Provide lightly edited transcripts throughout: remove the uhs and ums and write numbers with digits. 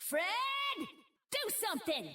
Fred, do something!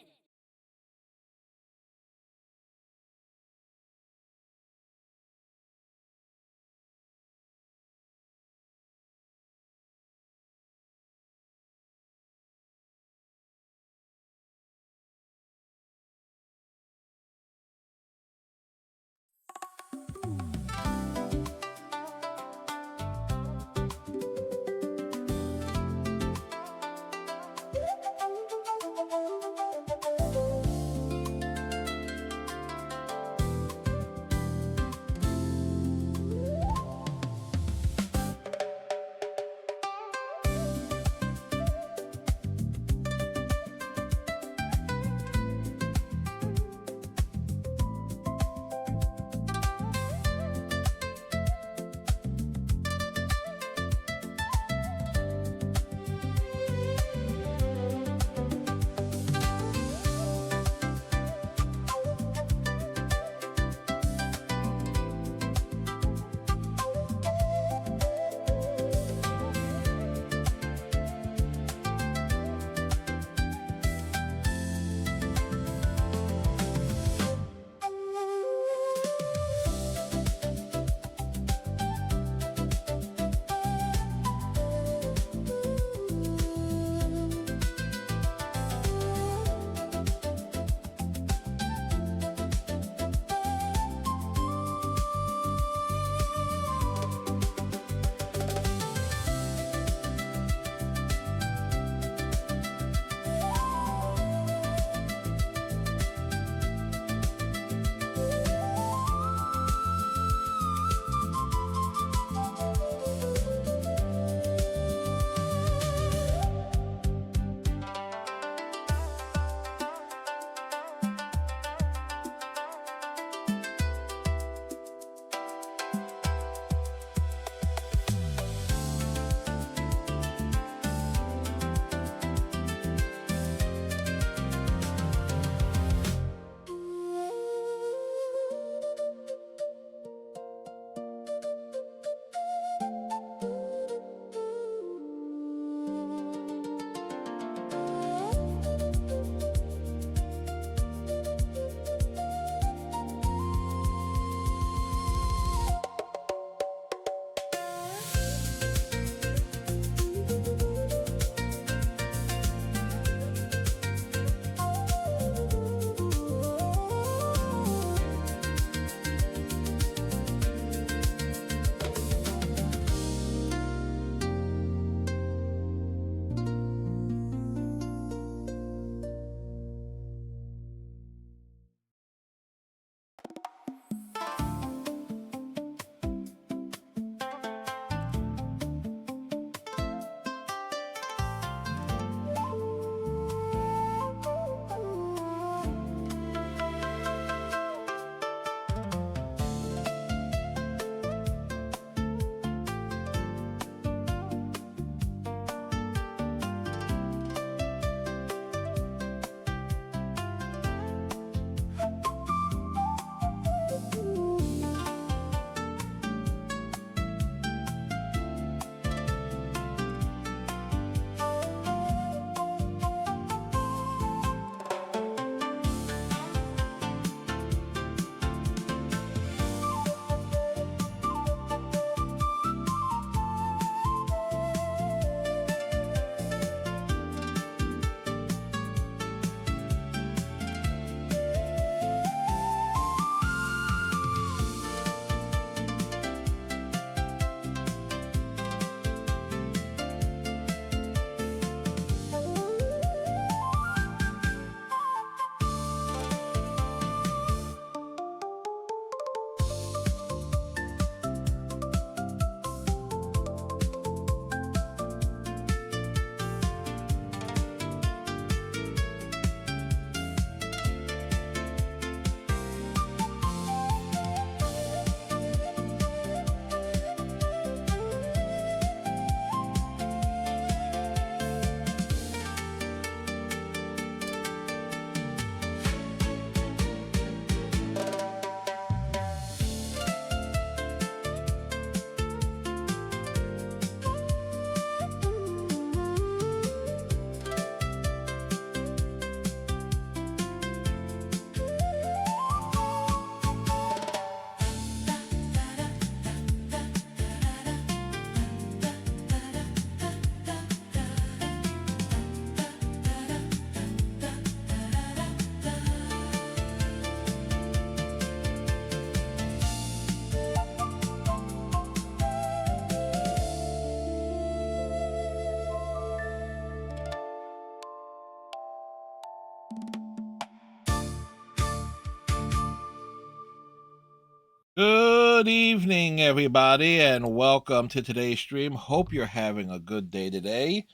Good evening, everybody, and welcome to today's stream. Hope you're having a good day today.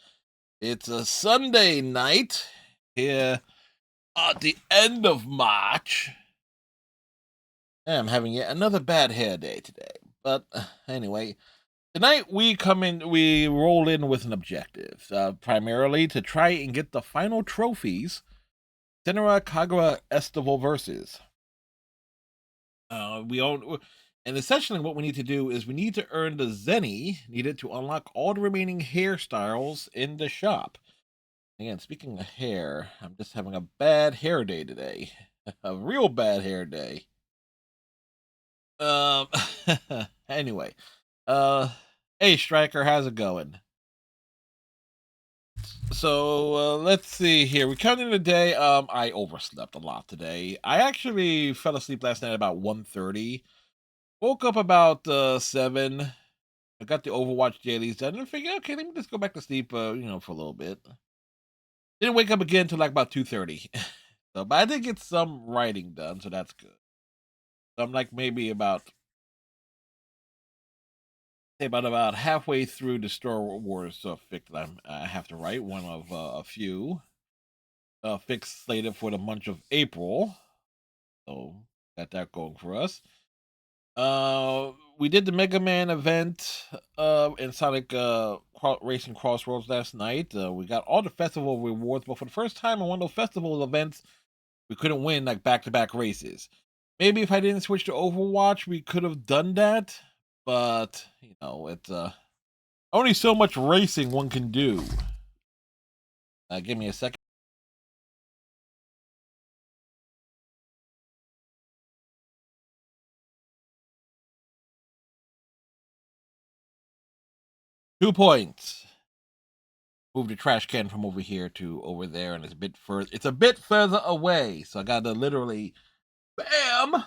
It's a Sunday night here at the end of March. I'm having yet another bad hair day today. But anyway, tonight we roll in with an objective, primarily to try and get the final trophies, Senran Kagura Estival versus. We own, and essentially what we need to do is we need to earn the zenny needed to unlock all the remaining hairstyles in the shop. Again, speaking of hair, I'm just having a bad hair day today, a real bad hair day. Um. Anyway, hey Striker, how's it going? So let's see here. We come in today. I overslept a lot today. I actually fell asleep last night about 1:30. Woke up about 7. I got the Overwatch dailies done and I figured, okay, let me just go back to sleep, for a little bit. Didn't wake up again until like about 2:30. So, but I did get some writing done, so that's good. So I'm like maybe about halfway through the Star Wars fic that I have to write. One of a few fics slated for the month of April. So got that going for us. We did the Mega Man event in Sonic Racing Crossroads last night. We got all the festival rewards, but for the first time on one of those festival events, we couldn't win like back-to-back races. Maybe if I didn't switch to Overwatch, we could have done that, but it's only so much racing one can do. Give me a second. 2 points. Move the trash can from over here to over there, and it's a bit further. It's a bit further away, so I gotta literally bam,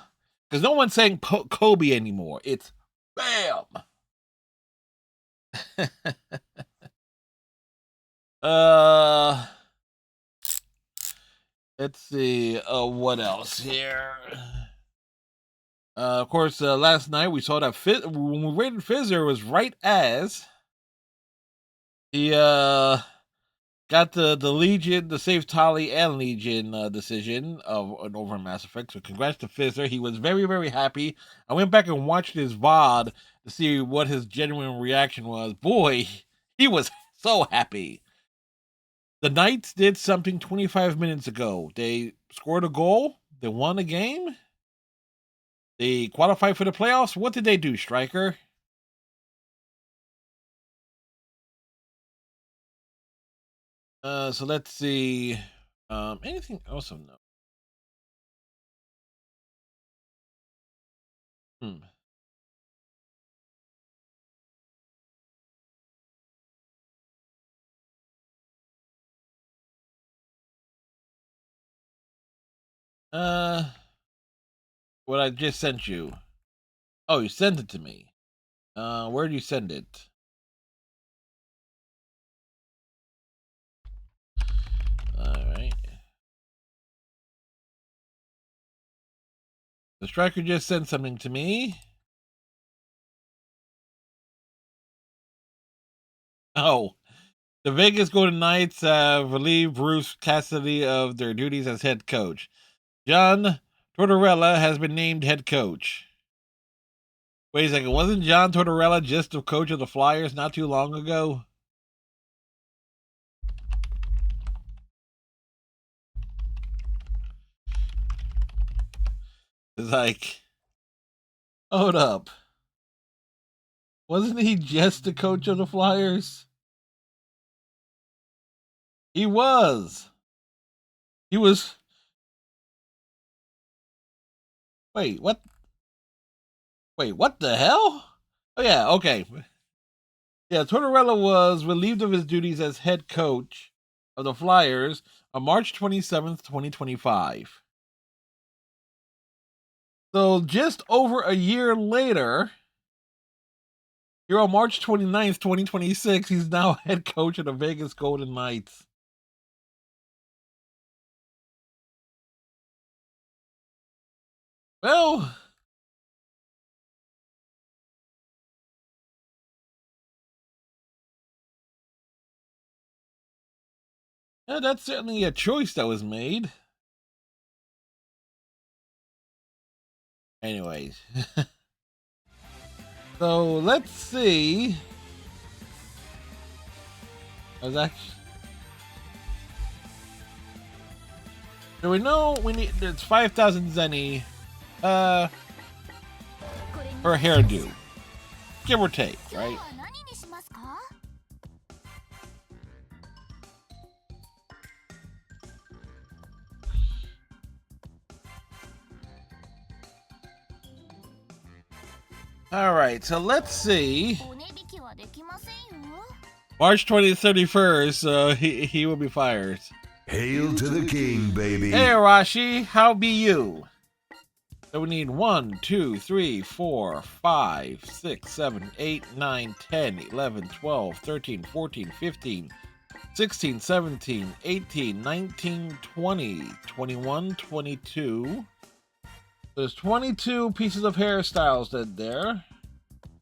because no one's saying Kobe anymore. It's bam. uh, let's see. What else here? Of course, last night we saw that when we rated Fizzer was right as he got the Legion, the Safe Tali and Legion decision of an over Mass Effect. So congrats to Fizzer. He was very, very happy. I went back and watched his VOD to see what his genuine reaction was. Boy, he was so happy. The Knights did something 25 minutes ago. They scored a goal. They won a game. They qualified for the playoffs. What did they do, Striker? So let's see. Anything else of note? Hmm. Uh, what I just sent you. Oh, you sent it to me. Where do you send it? All right. The striker just sent something to me. Oh, the Vegas Golden Knights have relieved Bruce Cassidy of their duties as head coach. John Tortorella has been named head coach. Wait a second, wasn't John Tortorella just the coach of the Flyers not too long ago? It's like, hold up. Wasn't he just the coach of the Flyers? He was. He was. Wait, what? Wait, what the hell? Oh, yeah, okay. Yeah, Tortorella was relieved of his duties as head coach of the Flyers on March 27th, 2025. So just over a year later, here on March 29th, 2026, he's now head coach of the Vegas Golden Knights. Well, That's certainly a choice that was made. Anyways. So let's see. So we know we need, it's 5,000 zenny for a hairdo. Give or take, right? Alright, so let's see. March 20th, 31st, he will be fired. Hail to the king, baby. Hey, Arashi, how be you? So we need 1, 2, 3, 4, 5, 6, 7, 8, 9, 10, 11, 12, 13, 14, 15, 16, 17, 18, 19, 20, 21, 22. There's 22 pieces of hairstyles that there.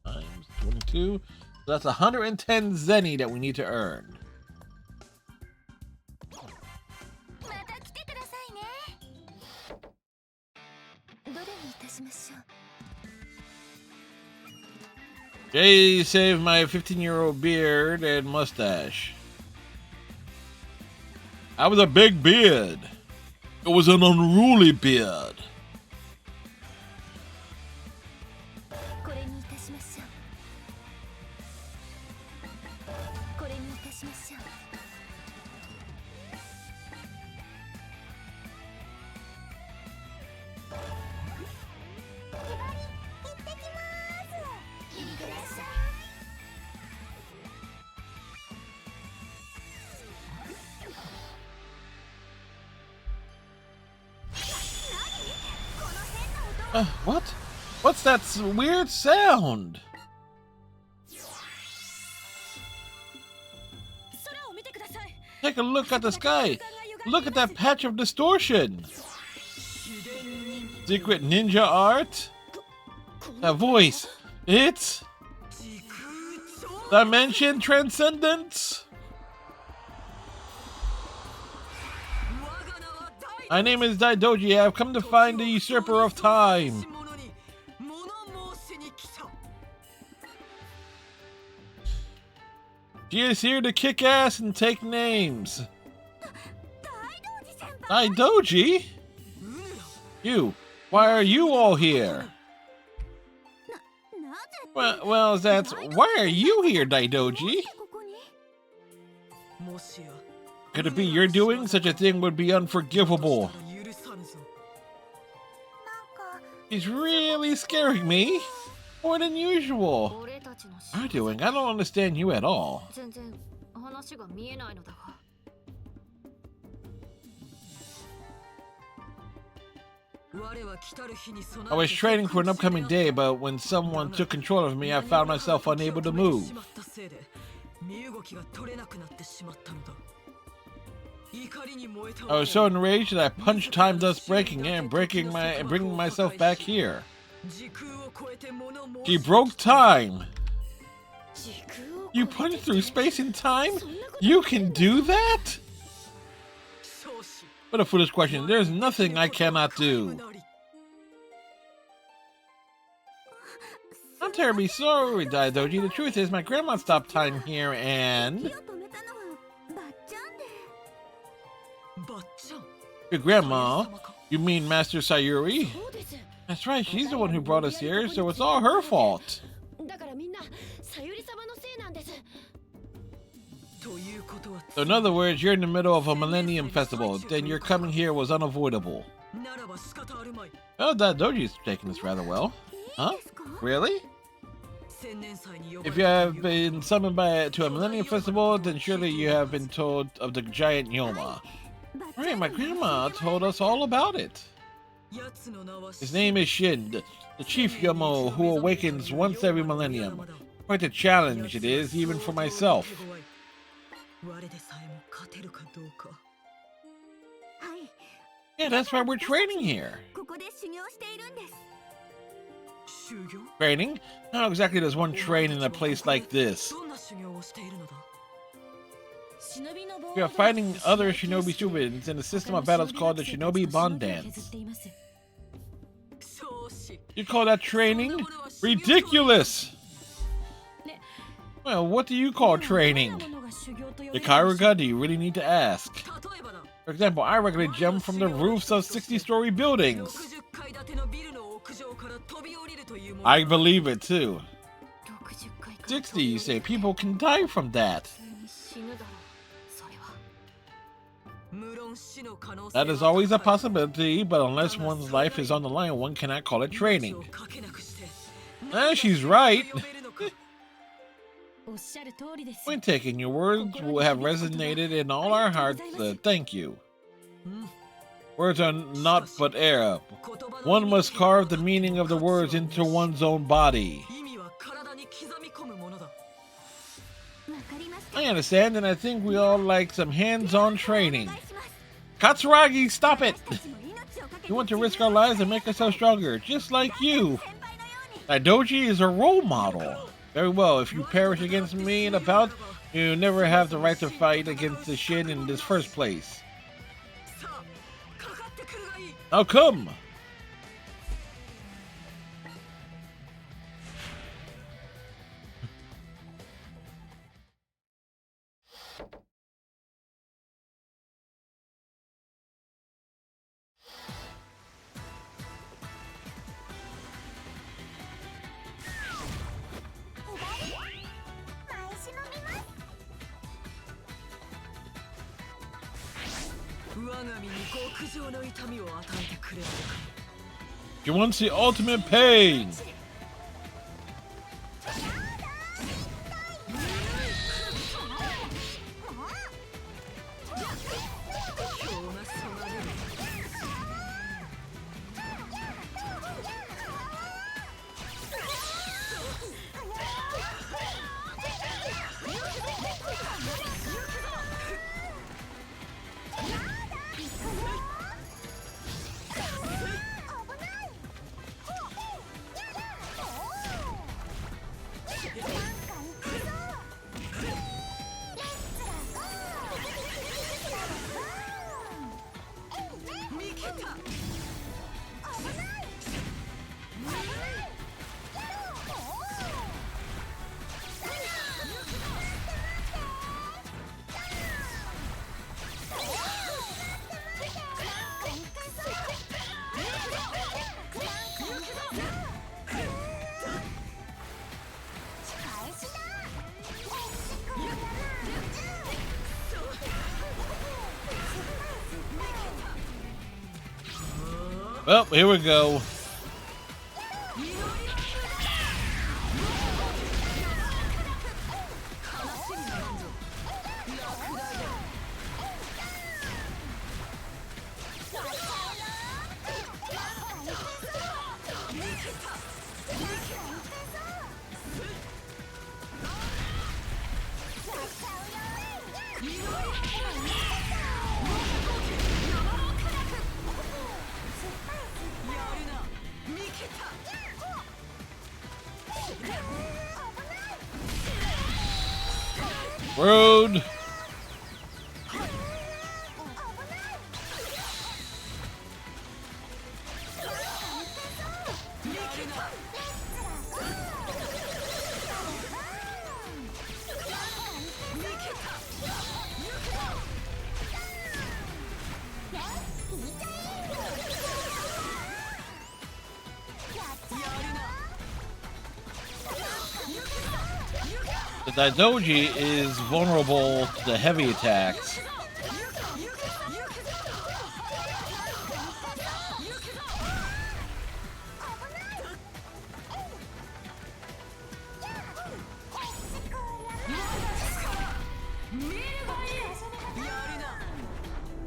Times 22. So that's 110 zenny that we need to earn. Jay saved my 15-year-old beard and mustache. I was a big beard. It was an unruly beard. What? What's that weird sound? Take a look at the sky. Look at that patch of distortion. Secret ninja art? That voice. It's Dimension Transcendence. My name is Daidoji. I have come to find the usurper of time. She is here to kick ass and take names. Daidoji? You. Why are you all here? Well, that's... Why are you here, Daidoji? Could it be your doing? Such a thing would be unforgivable. He's really scaring me. More than usual. Our doing? I don't understand you at all. I was training for an upcoming day, but when someone took control of me, I found myself unable to move. I was so enraged that I punched time, thus breaking it and bringing myself back here. She broke time. You punched through space and time? You can do that? What a foolish question. There's nothing I cannot do. I'm terribly sorry, Daidoji. The truth is, my grandma stopped time here and... Your grandma? You mean Master Sayuri? That's right, she's the one who brought us here, so it's all her fault. So in other words, you're in the middle of a Millennium Festival, then your coming here was unavoidable. Well, Daidoji's taking this rather well. Huh? Really? If you have been summoned to a Millennium Festival, then surely you have been told of the giant Yoma. Right, my grandma told us all about it. His name is Shin, the chief Yomo who awakens once every millennium. Quite a challenge it is, even for myself. Yeah, that's why we're training here. Training? How exactly does one train in a place like this? We are fighting other shinobi students in a system of battles called the Shinobi Bond Dance. You call that training? Ridiculous! Well, what do you call training? The Kagura, do you really need to ask? For example, I regularly jump from the roofs of 60-story buildings. I believe it too. 60, you say? People can die from that. That is always a possibility, but unless one's life is on the line, one cannot call it training. She's right. Point taken, your words will have resonated in all our hearts. Thank you. Words are not but air. One must carve the meaning of the words into one's own body. I understand, and I think we all like some hands-on training. Katsuragi, stop it! We want to risk our lives and make ourselves stronger, just like you. Daidoji is a role model. Very well, if you perish against me in a bout, you never have the right to fight against the Shin in this first place. Now come! You want the ultimate pain! Well, here we go. Road. The Daidoji is vulnerable to the heavy attacks.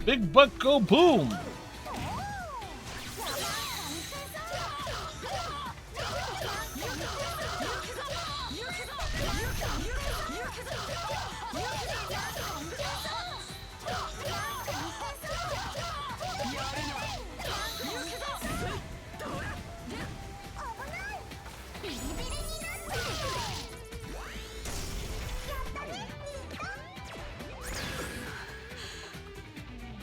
Big butt go boom!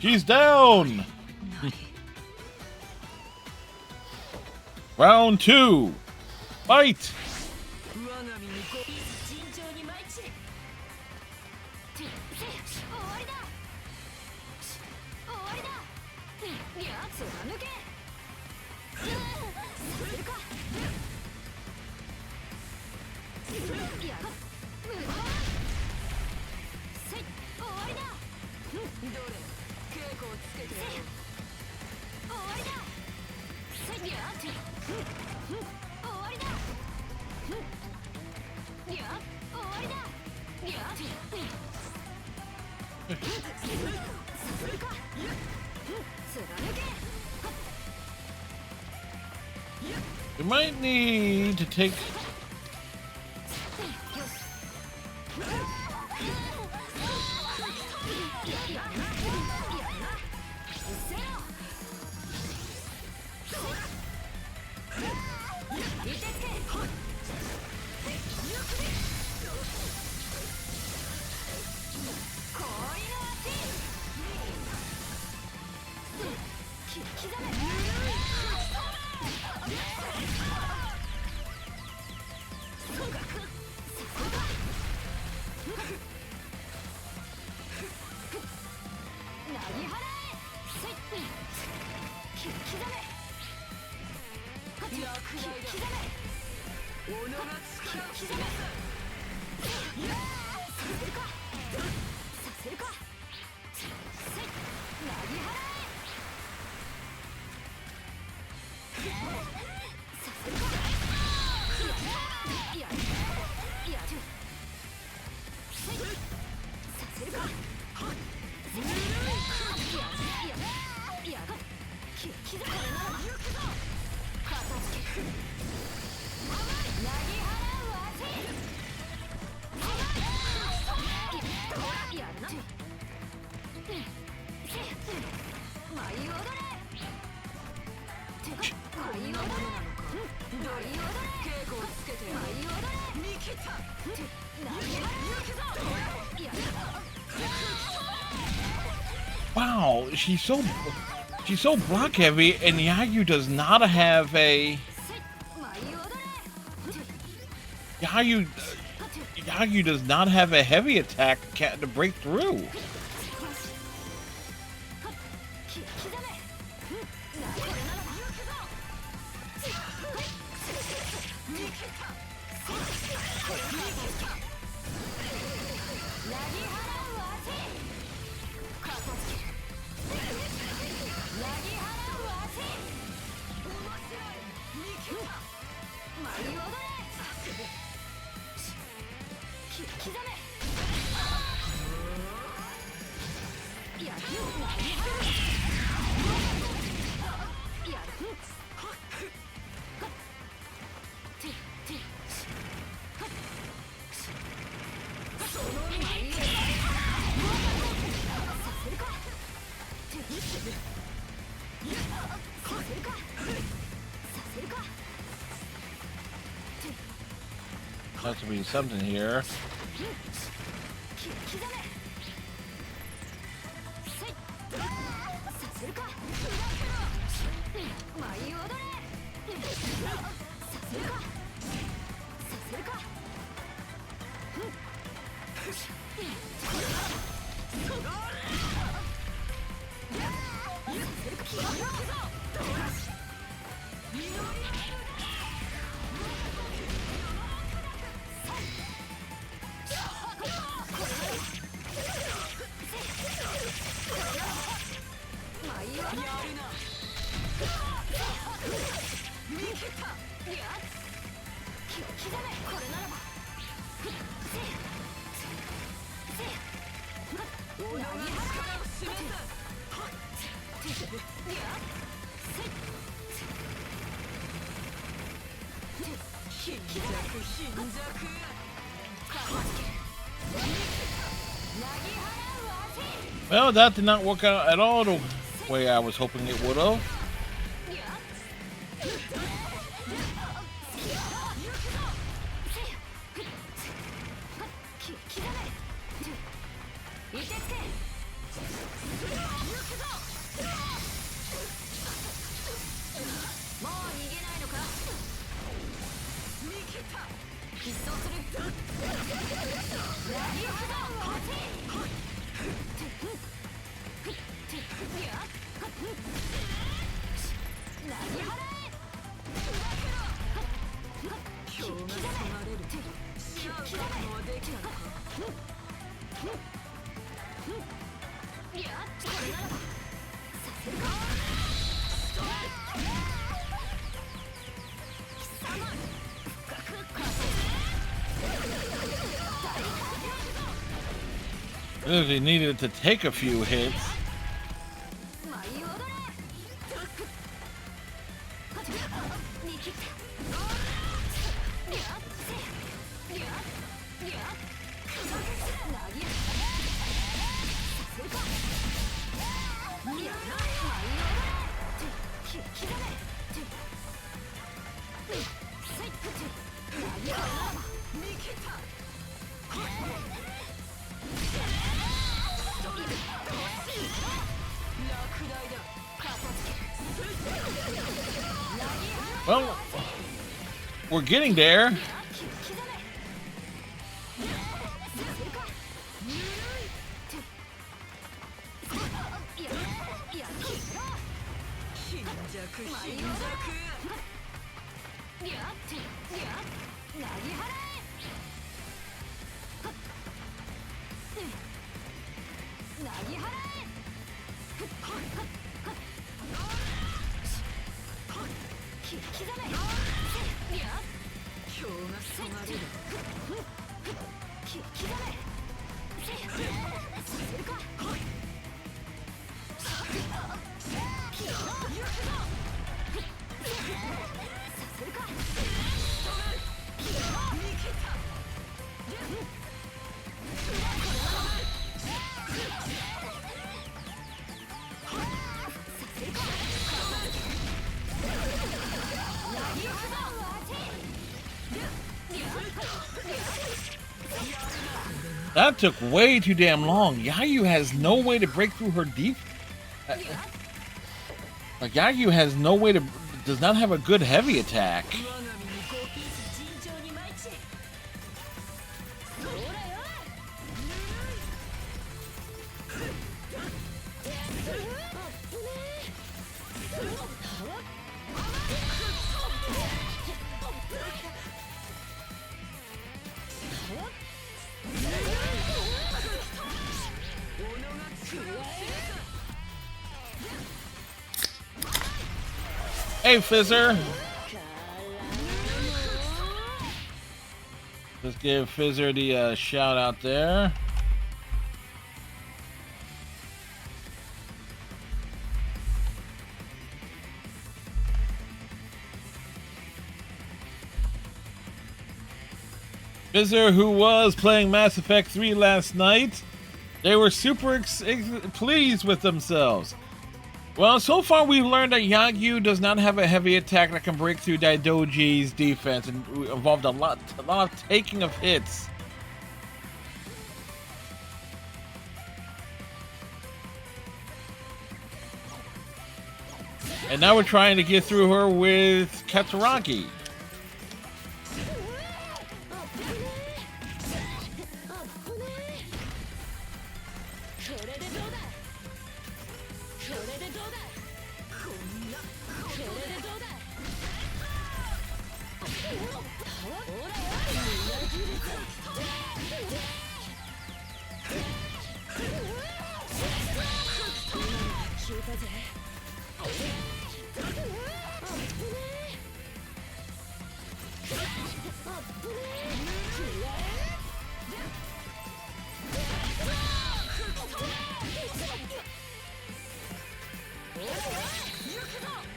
She's down. Round 2. Fight. 我が身に尋常に舞い散れ。終わりだ。終わりだ。やつは抜け。させるか。やっ。せい。終わりだ。どれ。稽古をつけてやる。終わりだ。せい。やっ。終わりだ。やっ。終わりだ。やっ。させるか。貫け。 You might need to take. Wow, she's so block heavy, and Yagu does not have a Yagu does not have a heavy attack to break through. Has to be something here. Well, that did not work out at all the way I was hoping it would have. 必走する。ラリアだ。今日が迫れる。シャウカもできなか。いや、これならばさせるか。貴様深くかせ。 Really needed to take a few hits. Well, we're getting there. That took way too damn long. Yayu has no way to break through her deep. Like Yayu has no way to, does not have a good heavy attack. Hey, Fizzer. Let's give Fizzer the shout out there. Fizzer, who was playing Mass Effect 3 last night, they were super pleased with themselves. Well, so far we've learned that Yayu does not have a heavy attack that can break through Daidoji's defense, and involved a lot of taking of hits. And now we're trying to get through her with Katsuragi.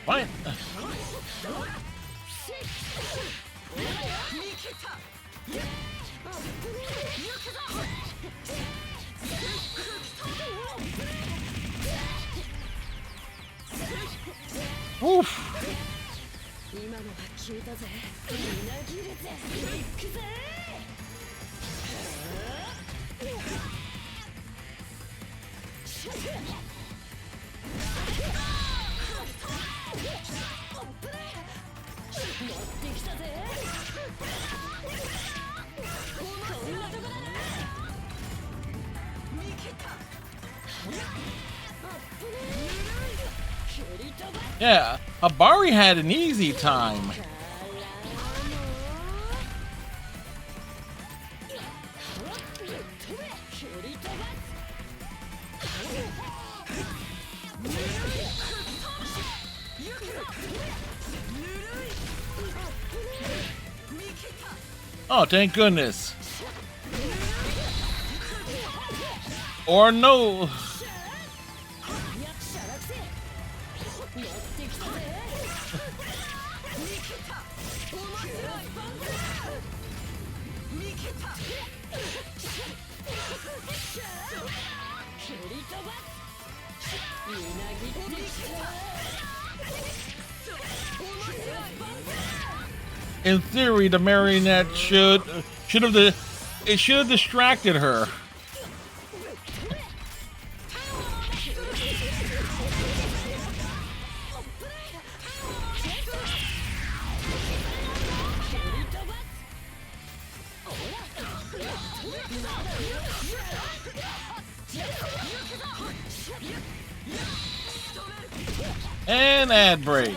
Fine. Oof. Yeah, Habari had an easy time. Oh, thank goodness. Or no. In theory, the marionette should have distracted her. And ad break.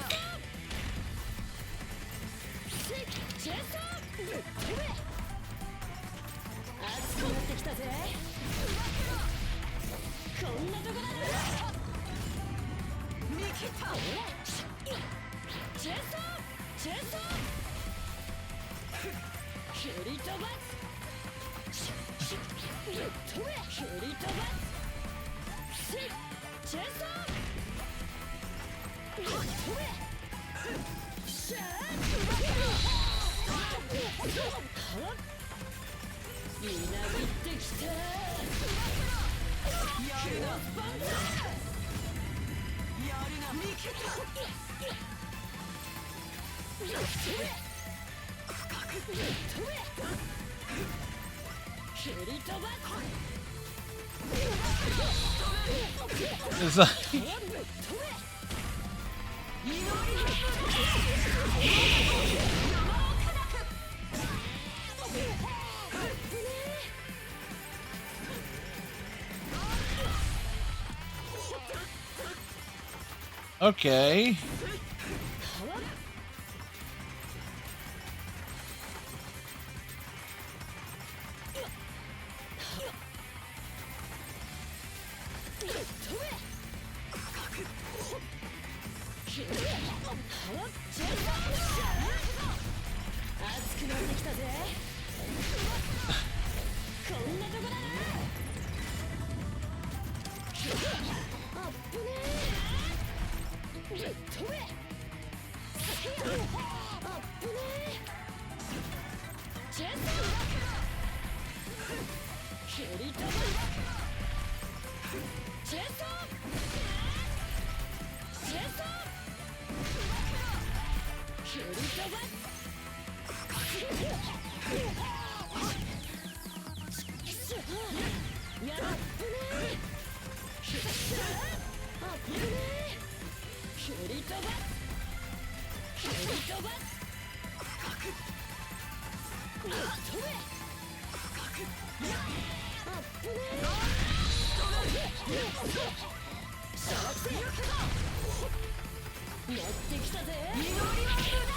It's like okay.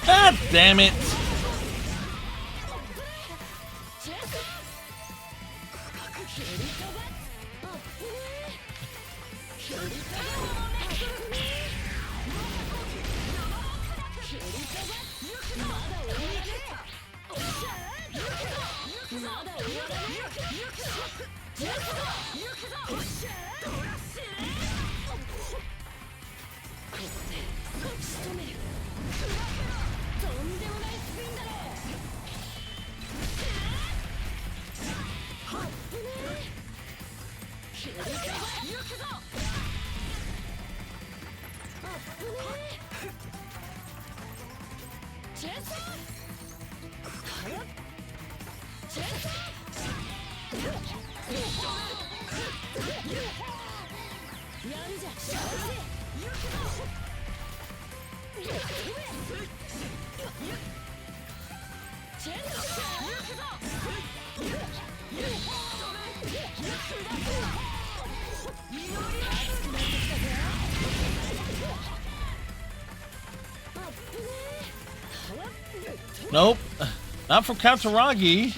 God damn it. Nope. Not from Katsuragi.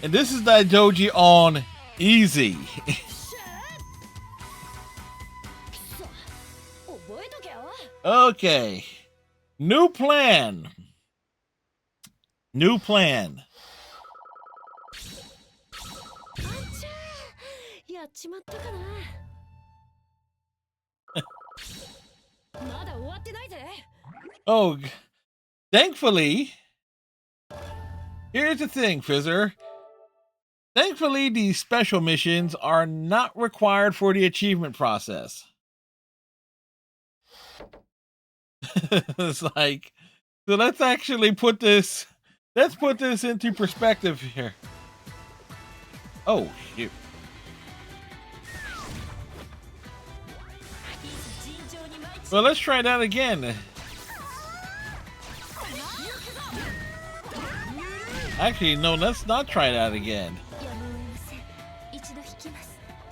And this is Daidoji on easy. Okay. New plan. New plan. やっちまったかな。まだ終わってないぜ。 Oh, thankfully, here's the thing, Fizzer. Thankfully, these special missions are not required for the achievement process. It's like, so let's actually put this, let's put this into perspective here. Oh, shoot. Well, let's try that again. Actually, no, let's not try that again.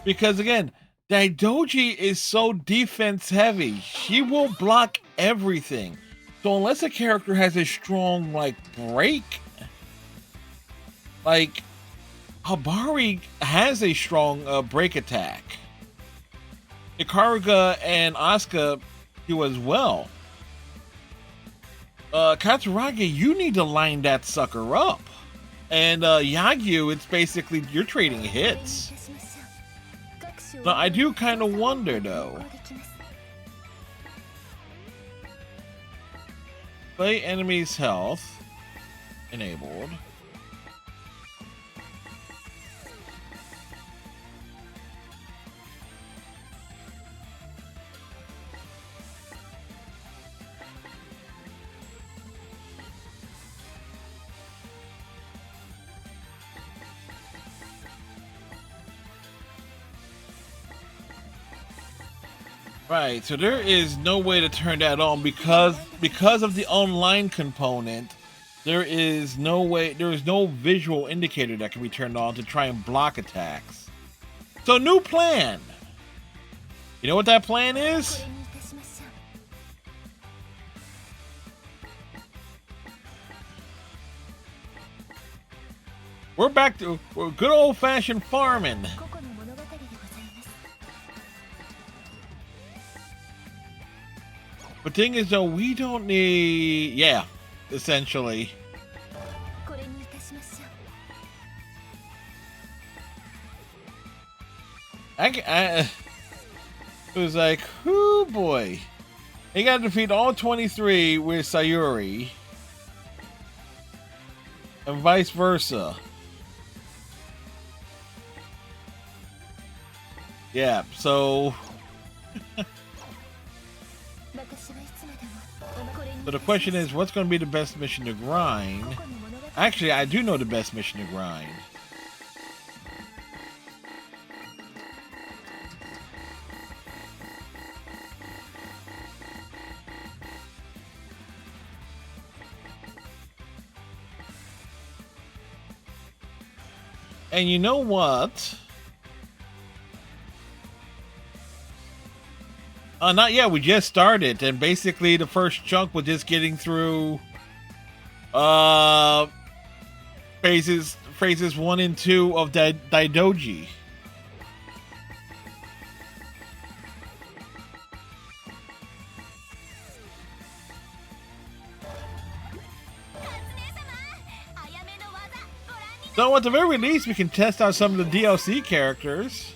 Because again, Daidoji is so defense heavy. She will block everything. So unless a character has a strong, like, break, like, Habari has a strong break attack. Ikaruga and Asuka do as well. Katsuragi, you need to line that sucker up. And Yagyu, it's basically you're trading hits. Now, I do kind of wonder though. Play enemy's health. Enabled. Right, so there is no way to turn that on because of the online component. There is no way, there is no visual indicator that can be turned on to try and block attacks. So new plan. You know what that plan is? We're back to good old-fashioned farming. But thing is though, we don't need, yeah, essentially. It was like, whoo boy. He got to defeat all 23 with Sayuri. And vice versa. Yeah, so... So the question is, what's going to be the best mission to grind? Actually, I do know the best mission to grind. And you know what? Not yet. We just started, and basically the first chunk was just getting through phases 1 and 2 of Daidoji. So at the very least, we can test out some of the DLC characters.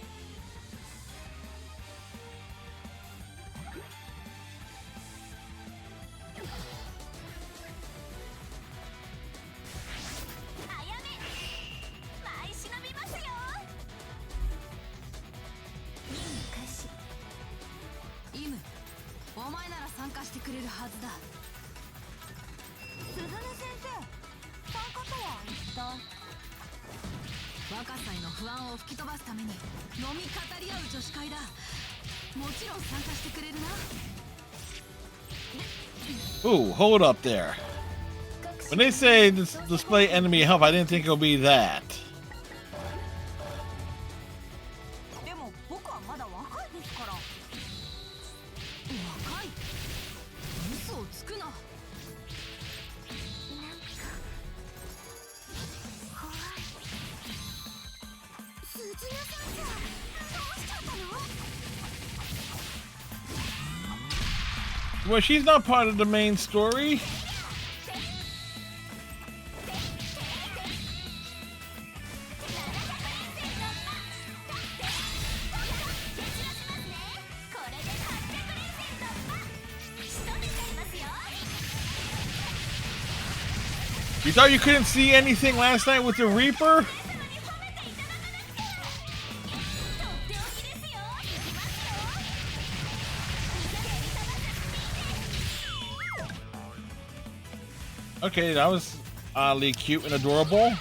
若さへの不安を吹き飛ばすために飲み語り合う女子会だ。もちろん参加してくれるな。 Ooh, hold up there. When they say display enemy health, I didn't think it would be that. でも僕はまだ若いですから。若い？嘘をつくな。なんか怖い。鈴名先生、どうしちゃったの？ Well, she's not part of the main story. You thought you couldn't see anything last night with the Reaper? Okay, that was oddly cute and adorable.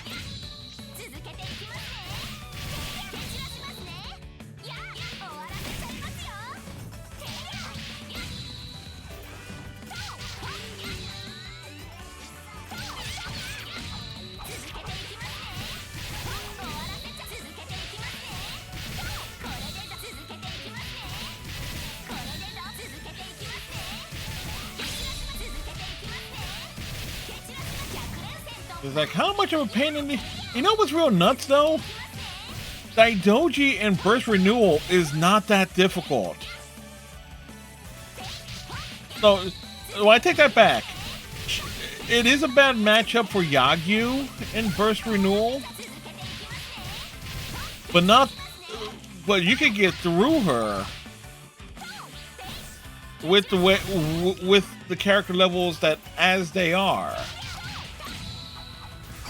It's like, how much of a pain in the... You know what's real nuts, though? Daidoji and Burst Renewal is not that difficult. So, well, I take that back. It is a bad matchup for Yagyu in Burst Renewal. But not... But you could get through her with the way, with the character levels that as they are.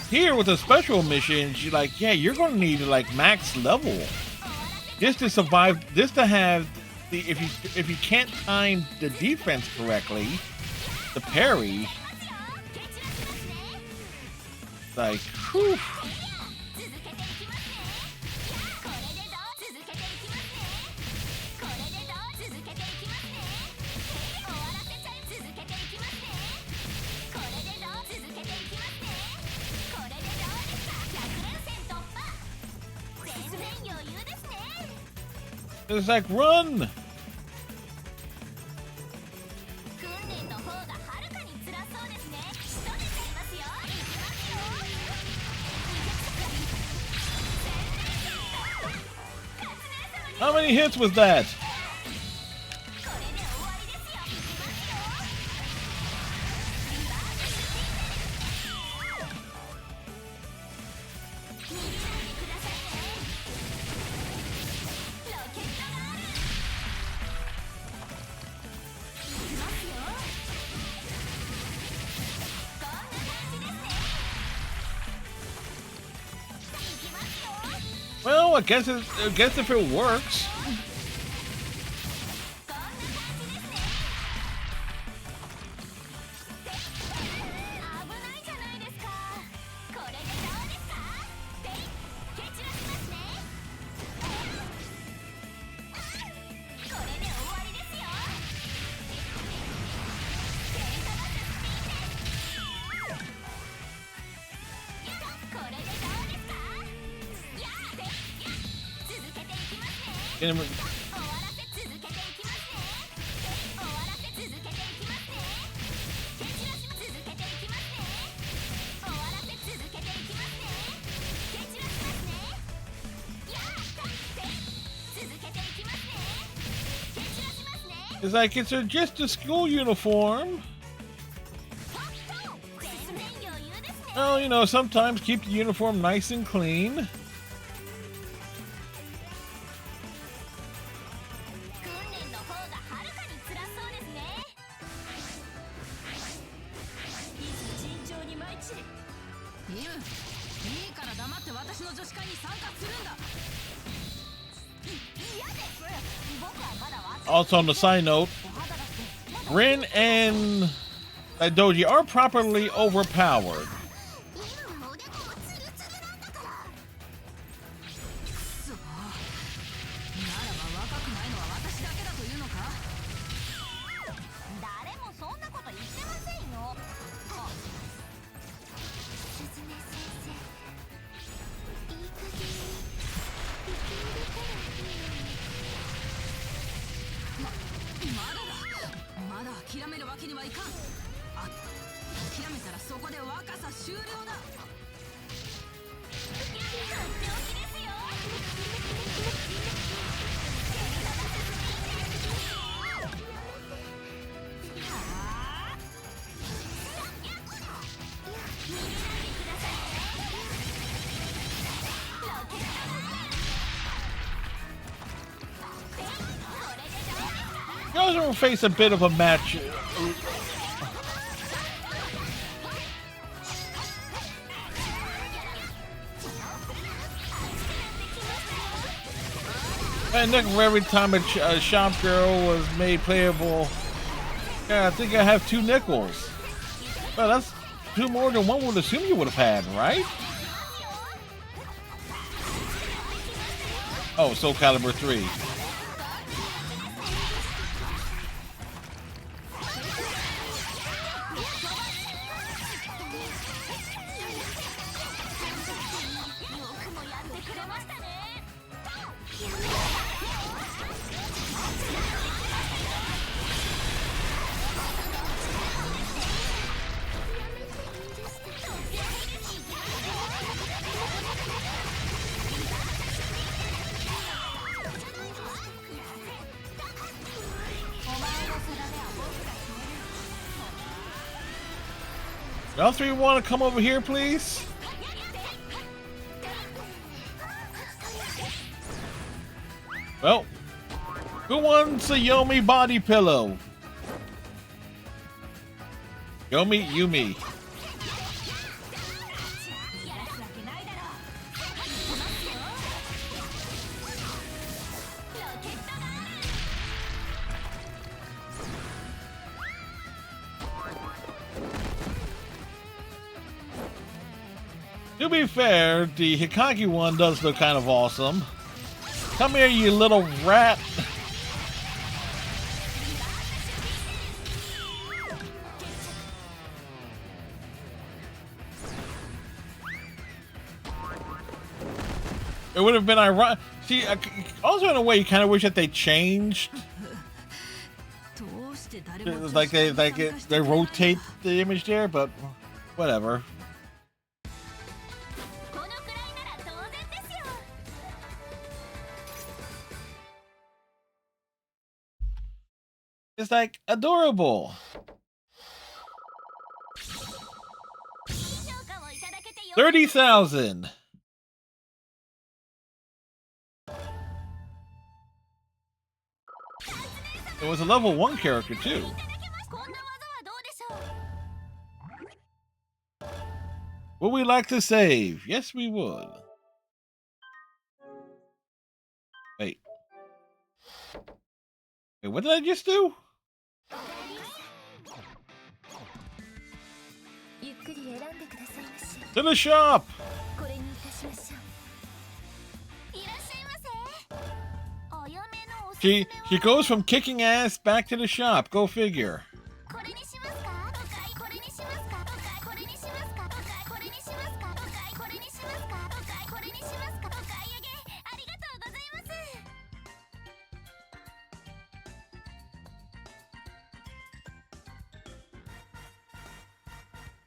Here with the special missions, you're like, yeah, you're gonna need to like max level just to survive. Just to have the if you can't time the defense correctly, the parry, like, whew. It's like, run! How many hits was that? Well, I guess if it works. It's like it's just a school uniform. Well, you know, sometimes keep the uniform nice and clean. Also, on the side note, Rin and Daidoji are properly overpowered. けにはいかん。あ、諦めたらそこで若さ終了だ。とっておきですよ。You guys will face a bit of a match. I think every time a shop girl was made playable, yeah, I think I have 2 nickels. Well, that's 2 more than one would assume you would have had, right? Oh, Soul Calibur 3. Y'all 3 want to come over here, please? Well, who wants a Yomi body pillow? Yomi, Yumi. To be fair, the Hikage one does look kind of awesome. Come here, you little rat. It would have been ironic. See, also in a way, you kind of wish that they changed. Like they rotate the image there, but whatever. It's like adorable. 30,000. It was a level 1 character too. Would we like to save? Yes, we would. Wait. Wait, what did I just do? To the shop! She goes from kicking ass back to the shop. Go figure.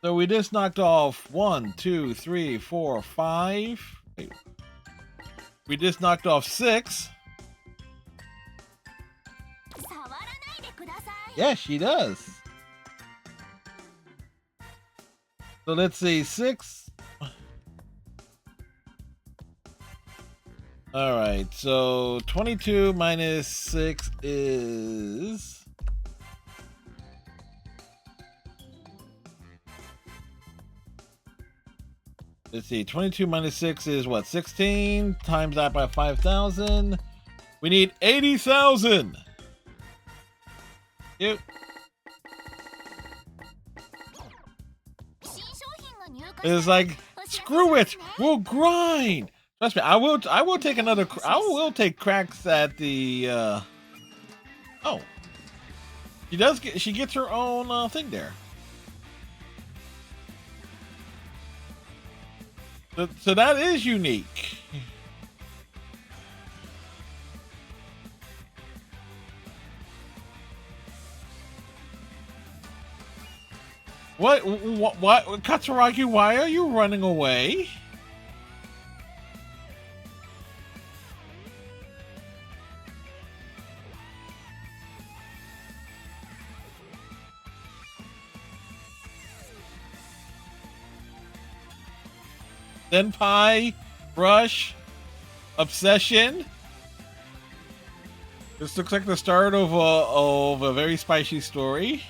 So we just knocked off 1, 2, 3, 4, 5. Wait. We just knocked off 6. Yes, she does. So let's see, 6. All right, so 22 minus 6 is... Let's see, 22 minus 6 is what, 16? Times that by 5,000. We need 80,000. Yep. It's like, screw it, we'll grind. Trust me, I will take another, I will take cracks at the, oh. She gets her own thing there. So that is unique. What? Katsuragi, why are you running away? Senpai, Rush, Obsession. This looks like the start of a very spicy story.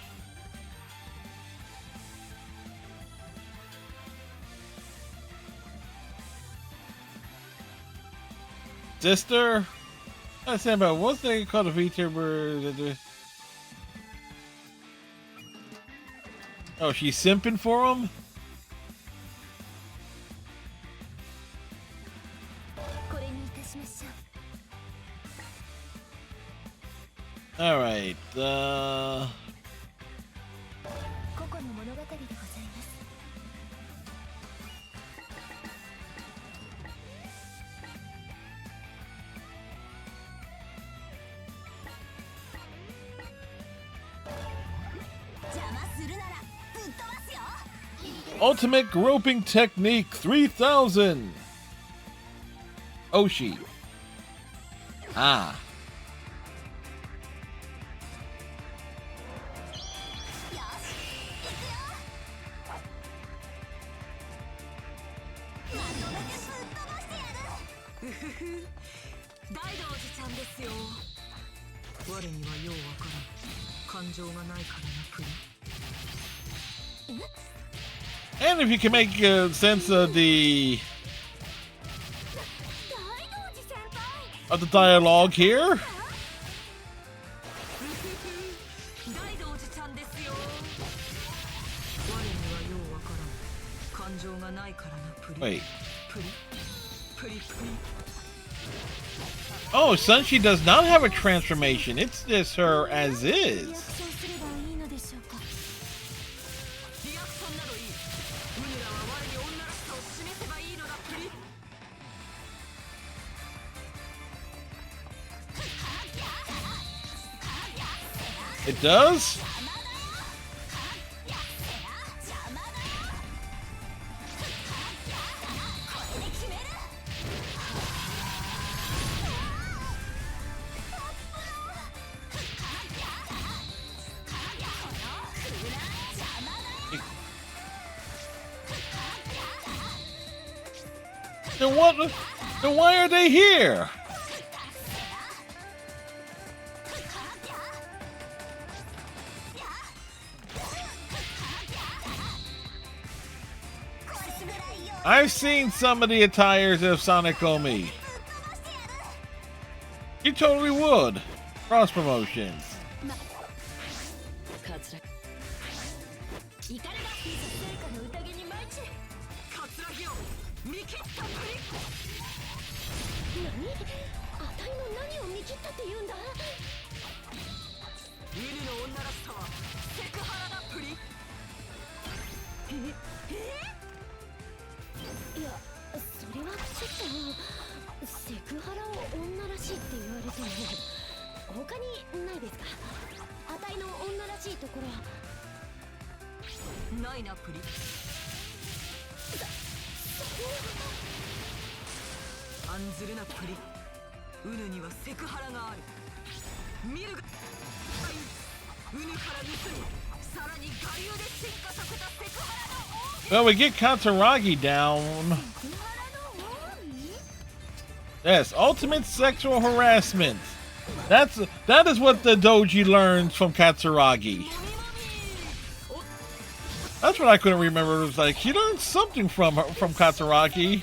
Sister, I said about what's they called a VTuber? Oh, she's simping for him. All right. Ultimate groping technique 3000. Oshi. Ah. And if you can make sense of the dialogue here. Wait. Oh, Sunshi does not have a transformation. It's just her as is. It does? Then what? Then why are they here? I've seen some of the attires of Sonic Omi. You totally would. Cross promotions. Well, we get Katsuragi down. Yes, ultimate sexual harassment. That is what the doji learns from Katsuragi. That's what I couldn't remember. It was like he learned something from Katsuragi.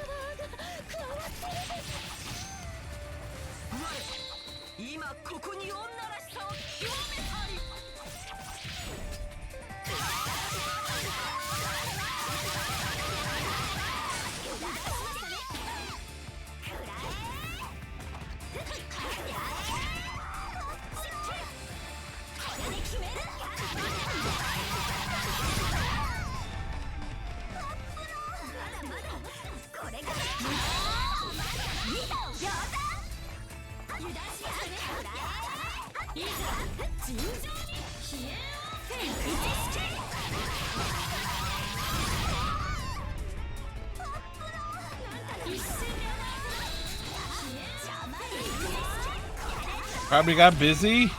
Probably got busy.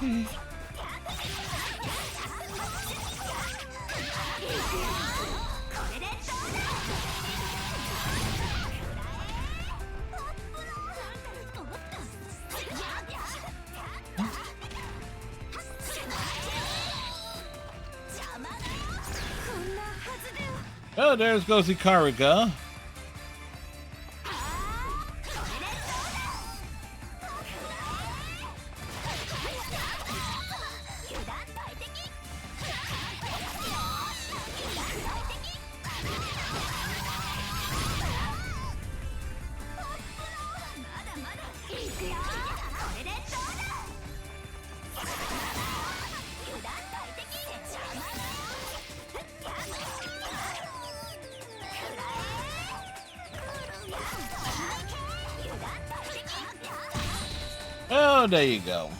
Oh, there goes the Kagura. Oh, there you go.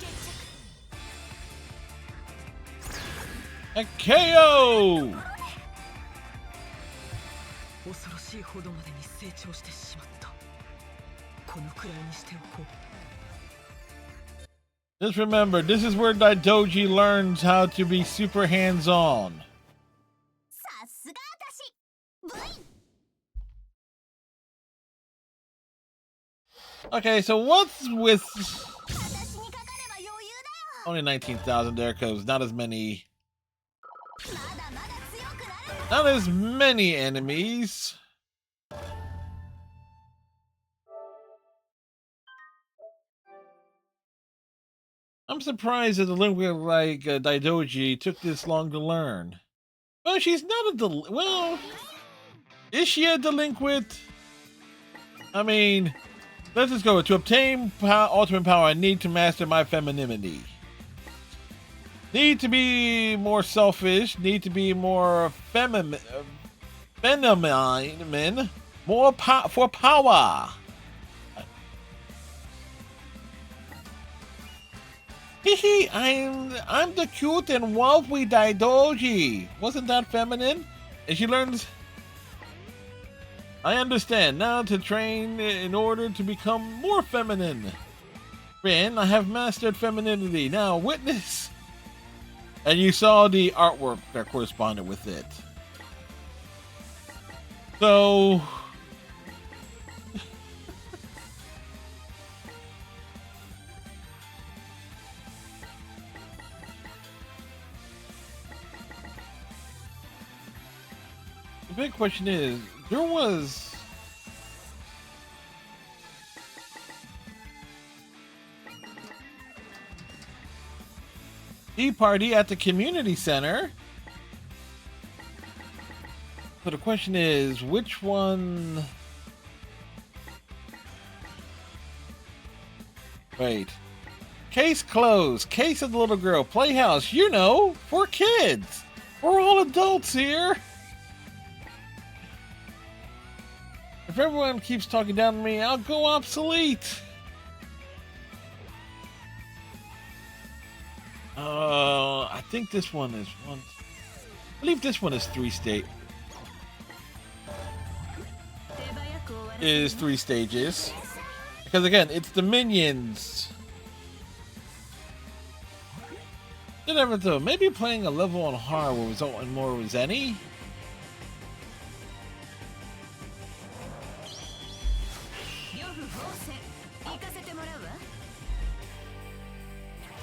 A KO! Just remember, this is where Daidoji learns how to be super hands-on. Okay, so what's with only 19,000 there, because not as many enemies. I'm surprised that the delinquent like Daidoji took this long to learn. Well, she's not a well, is she a delinquent? I mean, let's just go. To obtain ultimate power, I need to master my femininity. Need to be more selfish. Need to be more feminine. More for power. Hehe, I'm the cute and wealthy Daidoji. Wasn't that feminine? And she learns. I understand now to train in order to become more feminine. Rin, I have mastered femininity. Now witness. And you saw the artwork that corresponded with it. So the big question is, there was tea party at the community center. So the question is, which one? Wait. Case closed. Case of the little girl. Playhouse, you know, for kids. We're all adults here. If everyone keeps talking down to me, I'll go obsolete. I think this one is one. I believe this one is 3 stages. Because again, it's the minions. You never know. Maybe playing a level on hard will result in more Zenny.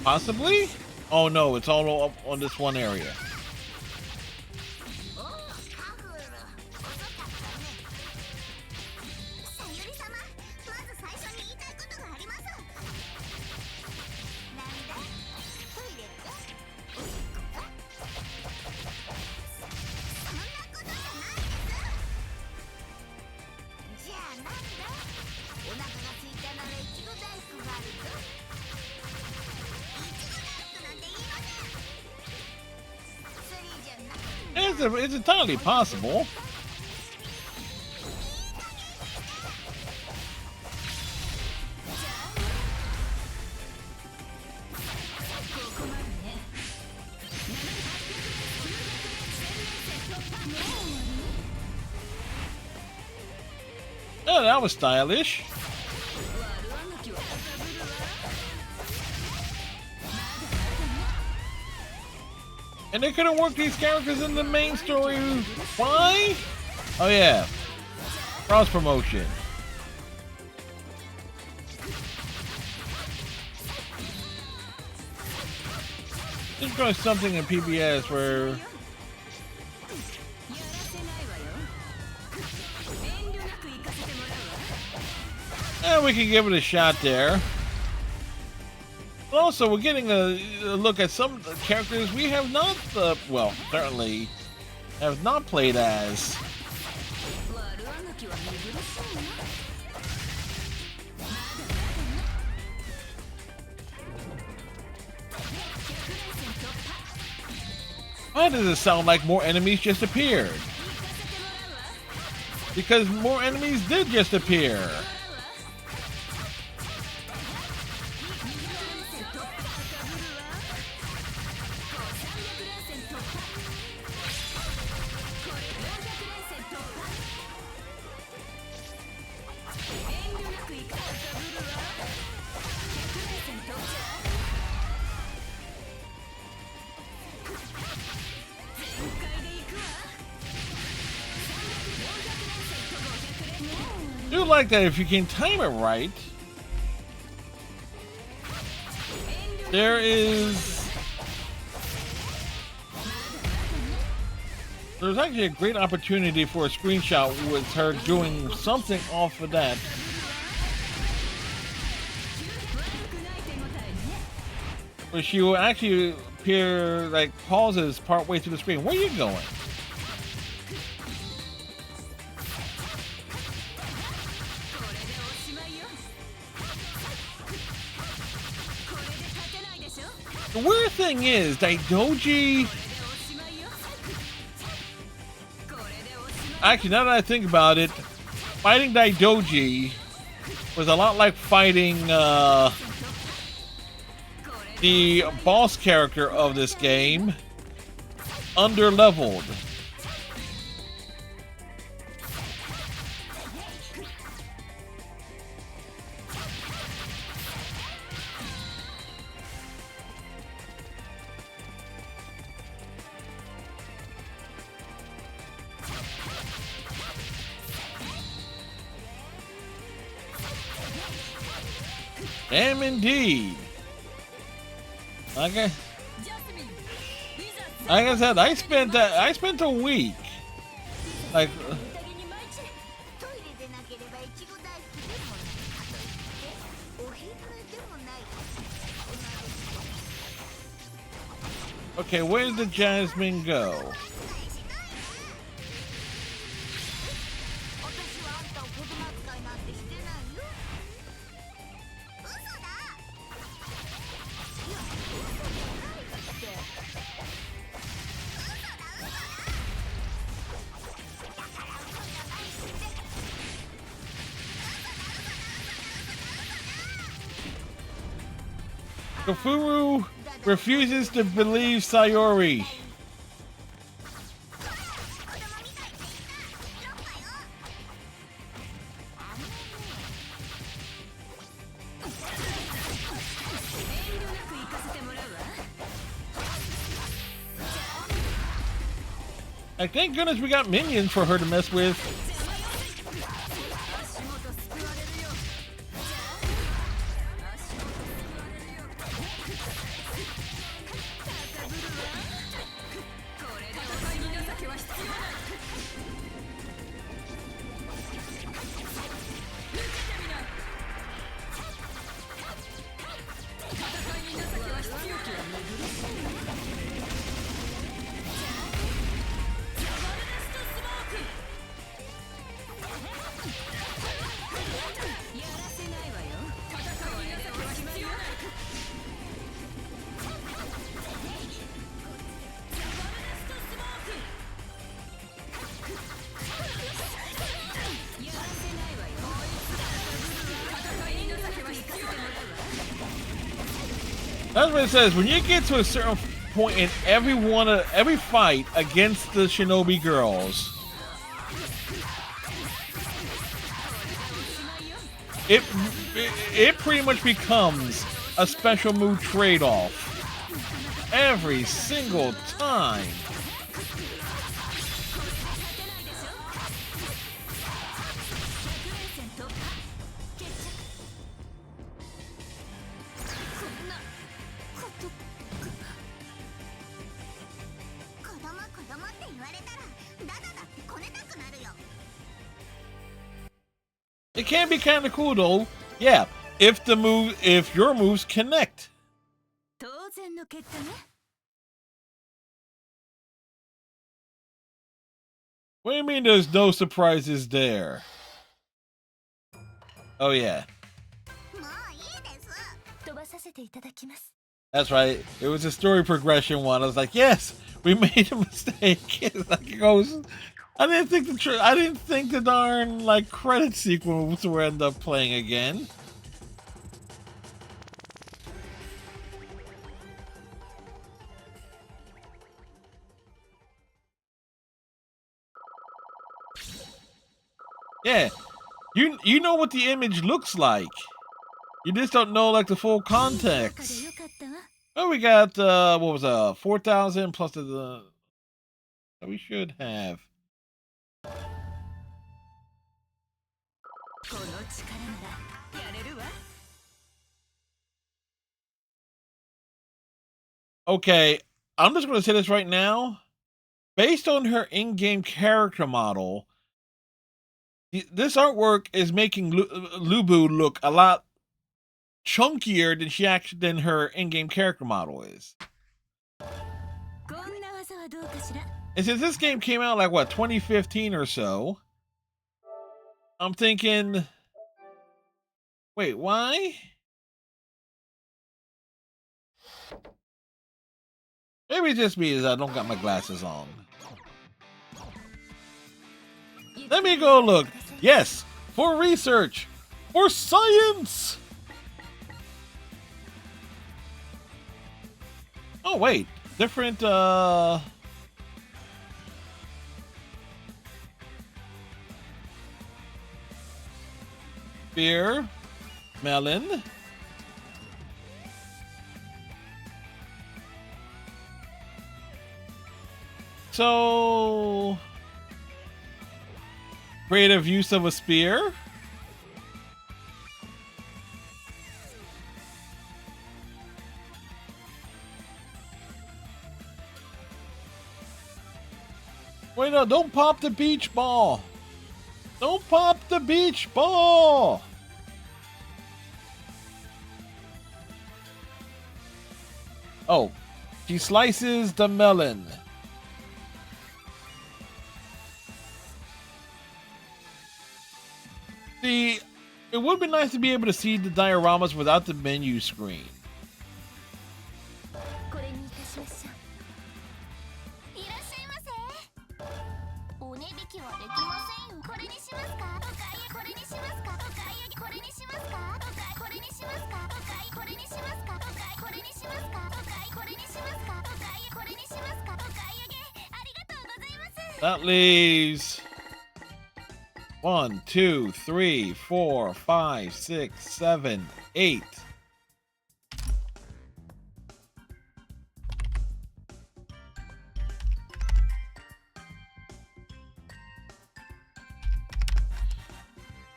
Possibly? Oh no, it's all up on this one area. It's entirely possible. Oh, that was stylish. And they couldn't work these characters in the main story. Why? Oh yeah, cross promotion. There's probably something in PBS where we can give it a shot there. But also, we're getting a look at some characters we have not, well, certainly have not played as. Why does it sound like more enemies just appeared? Because more enemies did just appear. I do like that if you can time it right. There's actually a great opportunity for a screenshot with her doing something off of that. Where she will actually appear like pauses part way through the screen. Where are you going? The weird thing is, Daidoji... Actually, now that I think about it, fighting Daidoji was a lot like fighting the boss character of this game, under-leveled. Damn indeed. Like I said, I spent a week. Like okay, where did the Jasmine go? Kafuru refuses to believe Sayori. Thank goodness we got minions for her to mess with. That's what it says. When you get to a certain point in every fight against the Shinobi girls, it pretty much becomes a special move trade-off. Every single time. It can be kind of cool though. Yeah, if your moves connect. What do you mean there's no surprises there? Oh yeah. That's right. It was a story progression one. I was like, yes, we made a mistake. It's like it goes. I didn't think the darn like credit sequence would end up playing again. Yeah, you know what the image looks like. You just don't know like the full context. Oh, we got what was 4,000 plus the we should have. Okay, I'm just going to say this right now. Based on her in-game character model, this artwork is making Lubu look a lot chunkier than her in-game character model is. And since this game came out like what 2015 or so, I'm thinking, wait, why? Maybe it's just me as I don't got my glasses on. Let me go look. Yes, for research, for science. Oh wait, different beer, melon. So creative use of a spear. Wait, no, don't pop the beach ball. Don't pop the beach ball. Oh, she slices the melon. See, it would be nice to be able to see the dioramas without the menu screen. That leaves 1, 2, 3, 4, 5, 6, 7, 8.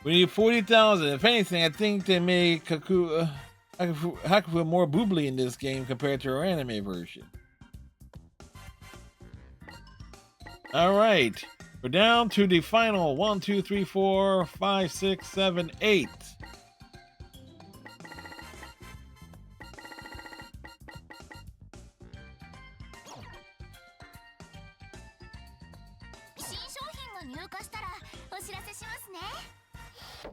We need 40,000. If anything, I think they made Kagura more boobly in this game compared to her anime version. All right. We're down to the final 1, 2, 3, 4, 5, 6, 7, 8.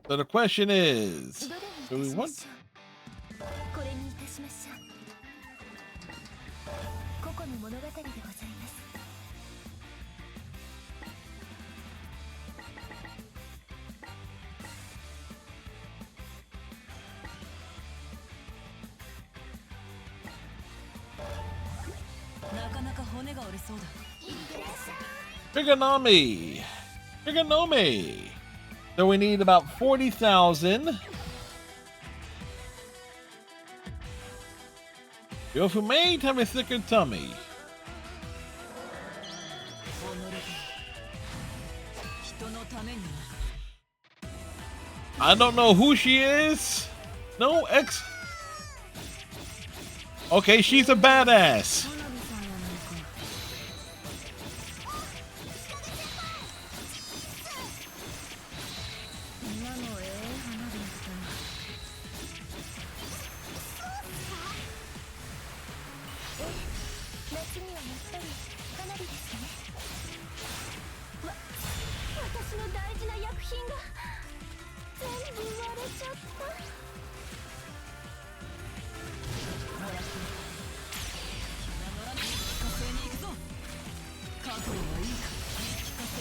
So the question is, do we want? Trigonomy. So we need about 40,000. You're for made have a thicker tummy. I don't know who she is. No ex. Okay, she's a badass.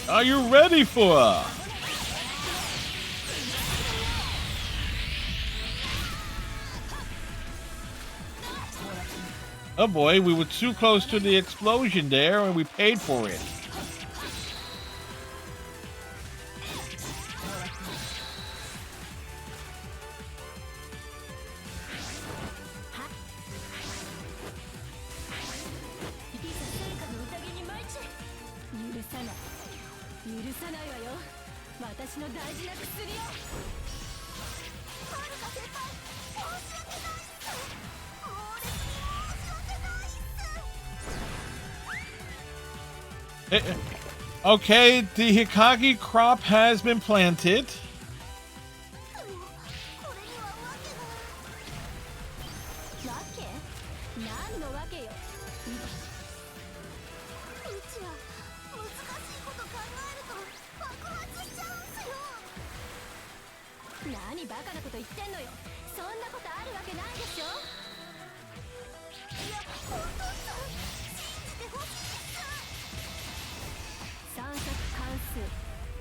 Are you ready for her? Oh boy, we were too close to the explosion there and we paid for it. Okay, the Hikage crop has been planted.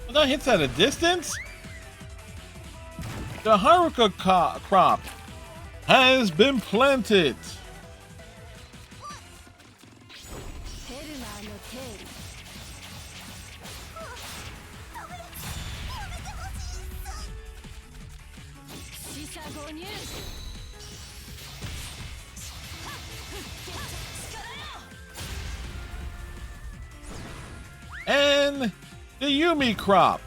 Well, that hits at a distance. The Haruka crop has been planted. And the Yumi crop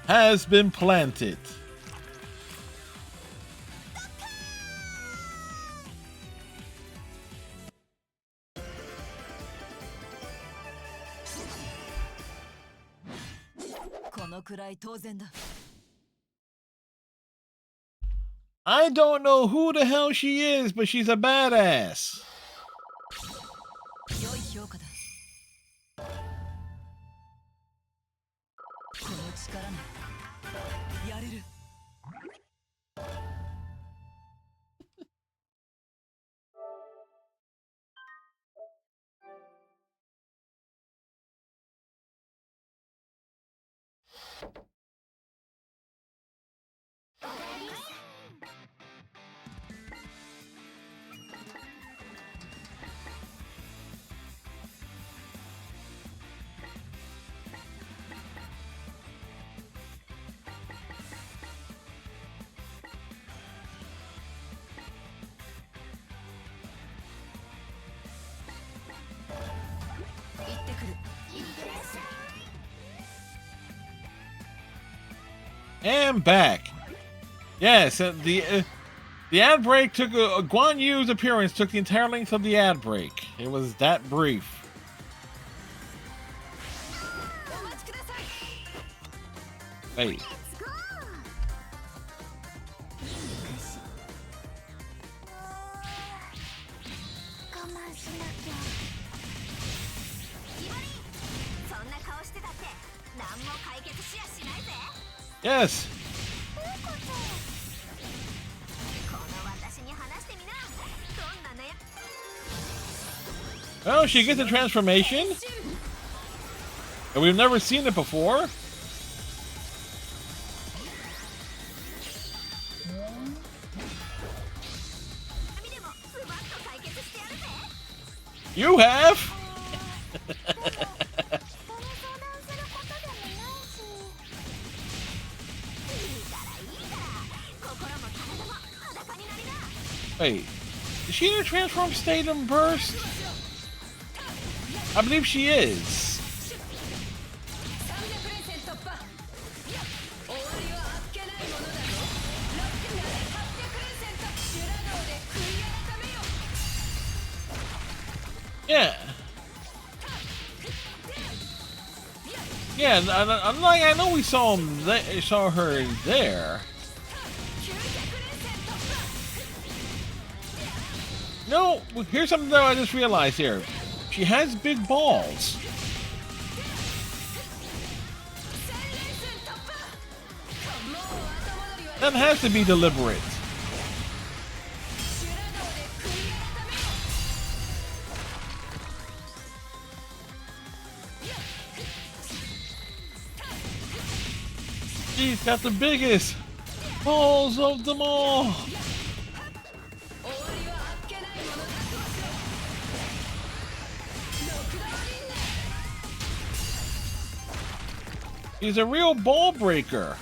has been planted. I don't know who the hell she is, but she's a badass. And back. Yes, the ad break took Guan Yu's appearance took the entire length of the ad break. It was that brief. Hey. Yes. Oh, she gets a transformation? And we've never seen it before. You have? Wait. Is she in a transform state and burst? I believe she is. Yeah. Yeah, I know we saw her there. No, here's something that I just realized here. She has big balls. That has to be deliberate. She's got the biggest balls of them all. He's a real ball breaker.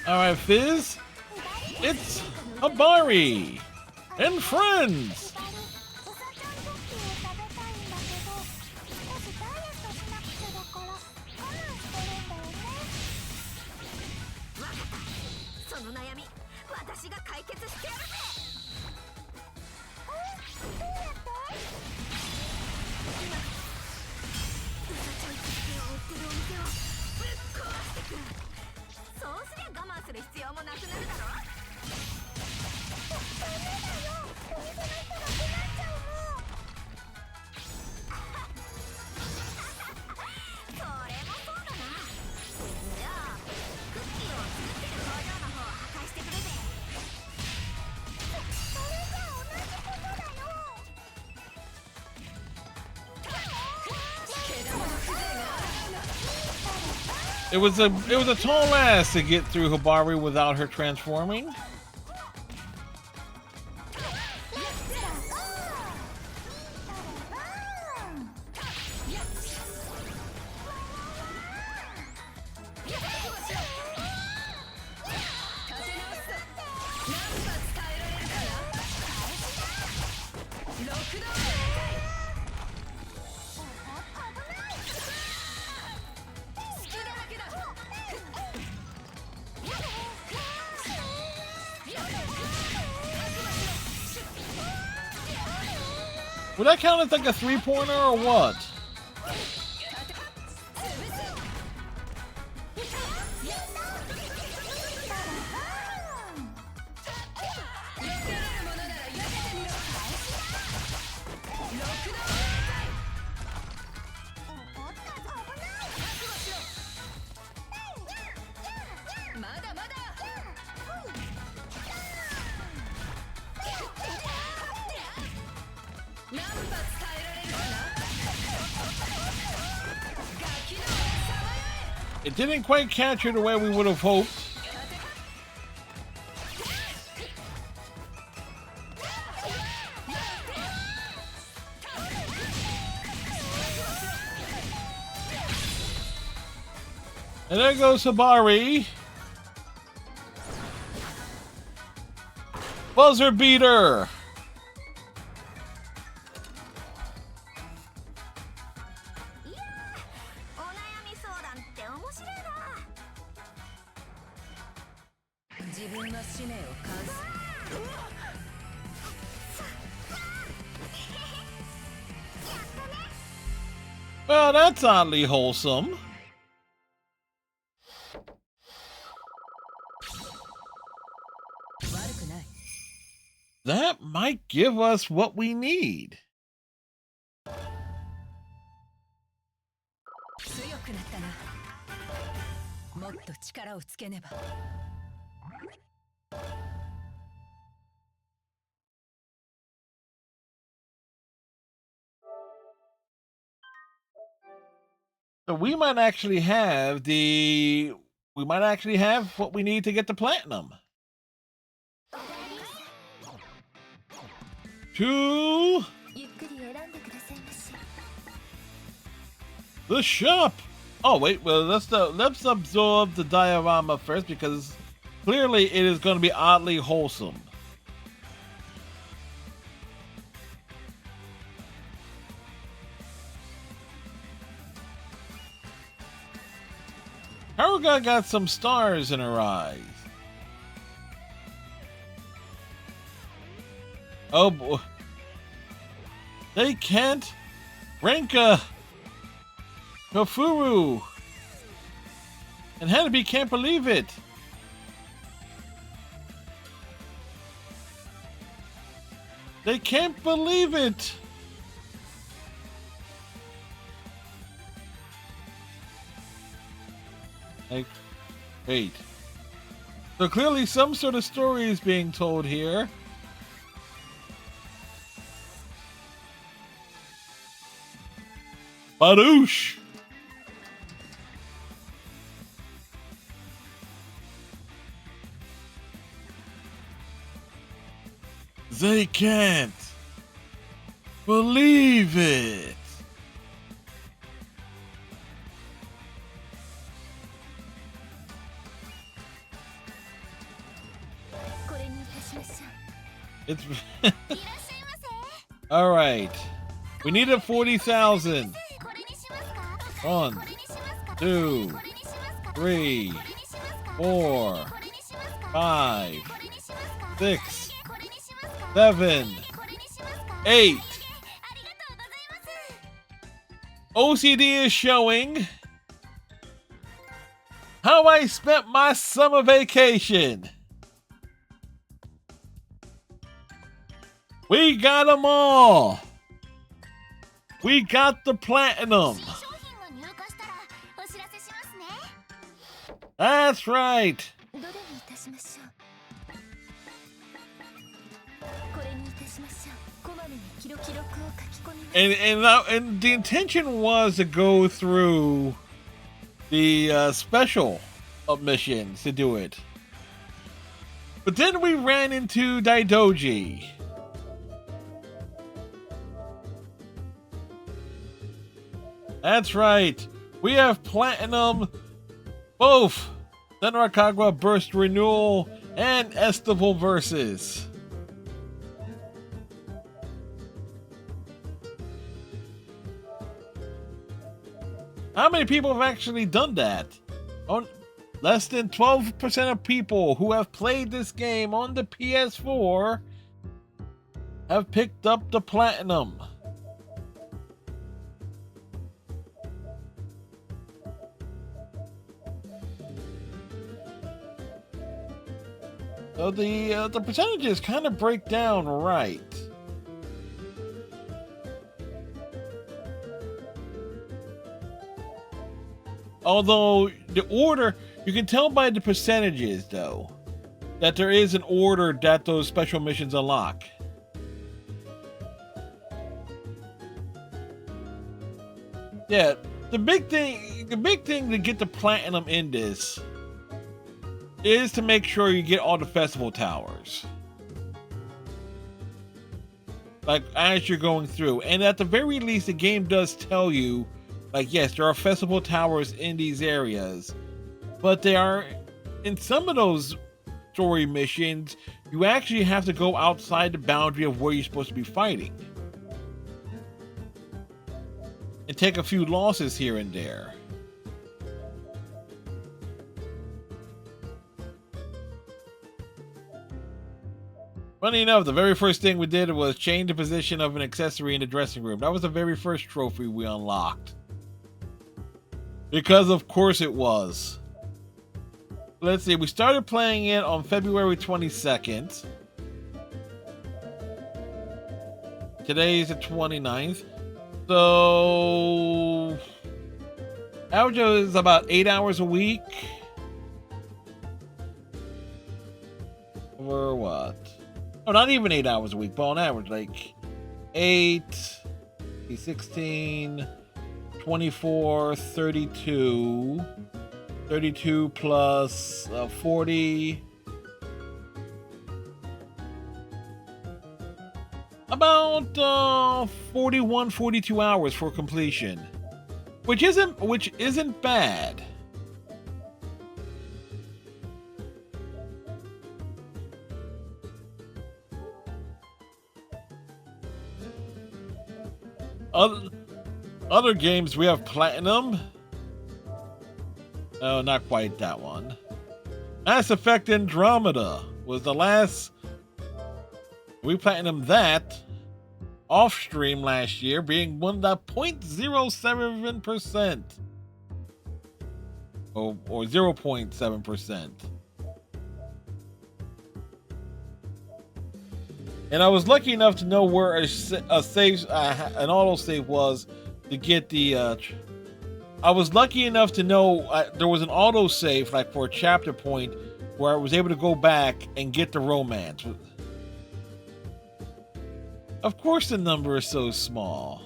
Alright, Fizz, it's Habari and friends! It was a tall ass to get through Habari without her transforming. Would that count as like a three-pointer or what? It didn't quite catch her the way we would have hoped. And there goes Habari. Buzzer beater. 自分は使命を完遂。 Well, that's oddly wholesome. That might give us what we need. 強くなったな。もっと力をつけねば。 So we might actually have what we need to get the platinum. To the shop. Oh wait, well let's absorb the diorama first because clearly it is going to be oddly wholesome. Kagura got some stars in her eyes. Oh boy. They can't. Renka. Kofuru. And Hanabi can't believe it. They can't believe it. Like, wait. So clearly some sort of story is being told here. Badoosh! They can't believe it. It's all right. We needed 40,000. 1, 2, 3, 4, 5, 6, 7, 8. OCD is showing how I spent my summer vacation. We got them all. We got the platinum. That's right. And the intention was to go through the special missions to do it. But then we ran into Daidoji. That's right. We have platinum, both Senran Kagura Burst Renewal and Estival Versus. How many people have actually done that? Less than 12% of people who have played this game on the PS4 have picked up the platinum. So the percentages kind of break down right. Although the order, you can tell by the percentages though, that there is an order that those special missions unlock. Yeah, the big thing to get the platinum in this is to make sure you get all the festival towers. Like, as you're going through. And at the very least, the game does tell you, like, yes, there are festival towers in these areas. But they are, in some of those story missions, you actually have to go outside the boundary of where you're supposed to be fighting. And take a few losses here and there. Funny enough, the very first thing we did was change the position of an accessory in the dressing room. That was the very first trophy we unlocked. Because of course it was. Let's see, we started playing it on February 22nd. Today is the 29th. So average is about 8 hours a week. Or what? Oh, not even 8 hours a week, but on average, like 8, 16, 24, 32, 32 plus 40. About 41, 42 hours for completion, which isn't bad. Other games we have Platinum. Oh, not quite that one. Mass Effect Andromeda was the last. We platinumed that off stream last year, being 0.07%. Or 0.7%. And I was lucky enough to know where a save, an autosave was to get the. I was lucky enough to know there was an autosave, like for a chapter point, where I was able to go back and get the romance. Of course, the number is so small.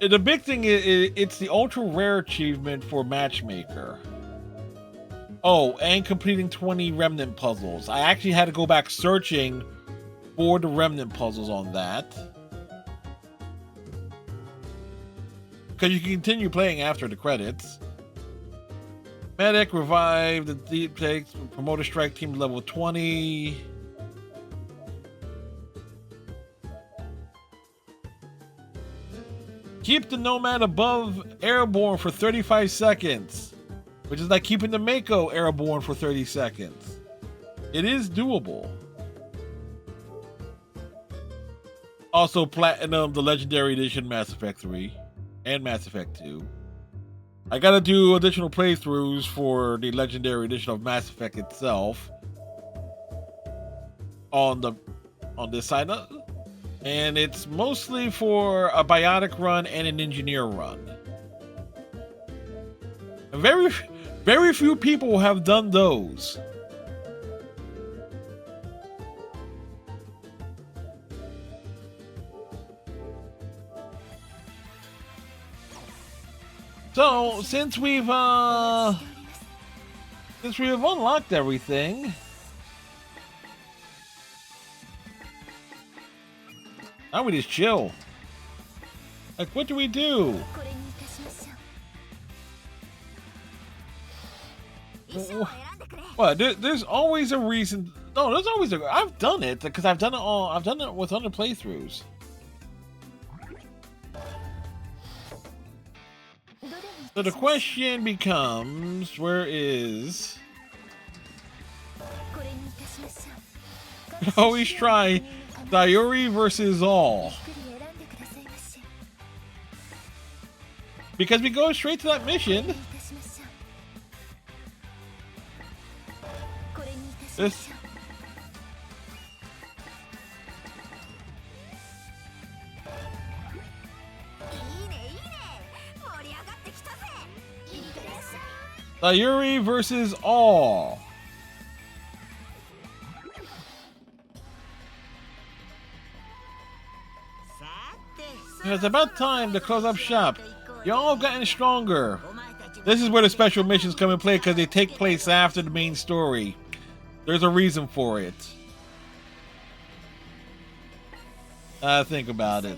The big thing is it's the ultra rare achievement for Matchmaker. Oh, and completing 20 remnant puzzles. I actually had to go back searching for the remnant puzzles on that. Because you can continue playing after the credits. Medic revived the deep takes, promoter strike team level 20. Keep the Nomad above airborne for 35 seconds. Which is like keeping the Mako airborne for 30 seconds. It is doable. Also Platinum, the Legendary Edition Mass Effect 3 and Mass Effect 2. I gotta do additional playthroughs for the Legendary Edition of Mass Effect itself. On this side. And it's mostly for a Biotic run and an Engineer run. Very few people have done those. So, since we've unlocked everything, now we just chill. Like, what do we do? Well, there's always a reason. No, there's always a. I've done it because I've done it all. I've done it with other playthroughs. So the question becomes, where is? Always try Sayuri versus All. Because we go straight to that mission. This. Sayuri versus All. It's about time to close up shop. You're all getting stronger. This is where the special missions come in play because they take place after the main story. There's a reason for it. Think about it.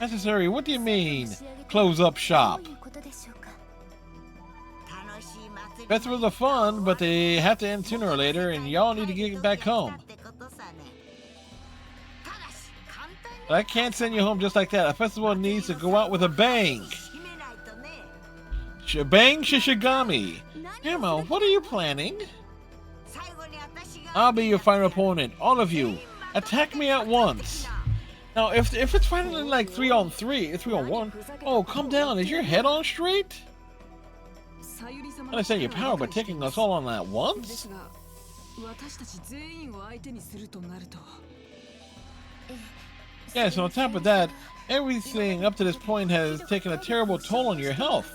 Necessary, what do you mean? Close up shop. Festivals are fun, but they have to end sooner or later, and y'all need to get back home. But I can't send you home just like that. A festival needs to go out with a bang. Bang Shishigami. Guillermo, what are you planning? I'll be your final opponent. All of you, attack me at once. Now, if it's finally like 3-on-3, 3-on-1, oh, calm down. Is your head on straight? I understand your power, but taking us all on at once? Yes, on top of that, everything up to this point has taken a terrible toll on your health.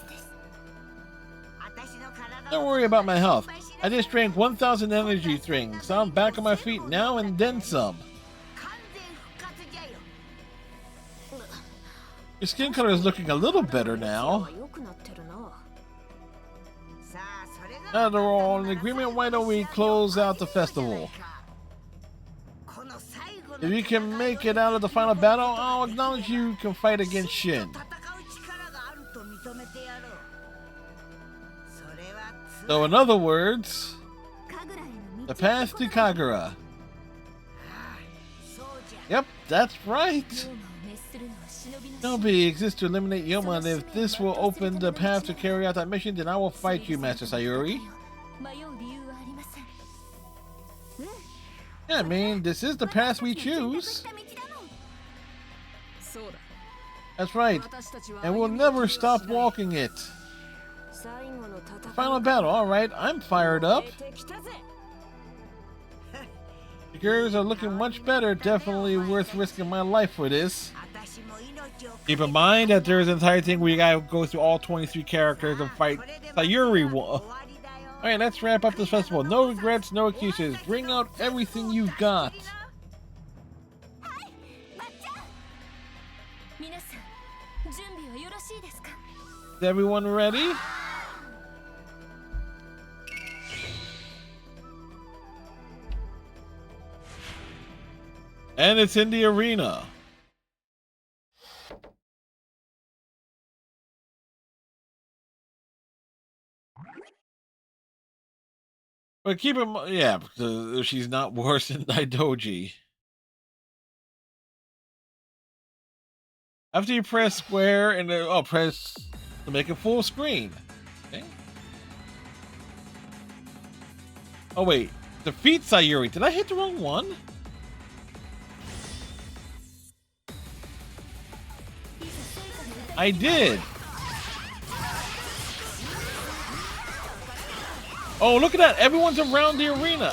Don't worry about my health. I just drank 1,000 energy drinks. I'm back on my feet now and then some. Your skin color is looking a little better now. Now that we're all in agreement, why don't we close out the festival? If you can make it out of the final battle, I'll acknowledge you can fight against Shin. So in other words, the path to Kagura. Yep, that's right. Shinobi exists to eliminate Yoma, and if this will open the path to carry out that mission, then I will fight you, Master Sayuri. Yeah, I mean, this is the path we choose. That's right, and we'll never stop walking it. Final battle, alright, I'm fired up. The girls are looking much better, definitely worth risking my life for this. Keep in mind that there's an entire thing where you gotta go through all 23 characters and fight Sayuri. Alright, let's wrap up this festival. No regrets, no excuses. Bring out everything you've got. Is everyone ready? And it's in the arena. But keep in mind, yeah, because she's not worse than Daidoji. After you press square and press to make it full screen. Okay. Oh wait, defeat Sayuri. Did I hit the wrong one? I did. Oh, look at that. Everyone's around the arena.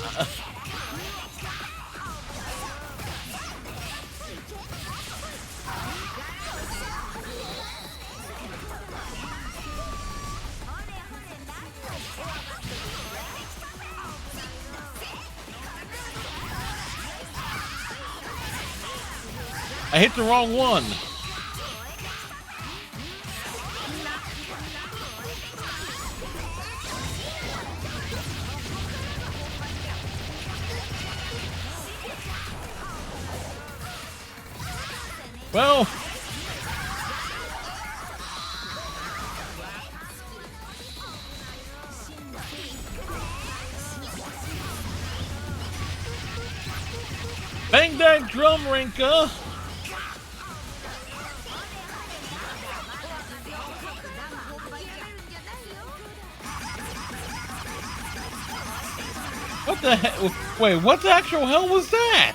I hit the wrong one. Well, bang that drum, Rinka. What the hell? Wait, what the actual hell was that?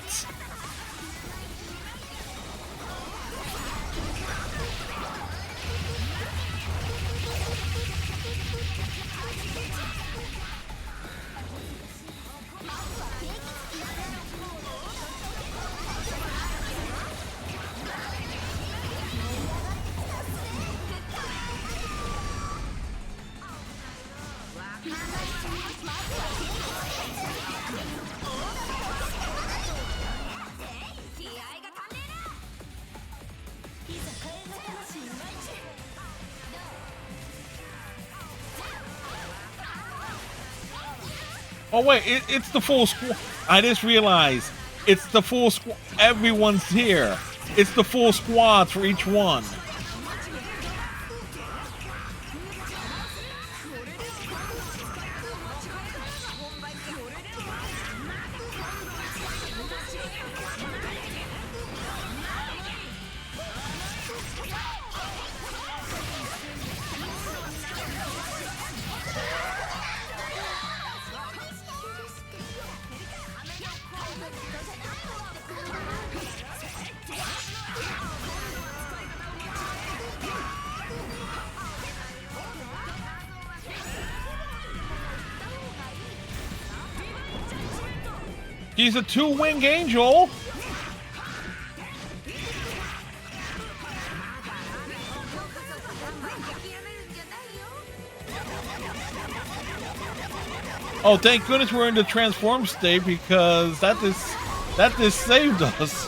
Oh wait, it's the full squad. I just realized it's the full squad. Everyone's here. It's the full squads for each one. He's a two-wing angel. Oh, thank goodness we're in the transform state because that saved us.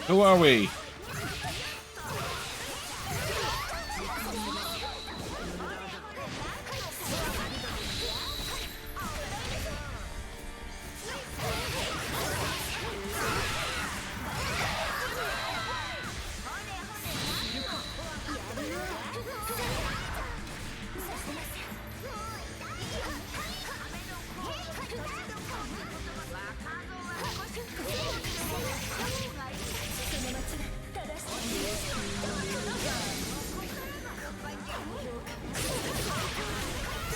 Who are we?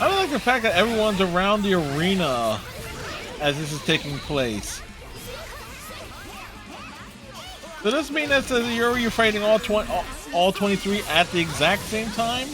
I don't like the fact that everyone's around the arena as this is taking place. Does this mean that you're fighting all 23 at the exact same time?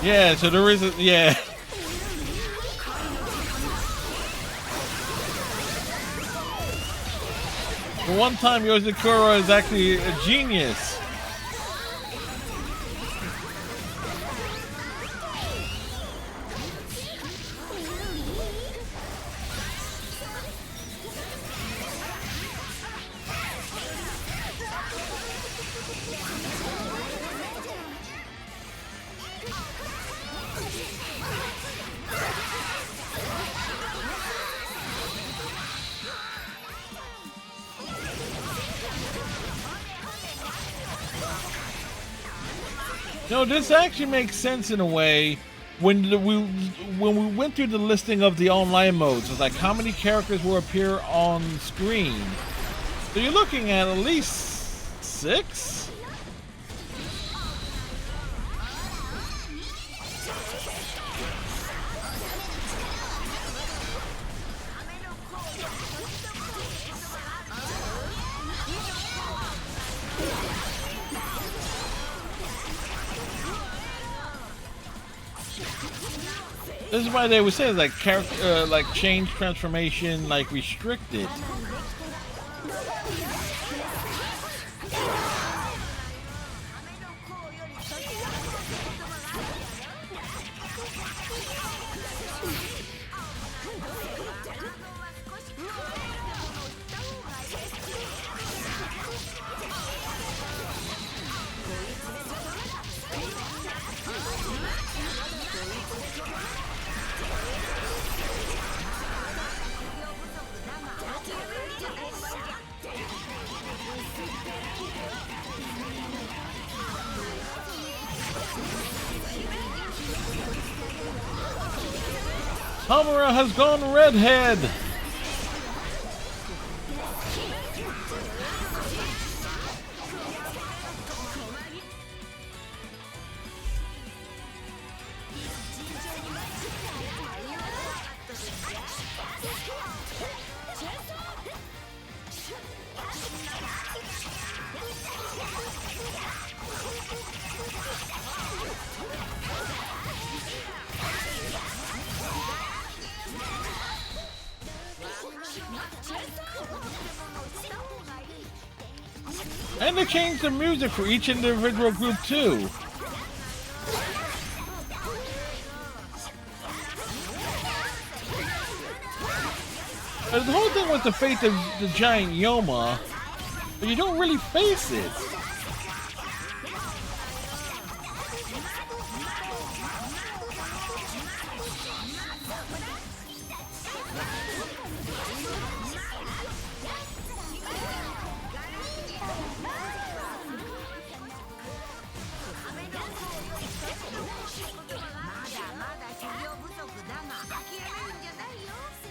Yeah, so there is a, yeah. The one time Yoshikura is actually a genius. No, this actually makes sense in a way. When we went through the listing of the online modes, it's like how many characters will appear on screen. So you're looking at least 6. This is why they would say like character, like change transformation, like restricted. Kagura has gone redhead. And they changed the music for each individual group too. The whole thing was to face the giant Yoma, but you don't really face it.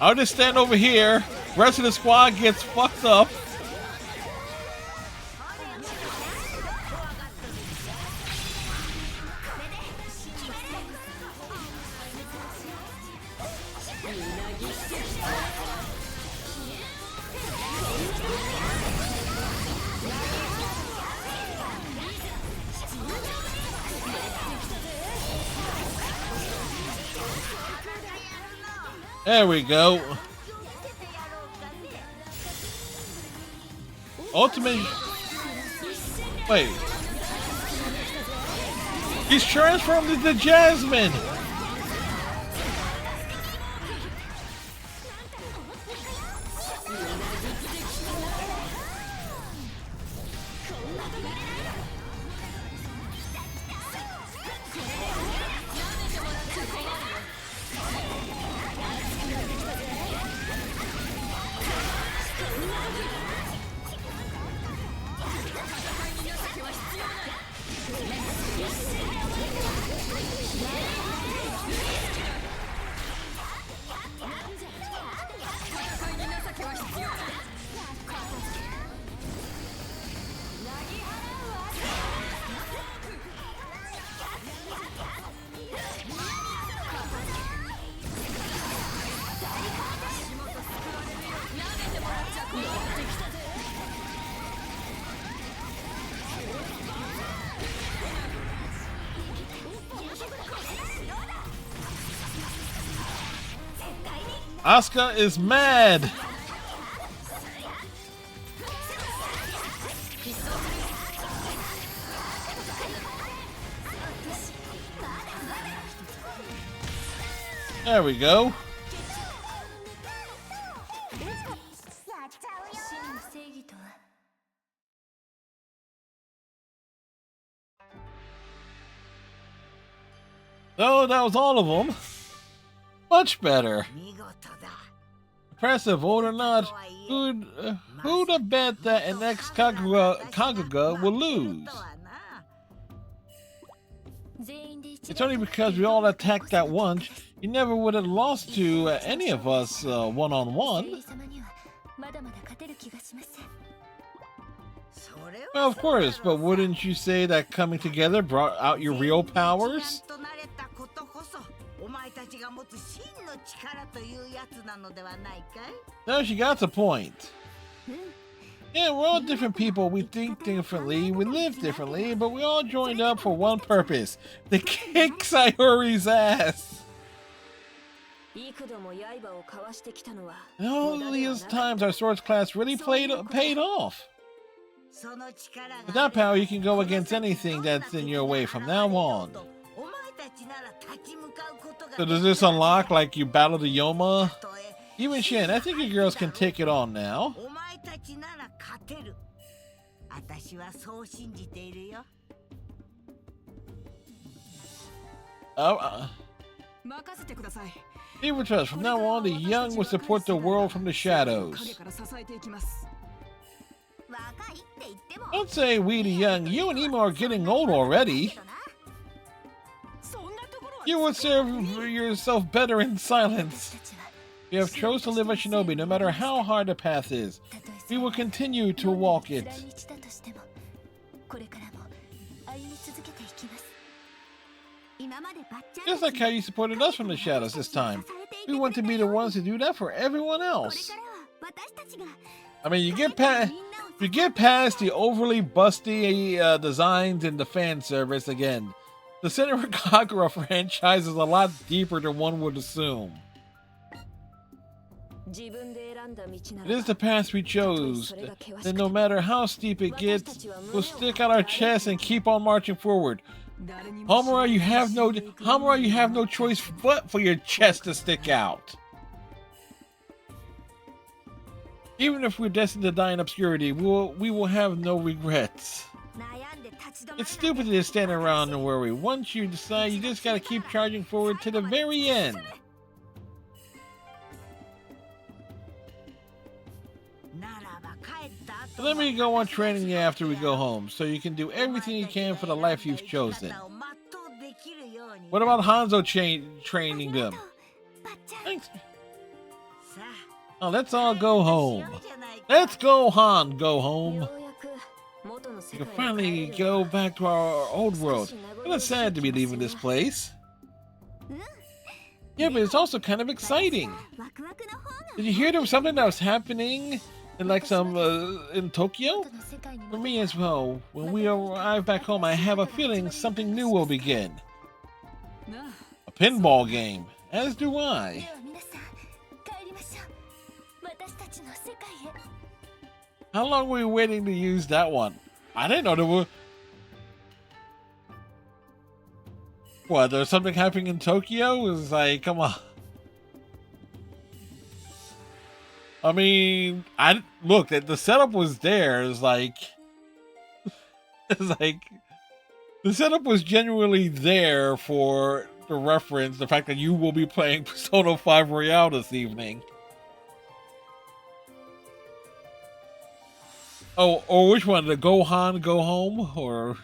I'll just stand over here. Rest of the squad gets fucked up. There we go. Ultimate. Wait. He's transformed into Jasmine. Asuka is mad. There we go. So that was all of them. Much better. Impressive, or not? Who'd have bet that an ex-Kagura will lose? It's only because we all attacked at once. You never would have lost to any of us one-on-one. Well, of course, but wouldn't you say that coming together brought out your real powers? No, she got the point. Yeah, we're all different people. We think differently, we live differently, but we all joined up for one purpose: to kick Sayori's ass. And all these times our swords class really paid off. With that power, you can go against anything that's in your way from now on. So does this unlock like you battle the Yoma? Even Shin, I think you girls can take it on now. Even trust, from now on, the young will support the world from the shadows. Don't say we the young. You and Emo are getting old already. You would serve yourself better in silence. You have chose to live a shinobi no matter how hard the path is. We will continue to walk it. Just like how you supported us from the shadows this time. We want to be the ones to do that for everyone else. I mean, you get past the overly busty designs and the fan service again. The Senran Kagura franchise is a lot deeper than one would assume. It is the path we chose. Then no matter how steep it gets, we'll stick out our chests and keep on marching forward. Homura, you have no choice but for your chest to stick out. Even if we're destined to die in obscurity, we will have no regrets. It's stupid to just stand around and worry. Once you decide, you just gotta keep charging forward to the very end. Let me go on training you after we go home, so you can do everything you can for the life you've chosen. What about Hanzo training them? Thanks. Oh, let's all go home. Let's go, Han. Go home. We can finally go back to our old world. It's sad to be leaving this place. Yeah, but it's also kind of exciting. Did you hear there was something that was happening in in Tokyo? For me as well. When we arrive back home, I have a feeling something new will begin. A pinball game. As do I. How long were we waiting to use that one? I didn't know there were... What, there's something happening in Tokyo? It's like, come on. I mean, look, the setup was there. It's like... It's like... The setup was genuinely there for the reference, the fact that you will be playing Persona 5 Royale this evening. Oh, or which one? The Gohan Go Home? Or...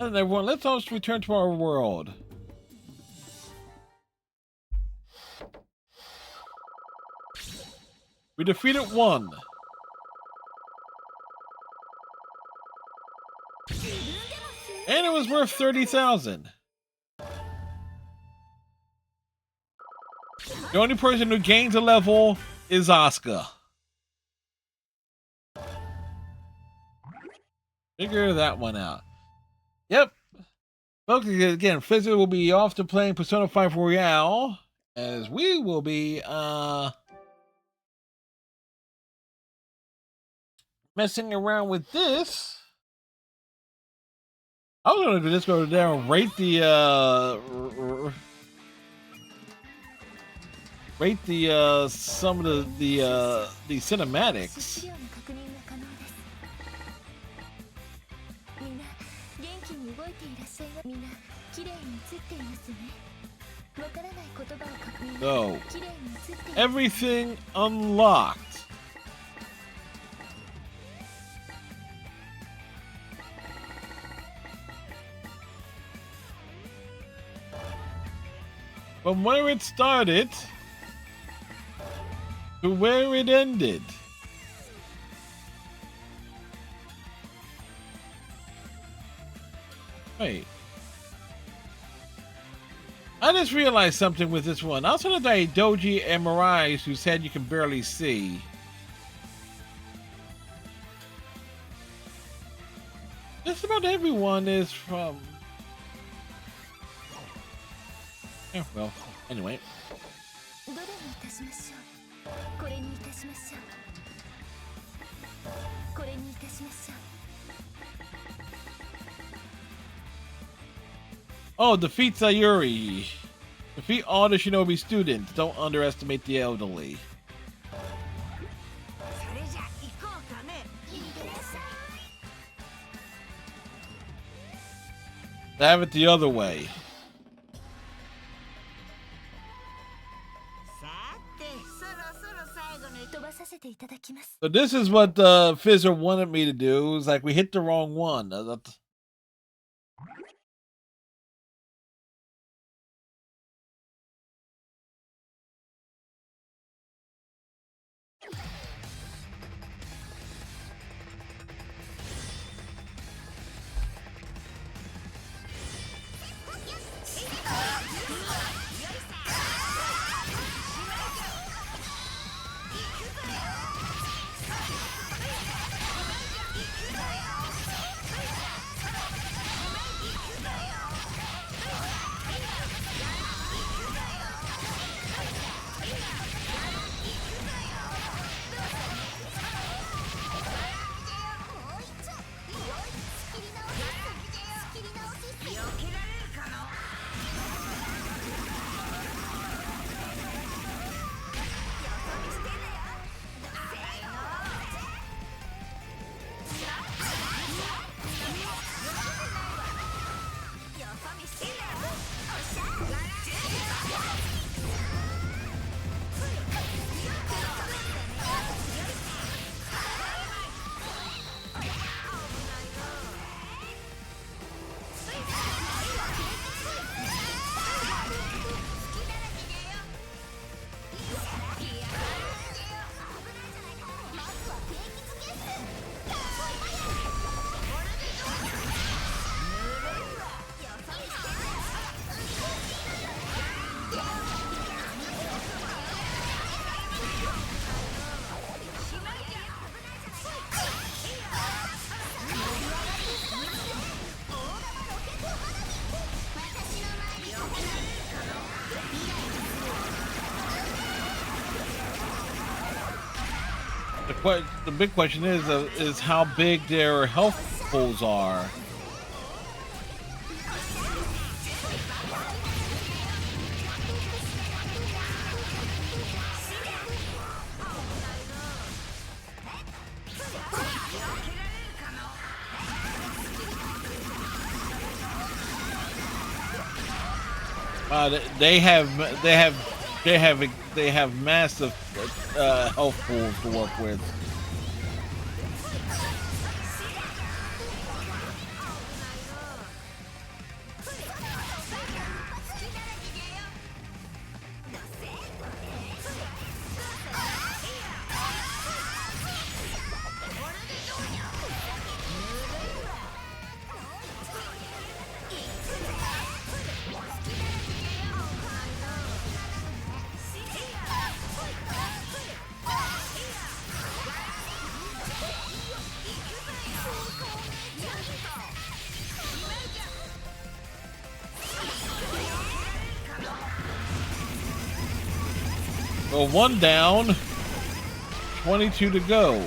And everyone, let's all return to our world. We defeated one. And it was worth 30,000. The only person who gains a level is Asuka. Figure that one out. Yep. Folks, again, Fizzer will be off to playing Persona 5 Royale, as we will be messing around with this. I was gonna just go down and rate the some of the cinematics. So, everything unlocked. From where it started to where it ended. Wait. I just realized something with this one. Outside of the Doji and Mirai, who said you can barely see. Just about everyone is from... Yeah, well, anyway. Oh, defeat Sayuri. Defeat all the Shinobi students. Don't underestimate the elderly. Have it the other way. So this is what Fizzer wanted me to do. It was like we hit the wrong one. The big question is how big their health pools are. They have massive health pools to work with. Well, one down, 22 to go.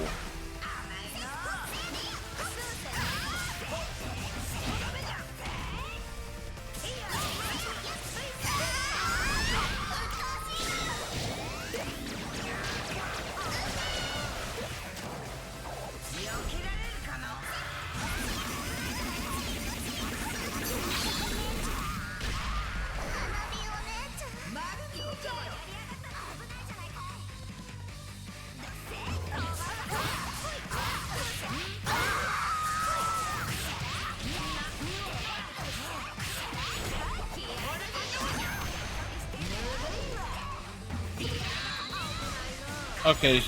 Okay.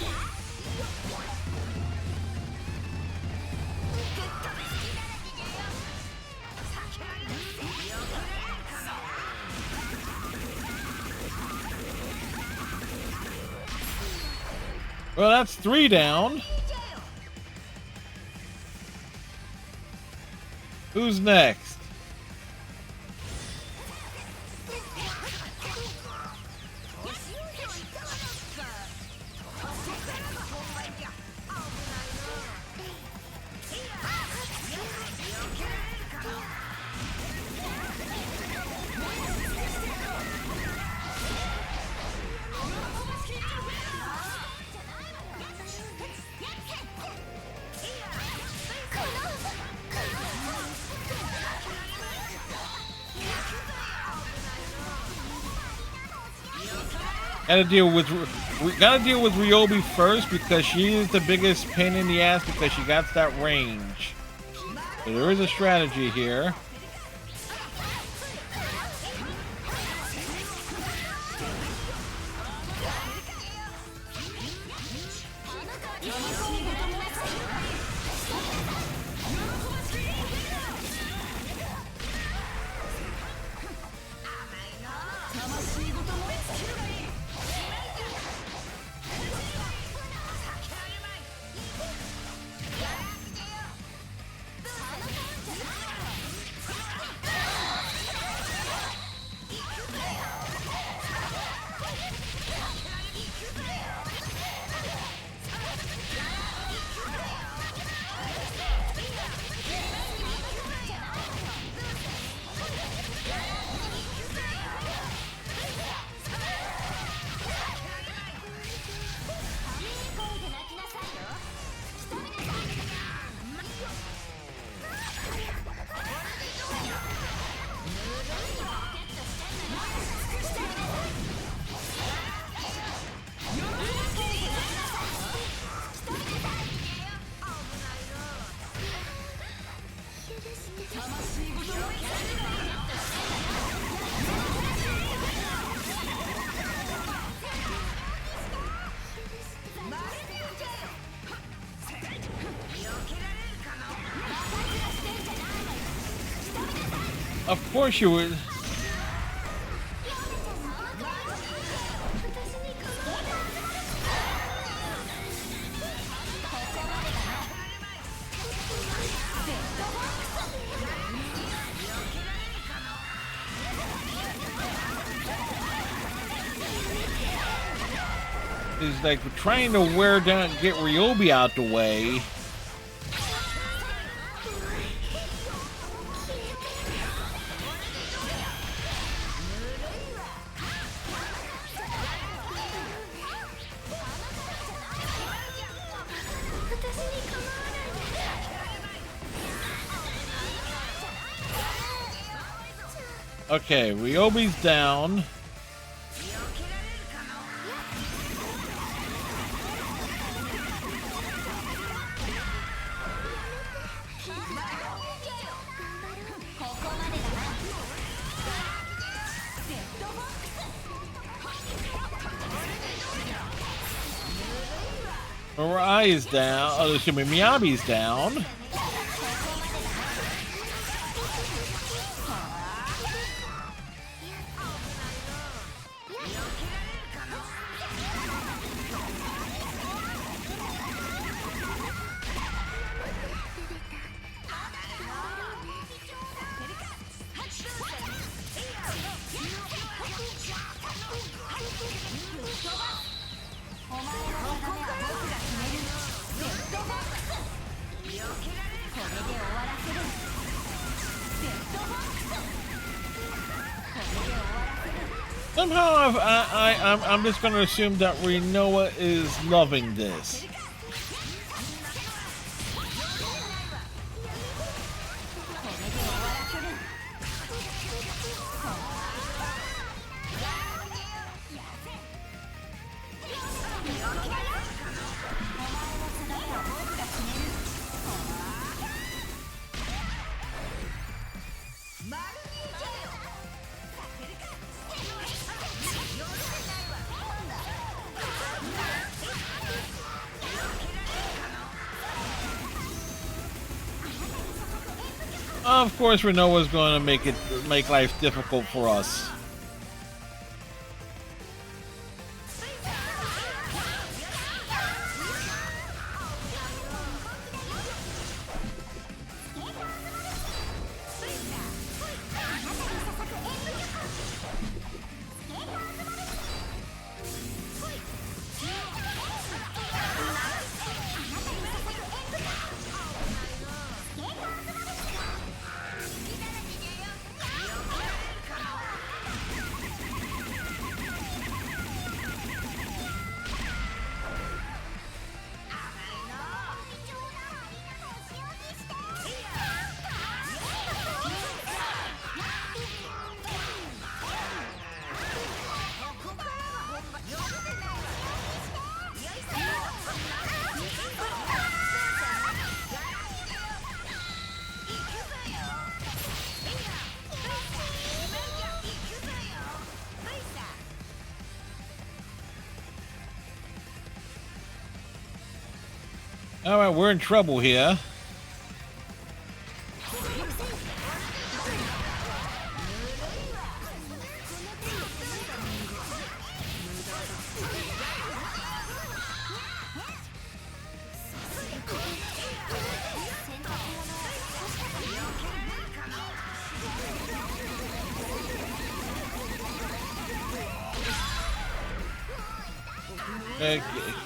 Well, that's 3 down. Who's next? Gotta deal with Ryobi first because she is the biggest pain in the ass because she got that range. So there is a strategy here. Of course you would. is like we're trying to wear down, get Ryobi out the way. Okay, Ryobi's down. Mirai is down. Oh, excuse me, Miyabi's down. Somehow I'm just going to assume that Rinoa is loving this. Of course, Rinoa is going to make life difficult for us. Alright, we're in trouble here.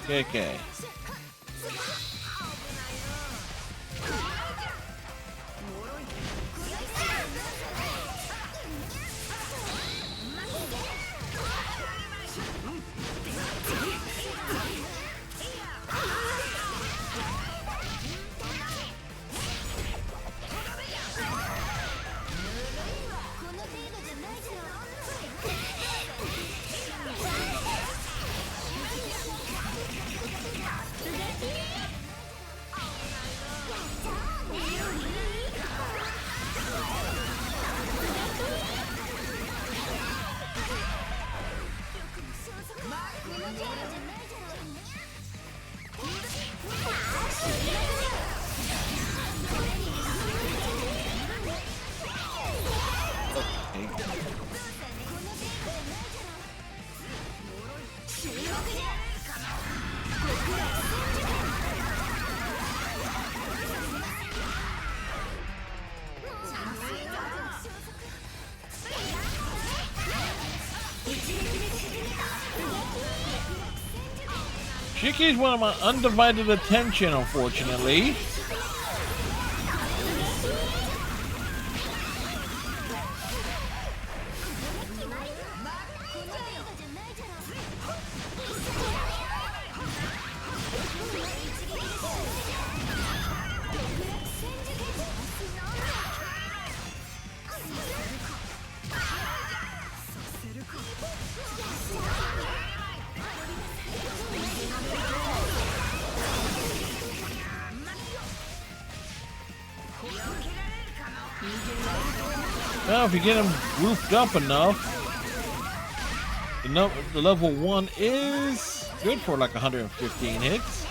Okay. Shiki's one of my undivided attention, unfortunately. Well, if you get him grouped up enough, the level 1 is good for like 115 hits.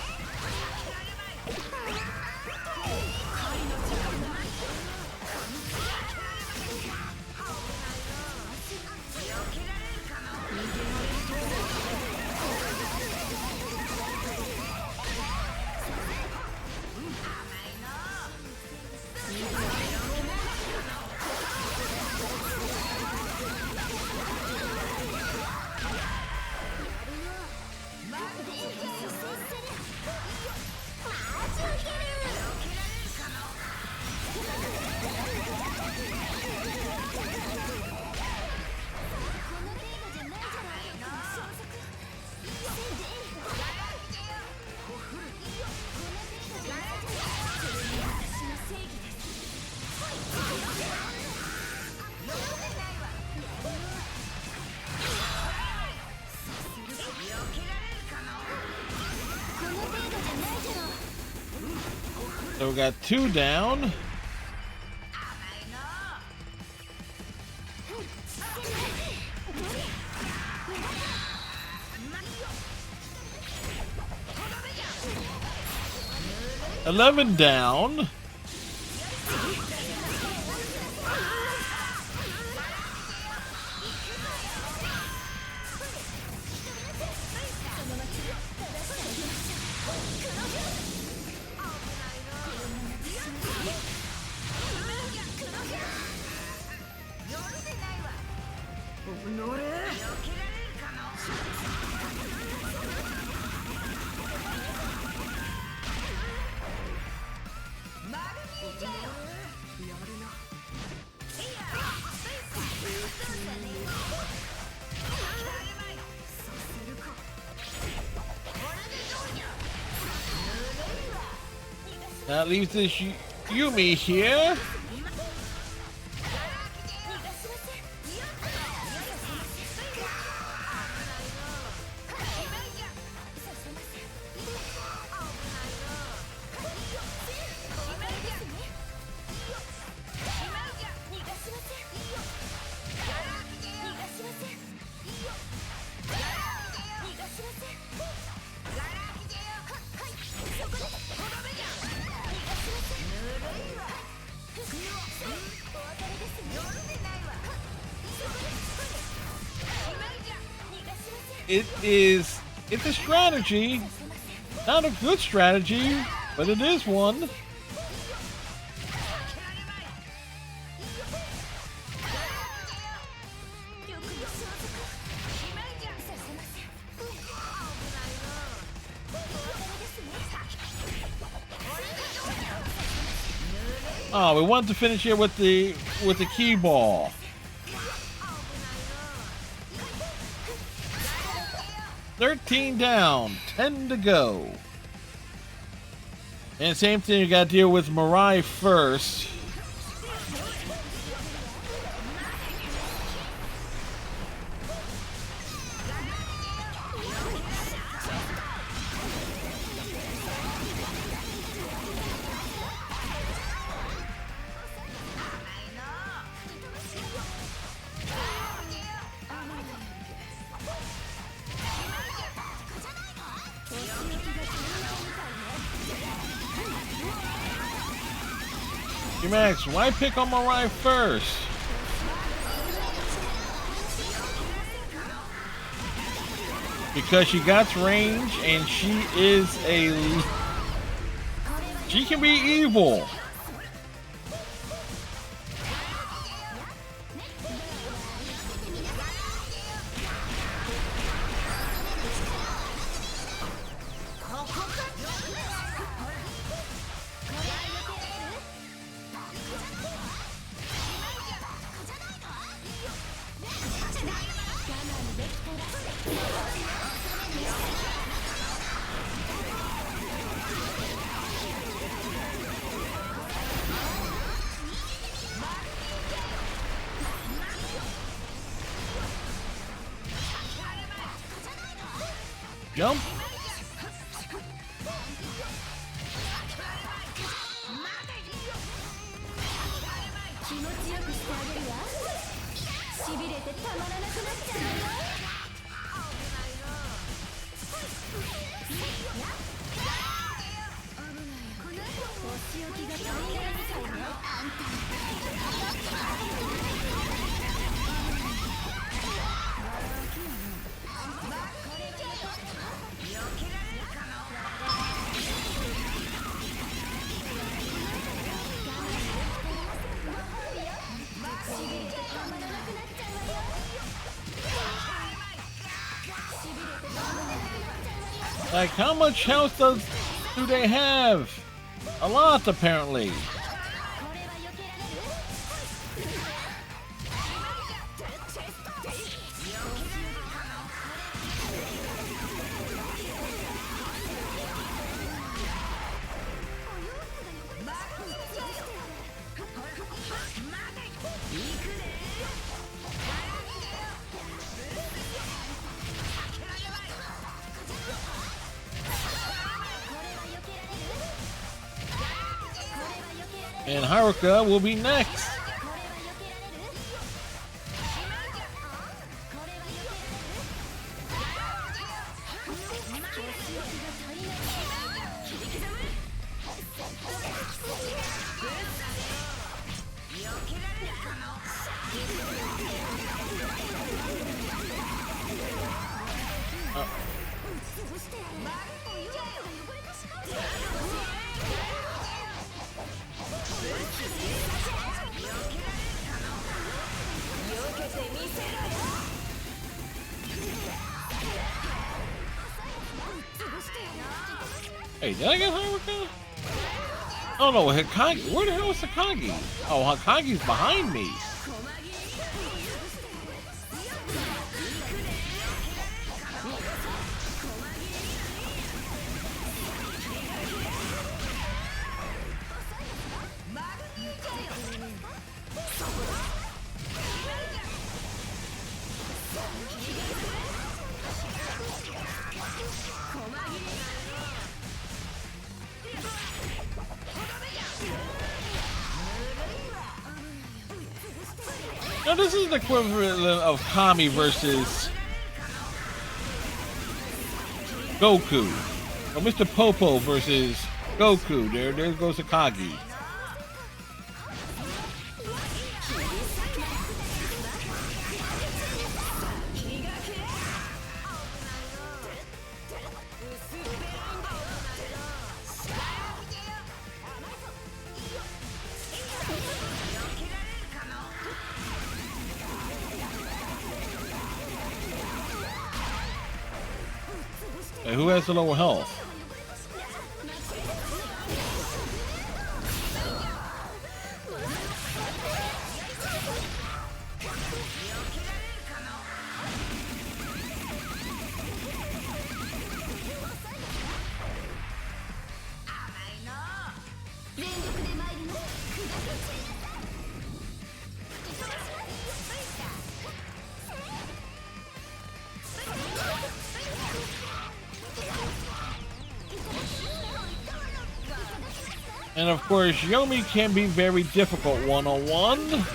So we got 2 down. $11 down. That leaves this Yumi here. It's a strategy, not a good strategy, but it is one. Oh, we wanted to finish here with the key ball. $13 down, 10 to go. And same thing, you got to deal with Mirai first. Max, why pick on Mirai first? Because she got range and she can be evil. Jump. Like, how much health do they have? A lot, apparently. And Haruka will be next. Hey, did I get Haruka? Oh no, Hikage. Where the hell is Hikage? Oh, Hikage's behind me. Now this is the equivalent of Kami versus Goku. Or Mr. Popo versus Goku. There goes Hikage. Hey, who has the lower health? And of course, Yomi can be very difficult one-on-one.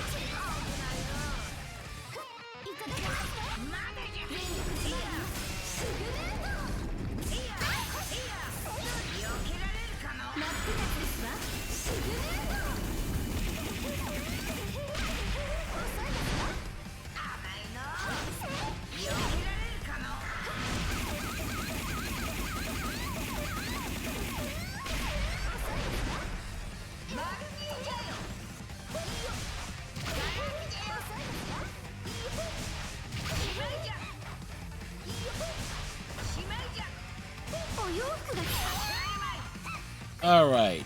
All right,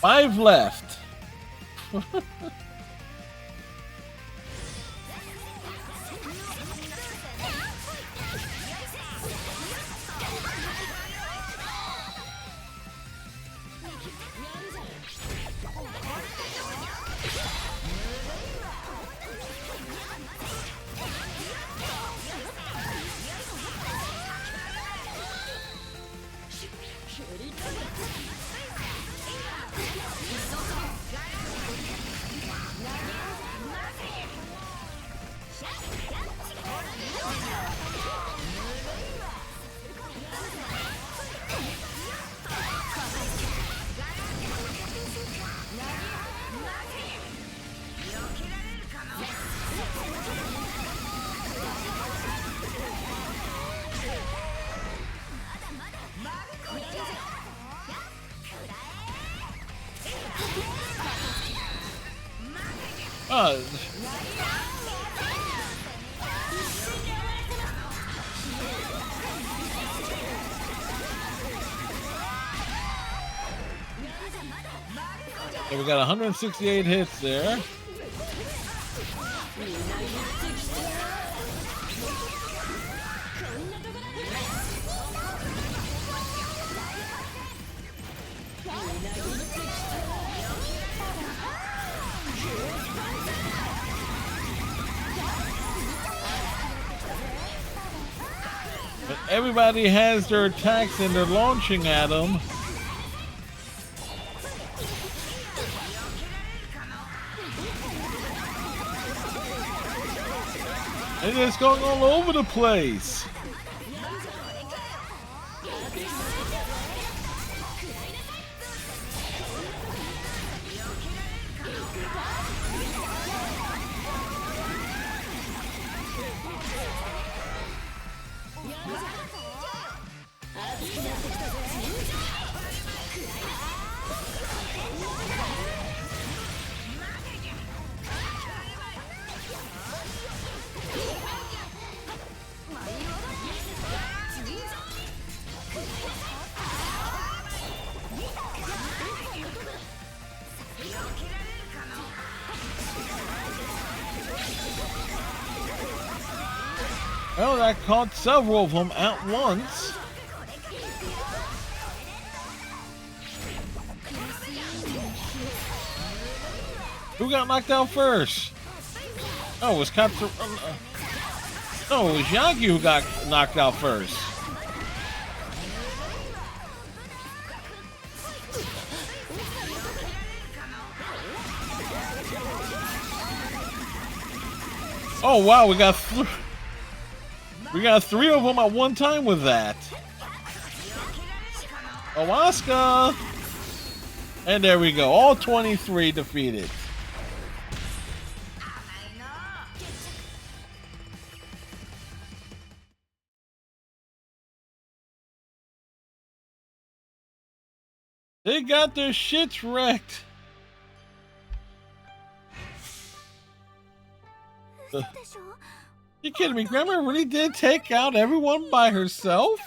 5 left. So we got 168 hits there. But everybody has their attacks and they're launching at them. And it's going all over the place. Well, that caught several of them at once. Who got knocked out first? Oh, it was Katsu. No, it was Yagi who got knocked out first. Oh wow, we got three of them at one time with that. Owasuka! And there we go, all 23 defeated. They got their shits wrecked. You kidding me? Grandma really did take out everyone by herself?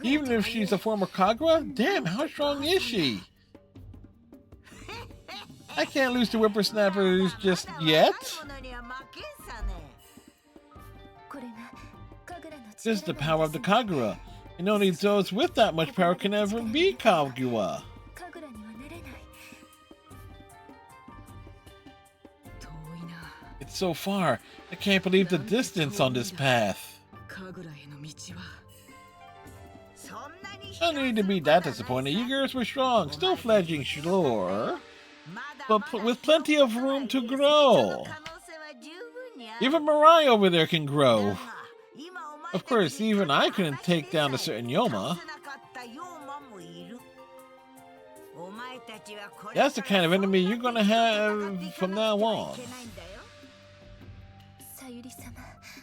Even if she's a former Kagura? Damn, how strong is she? I can't lose to whippersnappers just yet. This is the power of the Kagura. And only those with that much power can ever be Kagura. It's so far. I can't believe the distance on this path. No need to be that disappointed. You girls were strong, still fledgling, sure, but with plenty of room to grow. Even Mirai over there can grow. Of course, even I couldn't take down a certain Yoma. That's the kind of enemy you're gonna have from now on.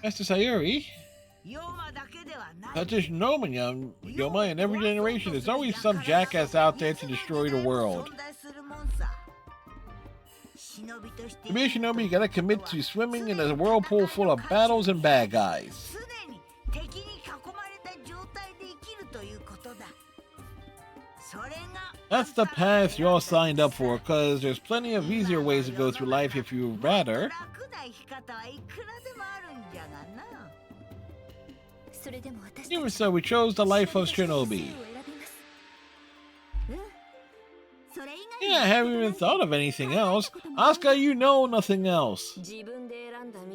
Master Sayuri? Not just Yoma, in every generation, there's always some jackass out there to destroy the world. To be a shinobi, you gotta commit to swimming in a whirlpool full of battles and bad guys. That's the path you're all signed up for, because there's plenty of easier ways to go through life if you'd rather. Even so, we chose the life of shinobi. Yeah, I haven't even thought of anything else. Asuka, you know nothing else.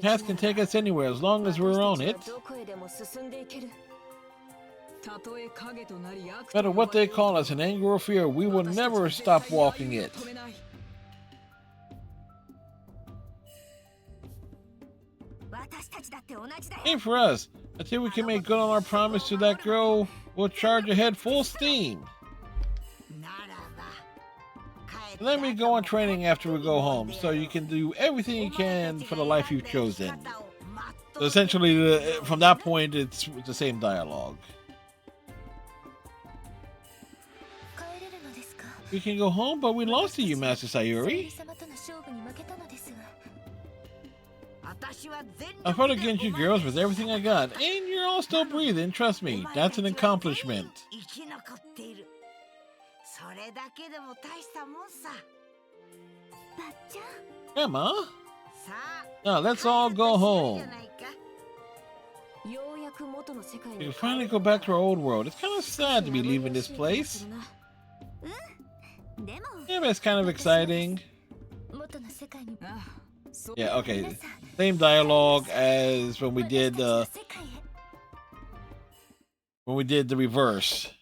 Path can take us anywhere as long as we're on it. No matter what they call us, in anger or fear, we will never stop walking it. Aim for us. Until we can make good on our promise to that girl, we'll charge ahead full steam. Let me go on training after we go home, so you can do everything you can for the life you've chosen. So essentially, from that point, it's the same dialogue. We can go home, but we lost to you, Master Sayuri. I fought against you girls with everything I got, and you're all still breathing, trust me. That's an accomplishment. Grandma? Now let's all go home. We can finally go back to our old world. It's kind of sad to be leaving this place. Yeah, but it's kind of exciting. Yeah, okay. Same dialogue as when we did the reverse.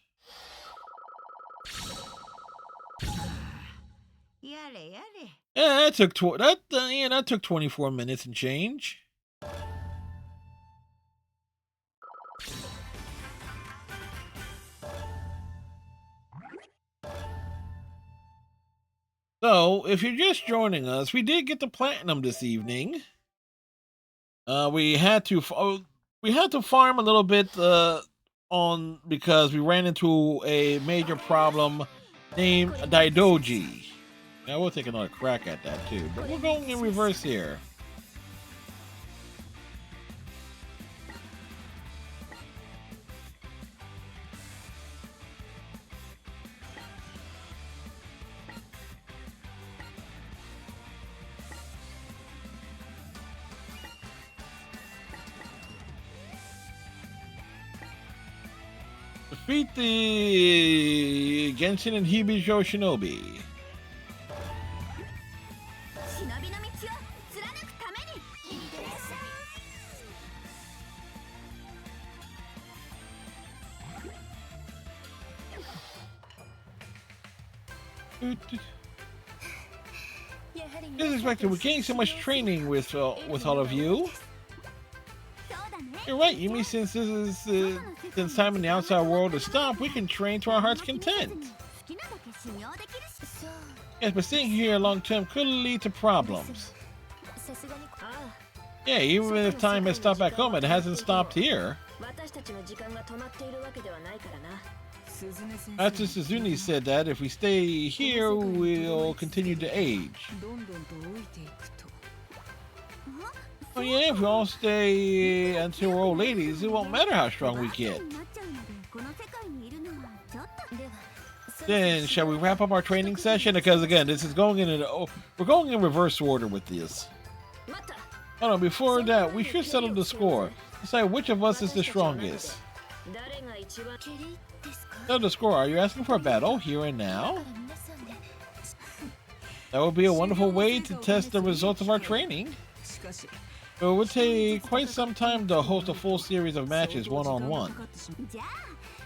Yeah, that took 24 minutes and change. So, if you're just joining us, we did get the platinum this evening. We had to farm a little bit because we ran into a major problem named Daidoji. Now we'll take another crack at that too, but we're going in reverse here. Defeat the Genshin and Hibijo Shinobi. Didn't expect we're getting so much training with all of you. You're right, Yumi. Since time in the outside world has stopped, we can train to our heart's content. Yes, but staying here long term could lead to problems. Yeah, even if time has stopped back home, it hasn't stopped here. Master Suzune said that if we stay here, we'll continue to age. Oh yeah, if we all stay until we're old ladies, it won't matter how strong we get. Then, shall we wrap up our training session? Because again, this is going we're going in reverse order with this. Oh no, before that, we should settle the score. Decide which of us is the strongest. Settle the score. Are you asking for a battle here and now? That would be a wonderful way to test the results of our training. It would take quite some time to host a full series of matches one-on-one.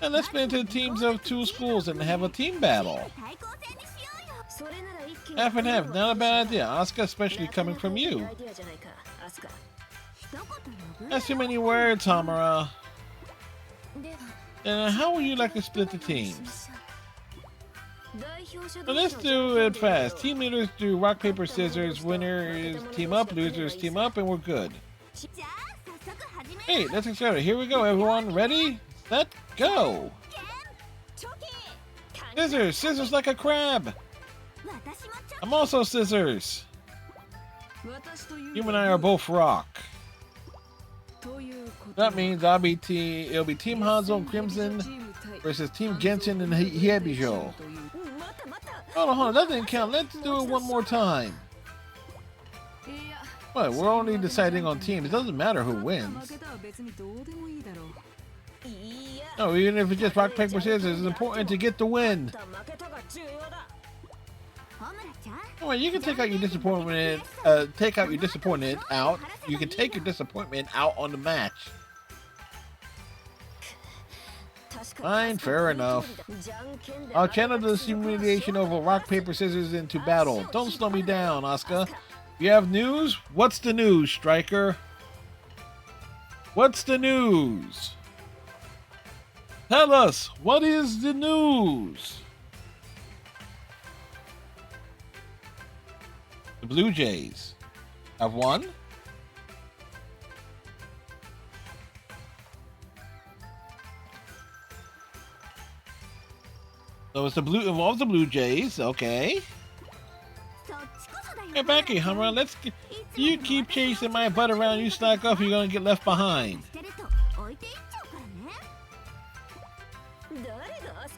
And let's split into teams of 2 schools and have a team battle. Half and half, not a bad idea, Asuka, especially coming from you. That's too many words, Hamura. And how would you like to split the teams? So let's do it fast. Team leaders do rock, paper, scissors. Winners team up, losers team up, and we're good. Hey, let's get started. Here we go, everyone. Ready? Set, go! Scissors! Scissors like a crab! I'm also scissors! You and I are both rock. That means it'll be Team Hanzo and Crimson versus Team Genshin and Hibijo. Hold on, that didn't count. Let's do it one more time. What? We're only deciding on teams. It doesn't matter who wins. No, even if it's just rock, paper, scissors, it's important to get the win. Oh, you can take out your disappointment. Out. You can take your disappointment out on the match. Fine, fair enough. I'll channel the simulation over rock, paper, scissors into battle. Don't slow me down, Asuka. You have news? What's the news, Striker? What's the news? Tell us, what is the news? 「 Estival は Tell us, what is the news? The Blue Jays have won. So it's involves the Blue Jays. Okay. Hey, Becky, Hummer, you keep chasing my butt around. You slack off, you're gonna get left behind.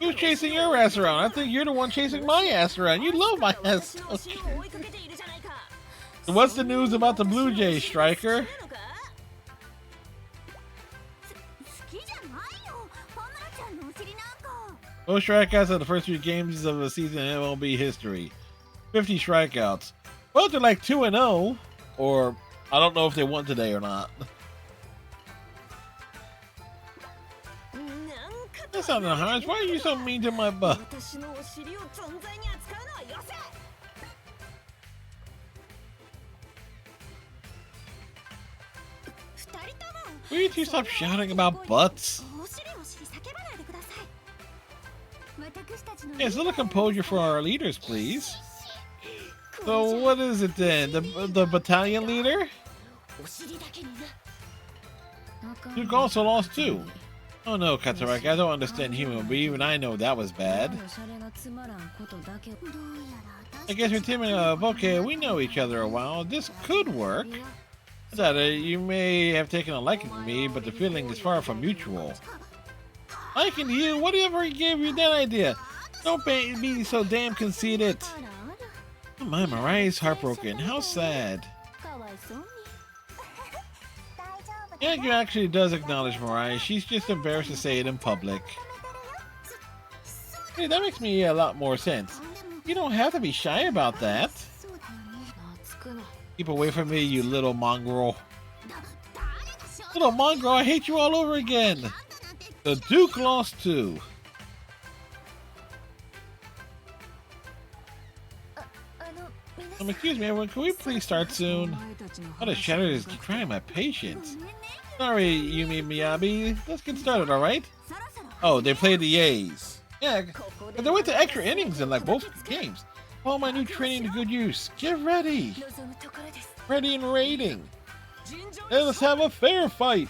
Who's chasing your ass around? I think you're the one chasing my ass around. You love my ass. Okay. So what's the news about the Blue Jays, Striker? Most strikeouts in the first 3 games of the season in MLB history. 50 strikeouts. Well, they're like 2-0, or I don't know if they won today or not. That sounded harsh. Why are you so mean to my butt? Will you two stop shouting about butts? Yes, a little composure for our leaders, please. So what is it then? The battalion leader? Duke also lost too. Oh no, Kataraki, I don't understand human, but even I know that was bad. I guess we're teaming up. Okay, we know each other a while. This could work. You may have taken a liking to me, but the feeling is far from mutual. Liking to you? Whatever gave you that idea? Don't be so damn conceited. Oh my, Mariah's heartbroken. How sad. Yagu actually does acknowledge Mariah. She's just embarrassed to say it in public. Hey, that makes me a lot more sense. You don't have to be shy about that. Keep away from me, you little mongrel. Little mongrel, I hate you all over again. The Duke lost too. Excuse me, everyone, can we please start soon? All the chatter is trying my patience. Sorry, Yumi Miyabi. Let's get started, alright? Oh, they played the A's. Yeah, they went to extra innings in like both games. All my new training to good use. Get ready. Ready and rating. Let's have a fair fight.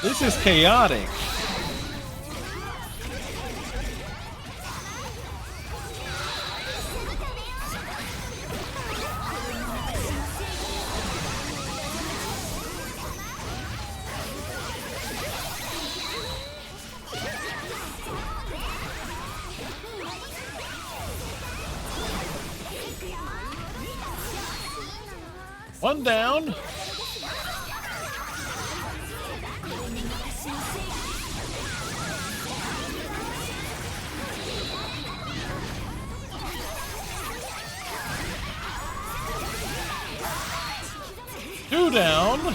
This is chaotic. One down. Two down.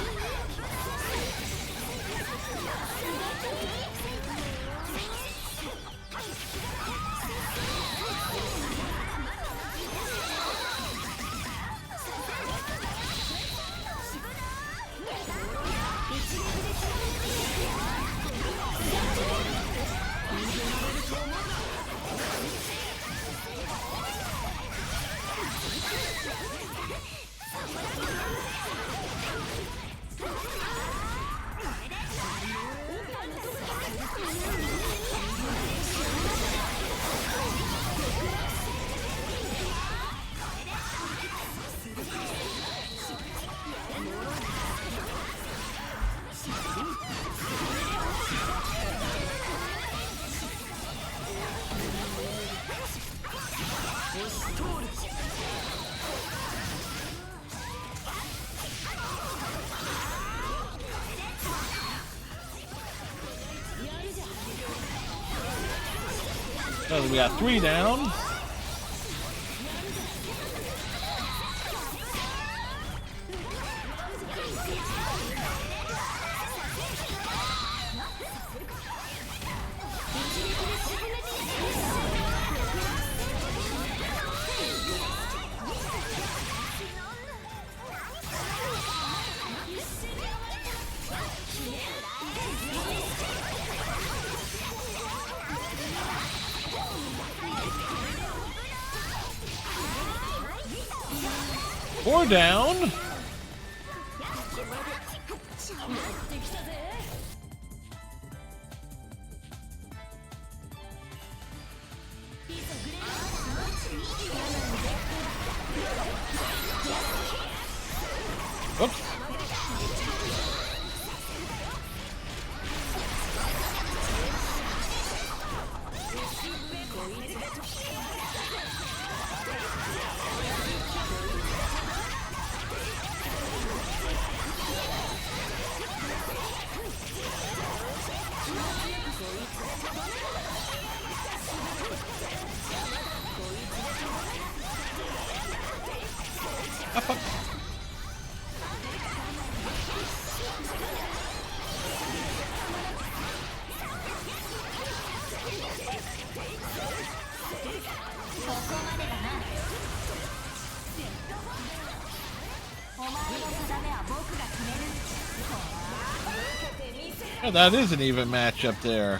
So we got 3 down. Four down. Oops. Oh, that is an even matchup there.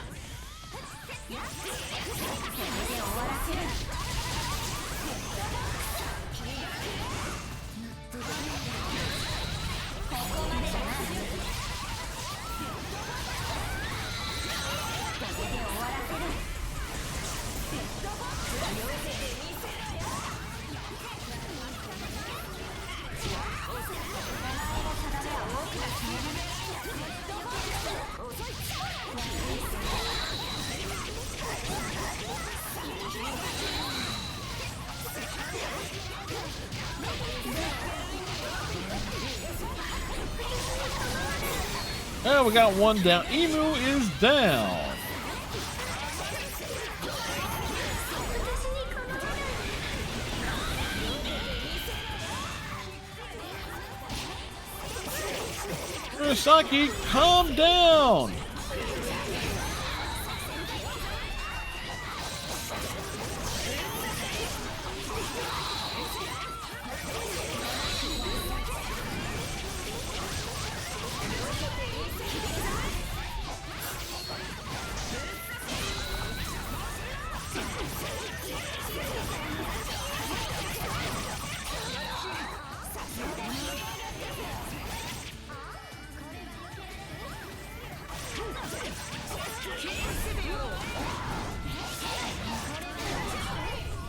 Well, we got 1 down. Emu is down. Murasaki, calm down.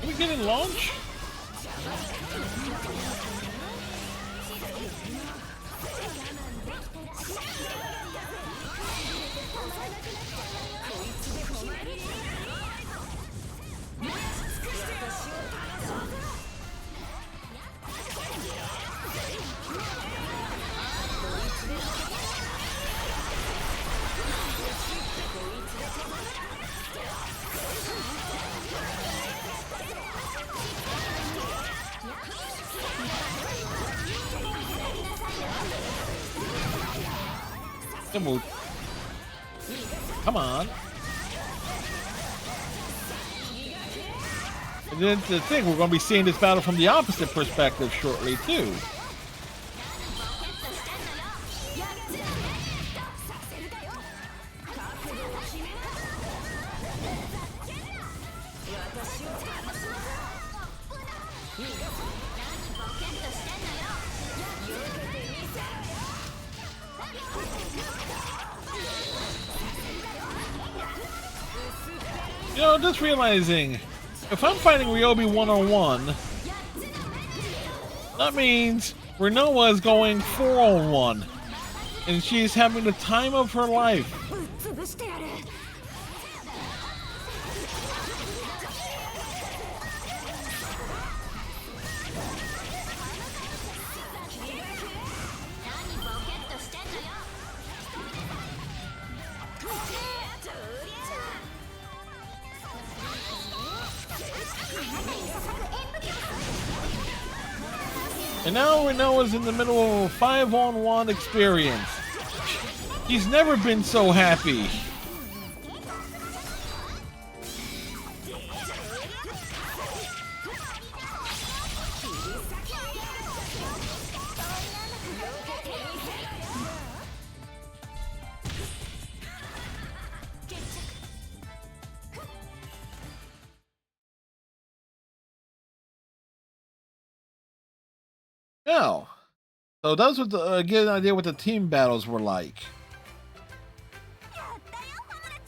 Are we getting launch? Come on. And then the thing, we're going to be seeing this battle from the opposite perspective shortly, too. You know, just realizing, if I'm fighting Ryobi one-on-one, that means Renoa is going 4-on-1, and she's having the time of her life. And now Renoa's in the middle of a 5-on-1 experience. He's never been so happy. Now, so that's what get an idea what the team battles were like.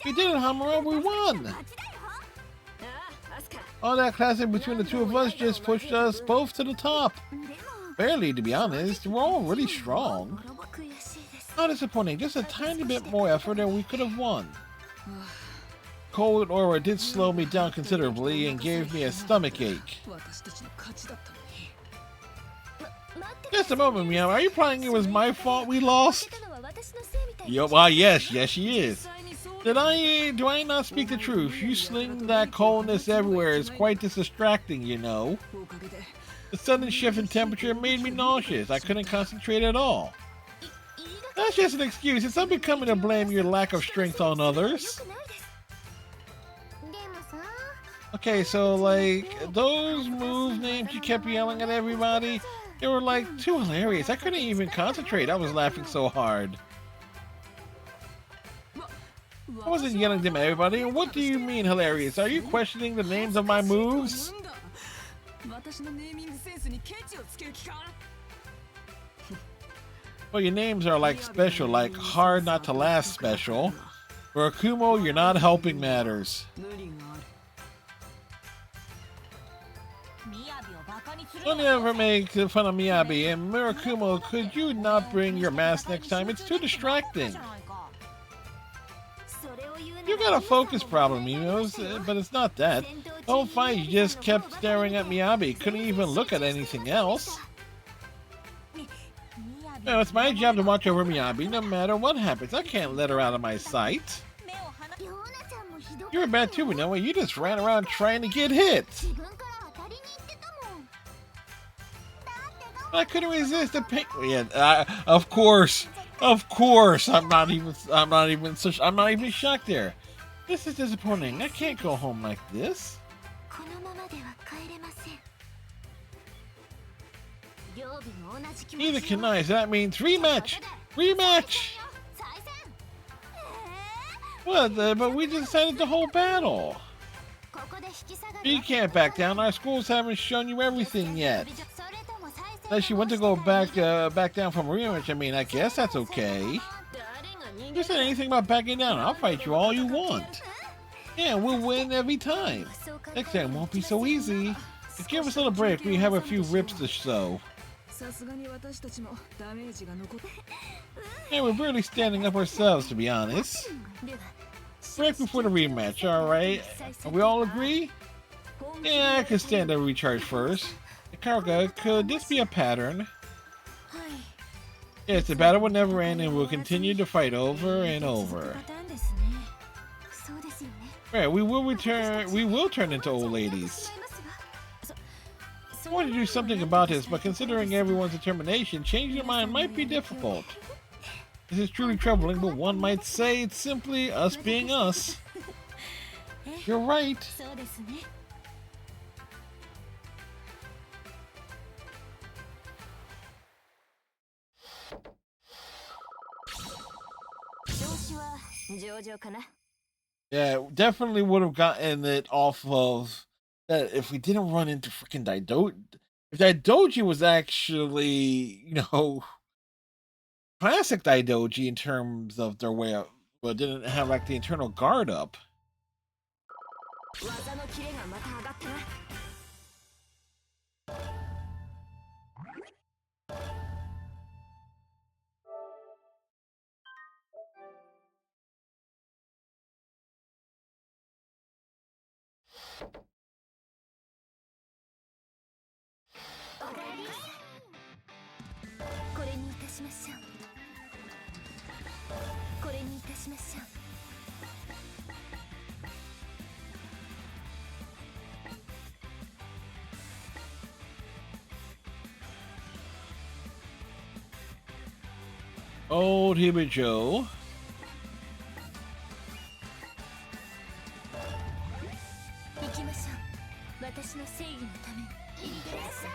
We did it, Hamura. We won. All that classic between the two of us just pushed us both to the top. Barely, to be honest. We're all really strong. Not disappointing. Just a tiny bit more effort and we could have won. Cold aura did slow me down considerably and gave me a stomach ache. Just a moment, Meow. Are you implying it was my fault we lost? Yo, why, yes, she is. Do I not speak the truth? You sling that coldness everywhere is quite distracting, you know. The sudden shift in temperature made me nauseous. I couldn't concentrate at all. That's just an excuse. It's unbecoming to blame your lack of strength on others. Okay, so like those move names you kept yelling at everybody, they were like too hilarious. I couldn't even concentrate. I was laughing so hard. I wasn't yelling them at everybody. What do you mean hilarious? Are you questioning the names of my moves? Well, your names are like special, like hard not to last special. For Akumo, you're not helping matters. Don't ever make fun of Miyabi, and Murakumo, could you not bring your mask next time? It's too distracting. You got a focus problem, but it's not that. Don't fight, you just kept staring at Miyabi. Couldn't even look at anything else. Well, it's my job to watch over Miyabi no matter what happens. I can't let her out of my sight. You were bad too, Renoa. You just ran around trying to get hit. I couldn't resist the pain. Yeah, of course. I'm not even shocked there. This is disappointing. I can't go home like this. Neither can I. So that means rematch. What? But we decided the whole battle. You can't back down. Our schools haven't shown you everything yet. Unless you want to go back down from a rematch, I mean, I guess that's okay. You said anything about backing down, I'll fight you all you want. Yeah, we'll win every time. Next time won't be so easy. Just give us a little break, we have a few rips to sew. Yeah, we're barely standing up ourselves, to be honest. Break before the rematch, alright? We all agree? Yeah, I can stand up and recharge first. Kagura, could this be a pattern? Yes, the battle will never end and we'll continue to fight over and over. Right, we will turn into old ladies. I want to do something about this, but considering everyone's determination, changing their mind might be difficult. This is truly troubling, but one might say it's simply us being us. You're right. Yeah, definitely would have gotten it off of that if we didn't run into freaking Daidoji. If Daidoji was actually, classic Daidoji in terms of their way up, but didn't have like the internal guard up. 技のキレがまた上がったな。これにいたしましょう。これにいたしましょう。Old Hibijo. 行きましょう。私の正義のために。いってらっしゃい。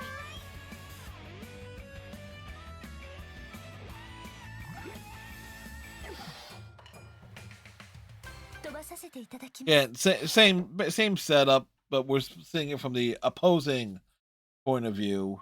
飛ばさせていただきます。Yeah, same setup, but we're seeing it from the opposing point of view.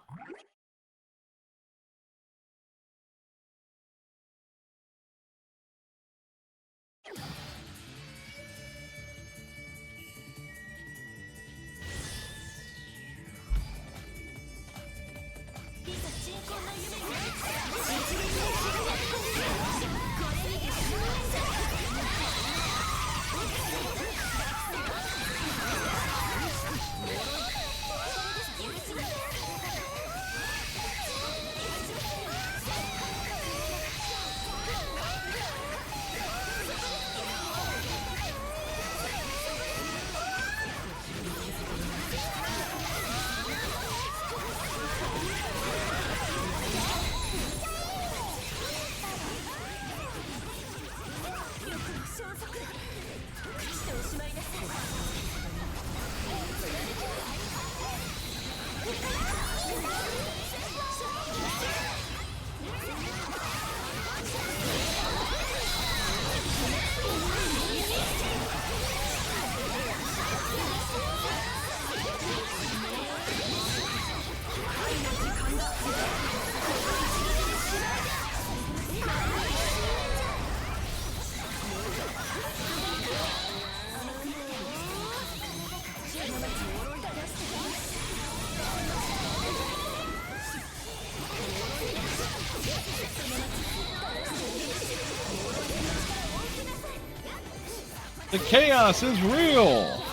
The chaos is real.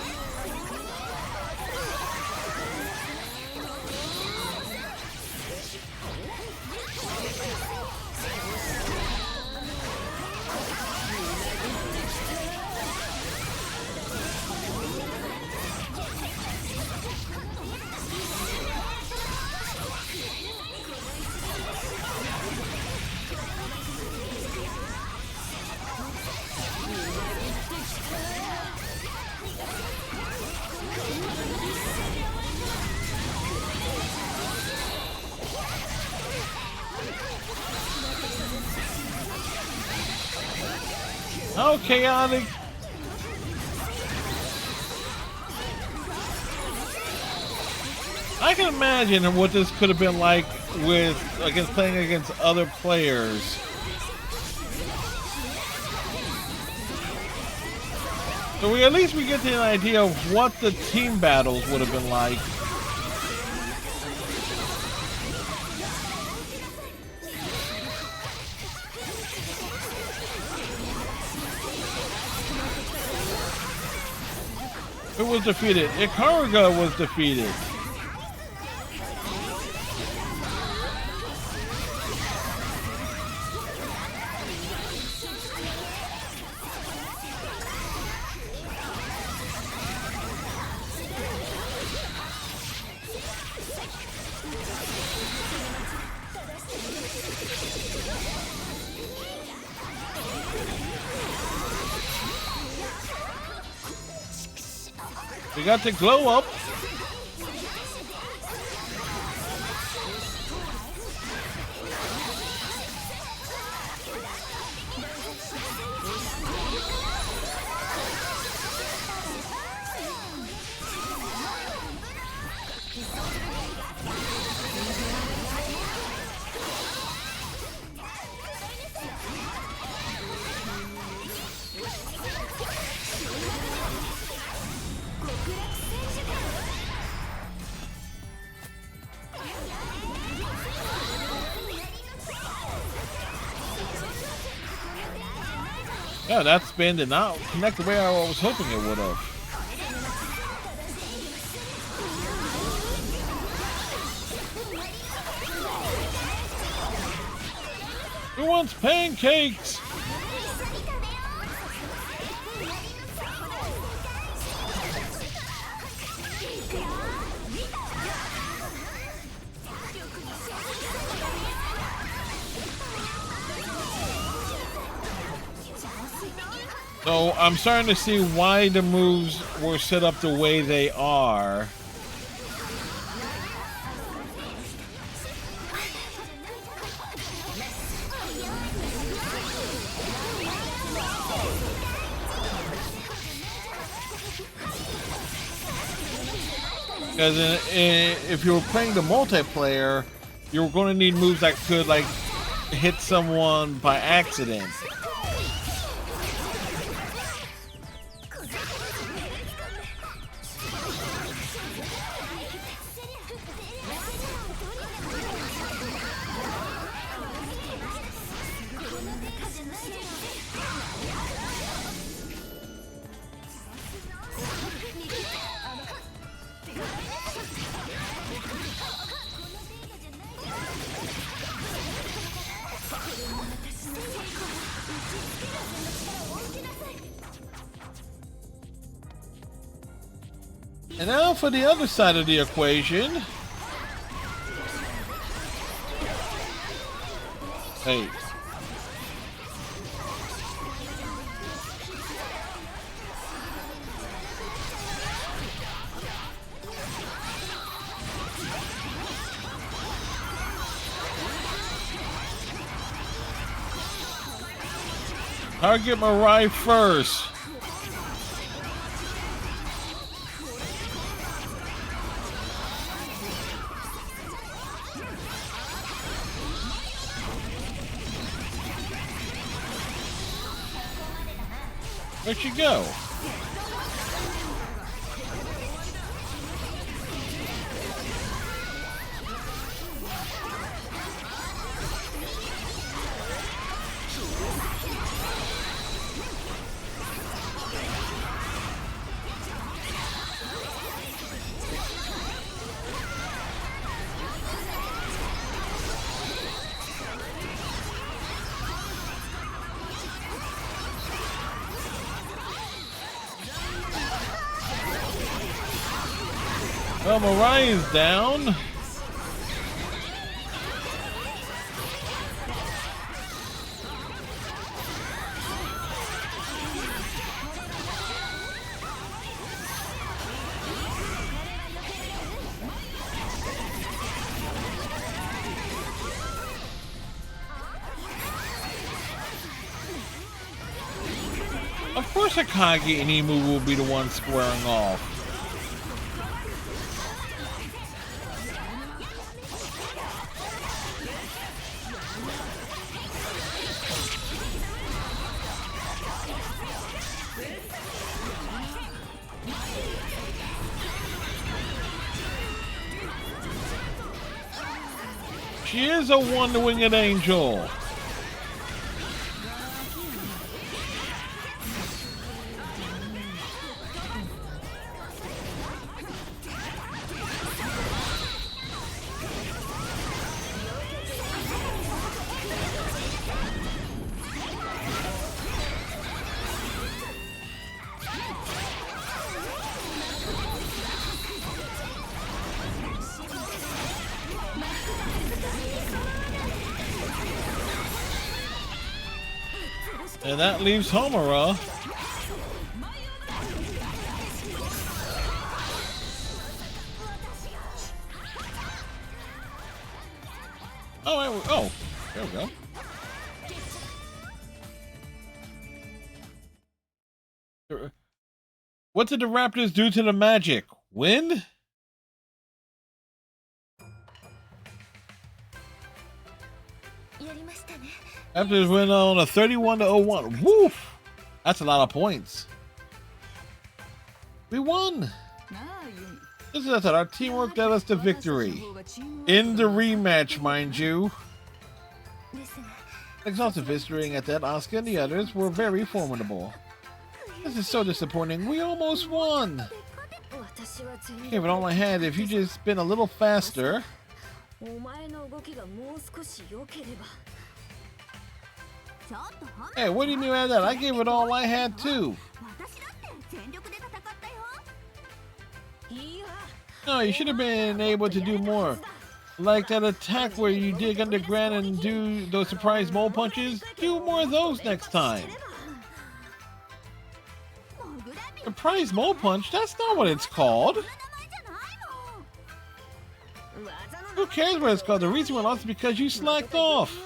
How chaotic. I can imagine what this could have been like playing against other players. So at least we get an idea of what the team battles would have been like. Who was defeated? Kagura was defeated. We got the glow up. Yeah, that spin did not connect the way I was hoping it would have. Who wants pancakes? So I'm starting to see why the moves were set up the way they are. Because if you were playing the multiplayer, you were going to need moves that could like hit someone by accident. And now for the other side of the equation. Hey. Target Mirai first. Where'd she go? Well, Mariah's down. Of course, Akagi and Imu will be the ones squaring off. She is a one-winged angel. And that leaves Homura. Oh, there we go. What did the Raptors do to the Magic? Win? Raptors win on a 31-01. Woof! That's a lot of points. We won. This is our teamwork got us the victory. In the rematch, mind you. Exhausted visiting at that, Asuka and the others were very formidable. This is so disappointing. We almost won. Gave it all I had. If you just been a little faster. Hey, what do you mean by that? I gave it all I had too. No, you should have been able to do more. Like that attack where you dig underground and do those surprise mole punches. Do more of those next time. Surprise mole punch? That's not what it's called. Who cares what it's called? The reason we lost is because you slacked off.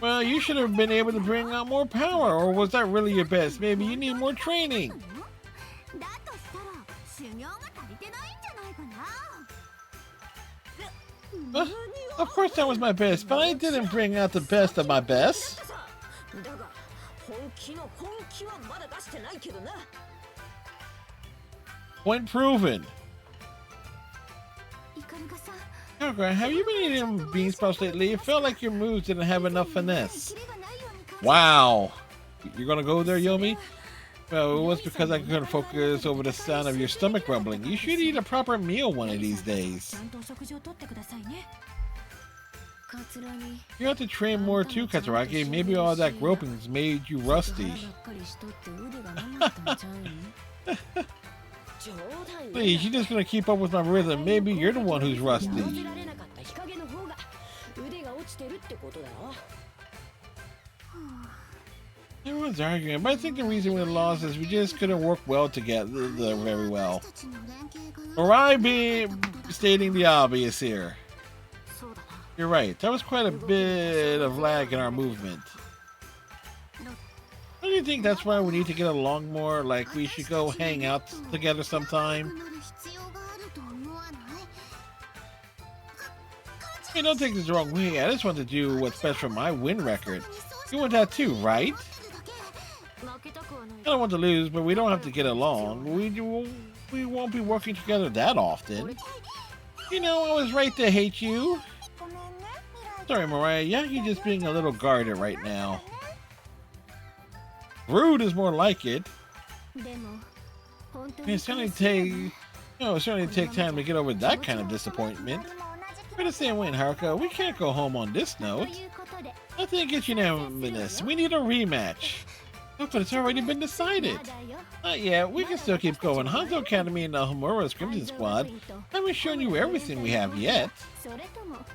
Well, you should have been able to bring out more power, or was that really your best? Maybe you need more training. Of course that was my best, but I didn't bring out the best of my best. Point proven. Kagura, have you been eating bean sprouts lately? It felt like your moves didn't have enough finesse. Wow. You're gonna go there, Yomi? Well, it was because I couldn't focus over the sound of your stomach rumbling. You should eat a proper meal one of these days. You have to train more too, Katsuragi. Maybe all that groping's made you rusty. Please, you're just gonna keep up with my rhythm. Maybe you're the one who's rusty. Everyone's arguing, but I think the reason we lost is we just couldn't work well together very well. Or I be stating the obvious here. You're right, there was quite a bit of lag in our movement. Don't you think that's why we need to get along more? Like we should go hang out together sometime? Hey, don't take this the wrong way. I just want to do what's best for my win record. You want that too, right? I don't want to lose, but we don't have to get along. We won't be working together that often. You know, I was right to hate you. Sorry, Mariah. Yeah, you're just being a little guarded right now. Rude is more like it. It certainly take time to get over that kind of disappointment. We're the same way, Haruka. We can't go home on this note. Nothing gets unanimous. We need a rematch. Oh, but it's already been decided. Not yet. We can still keep going. Hanzo Academy and the Homura's Crimson Squad haven't shown you everything we have yet.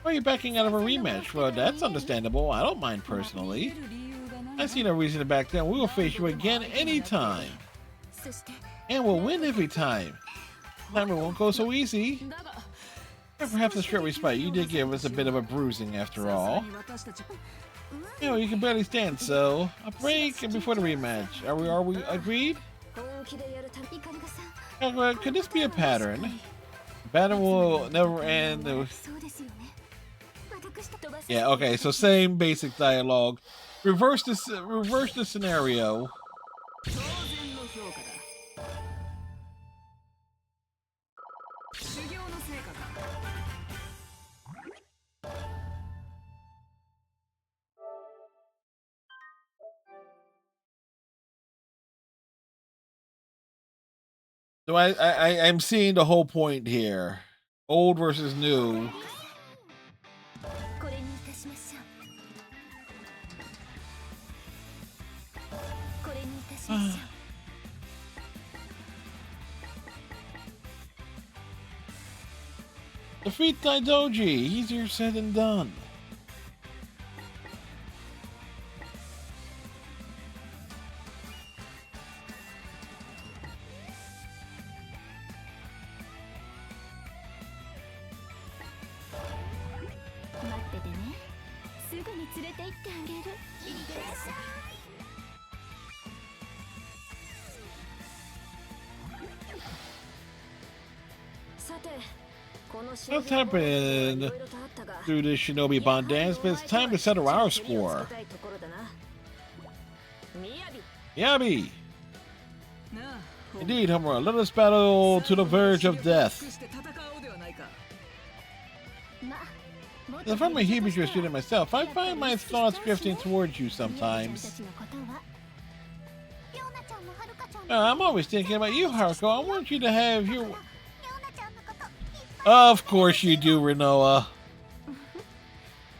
Why are you backing out of a rematch? Well, that's understandable. I don't mind personally. I see no reason to back down. We will face you again anytime. And we'll win every time. Time it won't go so easy. But perhaps a short respite. You did give us a bit of a bruising after all. You know, you can barely stand, so a break and before the rematch. Are we agreed? Could this be a pattern? The pattern will never end. Yeah, okay, so same basic dialogue. Reverse the scenario. So I'm seeing the whole point here. Old versus new. Defeat Daidoji. Easier said than done. What's happened through this Shinobi Bond dance, but it's time to settle our score. Miyabi! Indeed, Homura, let us battle to the verge of death. As a former Hebrew student myself, I find my thoughts drifting towards you sometimes. I'm always thinking about you, Haruko. I want you to have your... Of course you do, Rinoa.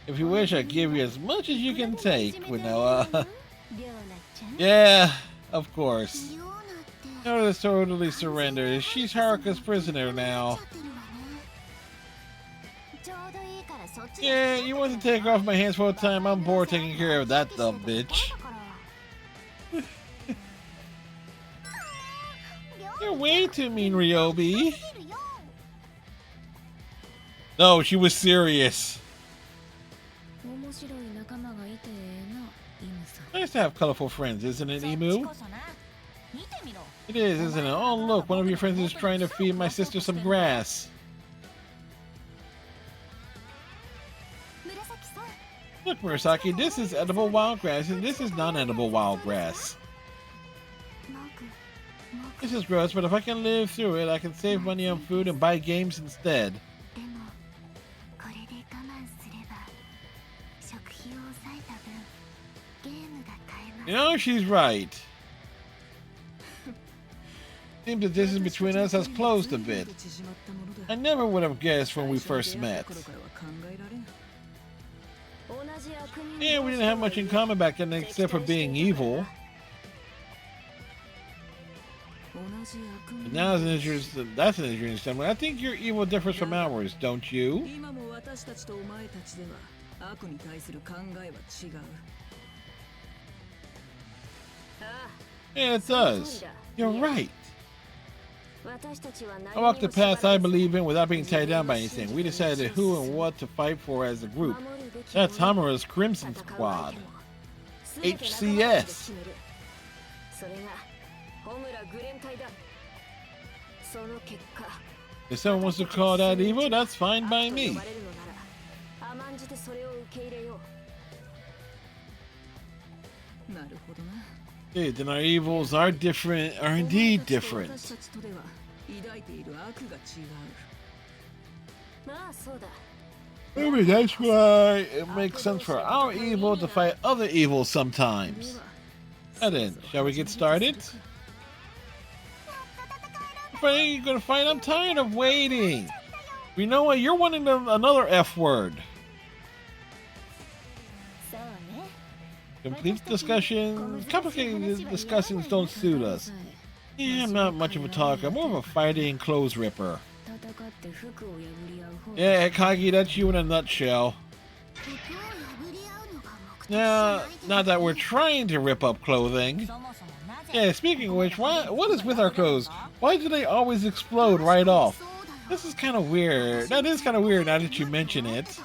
If you wish, I'll give you as much as you can take, Rinoa. Yeah, of course. Notice totally surrendered. She's Haruka's prisoner now. Yeah, you want to take off my hands for a time? I'm bored taking care of that dumb bitch. You're way too mean, Ryobi. No, she was serious. Nice to have colorful friends, isn't it, Emu? It is, isn't it? Oh, look, one of your friends is trying to feed my sister some grass. Look, Murasaki, this is edible wild grass, and this is non-edible wild grass. This is gross, but if I can live through it, I can save money on food and buy games instead. You know, she's right. Seems the distance between us has closed a bit. I never would have guessed when we first met. Yeah, we didn't have much in common back then except for being evil. And now that's an interesting summary. I think your evil differs from ours, don't you? Yeah, it does. You're right. I walked the path I believe in without being tied down by anything. We decided who and what to fight for as a group. That's Hamura's Crimson Squad. HCS. If someone wants to call that evil, that's fine by me. Hey, then our evils are different, are indeed different. Maybe that's why it makes sense for our evil to fight other evils sometimes. Now then, shall we get started? When are you gonna fight? I'm tired of waiting. You know what? You're wanting another F word. Complete discussion. Complicated discussions don't suit us. Yeah, I'm not much of a talker. I'm more of a fighting clothes ripper. Yeah, Kagi, that's you in a nutshell. Now, not that we're trying to rip up clothing. Yeah, speaking of which, what is with our clothes? Why do they always explode right off? This is kind of weird. That is kind of weird now that you mention it.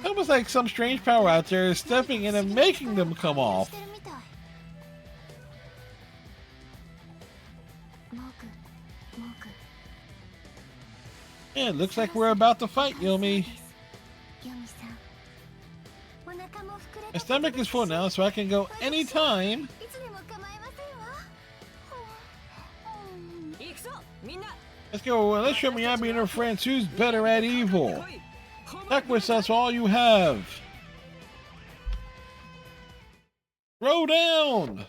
Almost like some strange power out there is stepping in and making them come off. Yeah, it looks like we're about to fight, Yomi. My stomach is full now, so I can go anytime. Let's go. Let's show Miyabi and her friends who's better at evil. Heck with us, all you have. Throw down.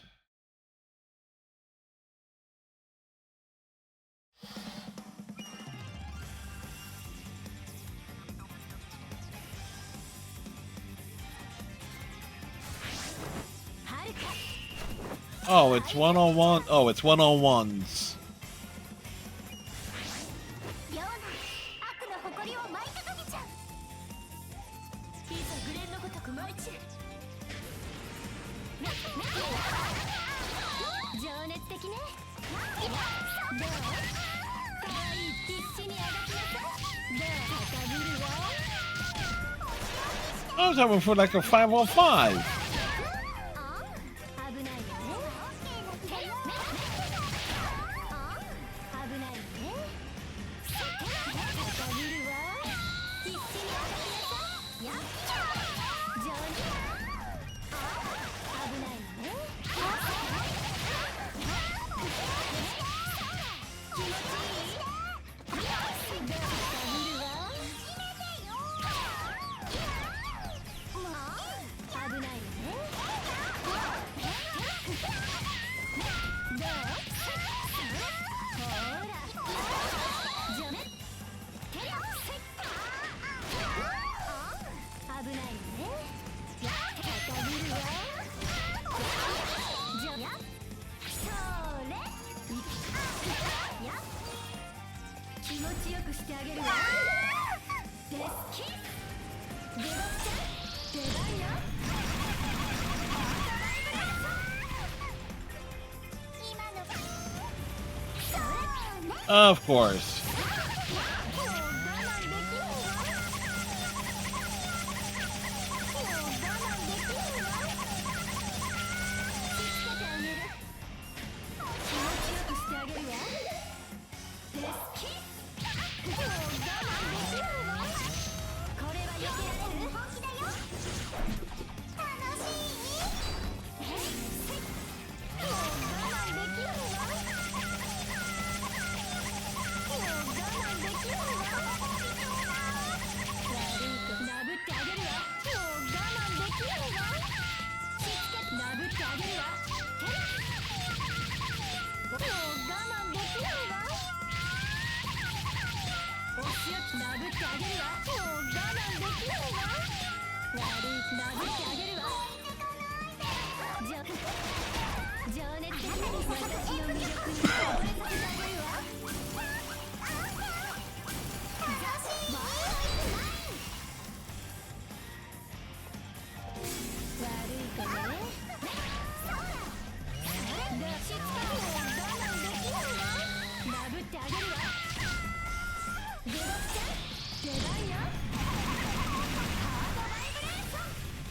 Oh, it's one-on-one. Oh, it's one-on-ones. I was having for like a 5-on-5. Of course.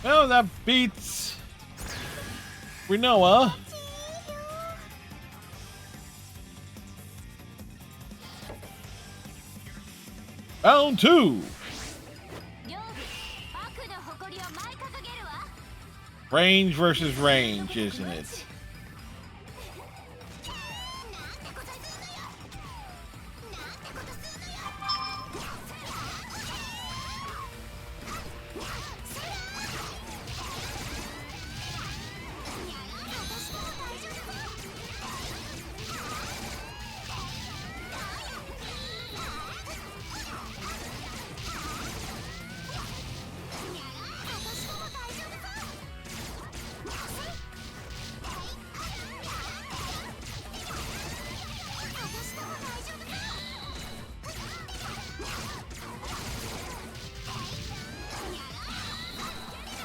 Well, that beats Rinoa. Round 2. Range versus range, isn't it?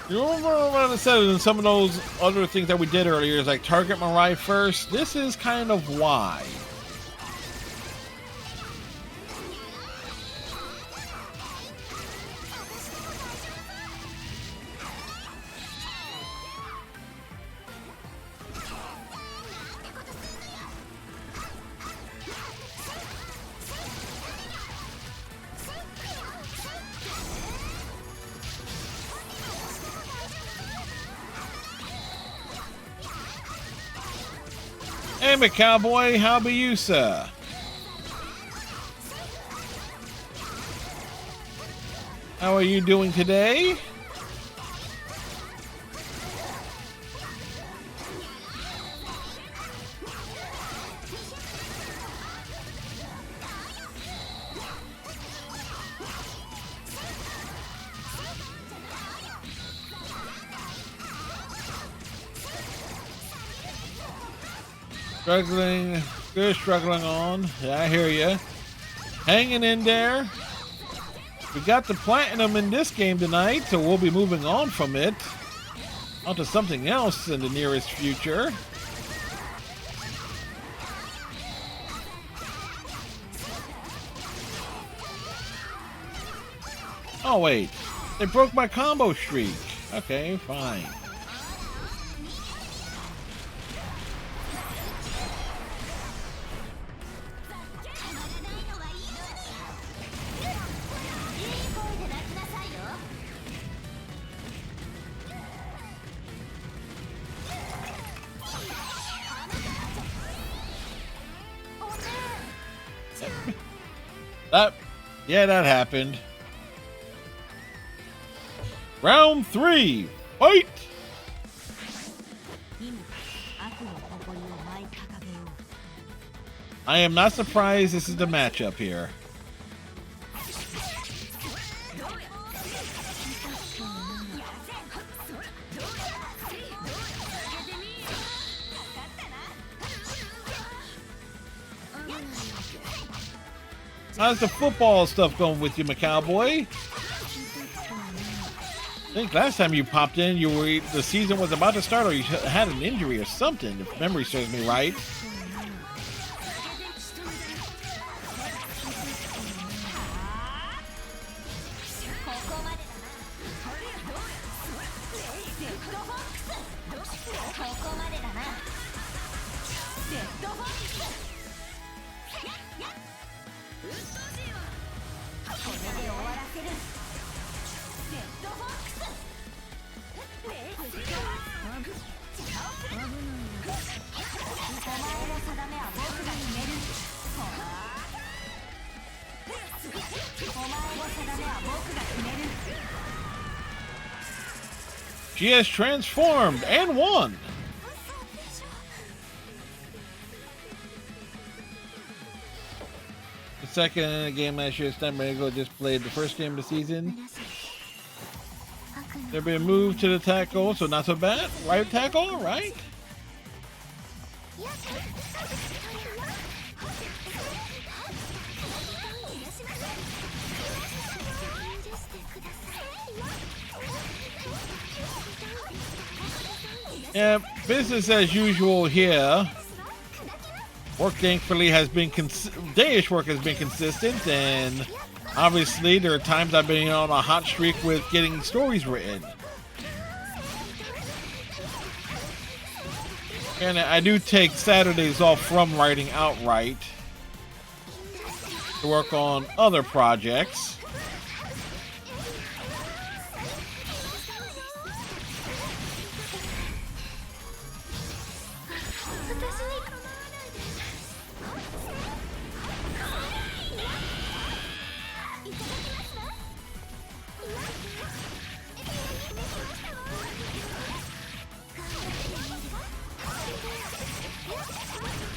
You remember what I said in some of those other things that we did earlier, is like target Mirai first? This is kind of why. Hey, McCowboy, how be you, sir? How are you doing today? Struggling, good struggling on. Yeah, I hear you. Hanging in there. We got the platinum in this game tonight, so we'll be moving on from it onto something else in the nearest future. Oh wait, they broke my combo streak. Okay, fine. Yeah, that happened. Round 3, fight! I am not surprised this is the matchup here. How's the football stuff going with you, McCowboy? think last time you popped in, the season was about to start, or you had an injury or something, if memory serves me right. She has transformed and won. The second game last year, Estival just played the first game of the season. There been a move to the tackle, so not so bad. Right tackle, right? Yeah, business as usual here. Work thankfully has been dayish work has been consistent, and obviously there are times I've been on a hot streak with getting stories written. And I do take Saturdays off from writing outright to work on other projects.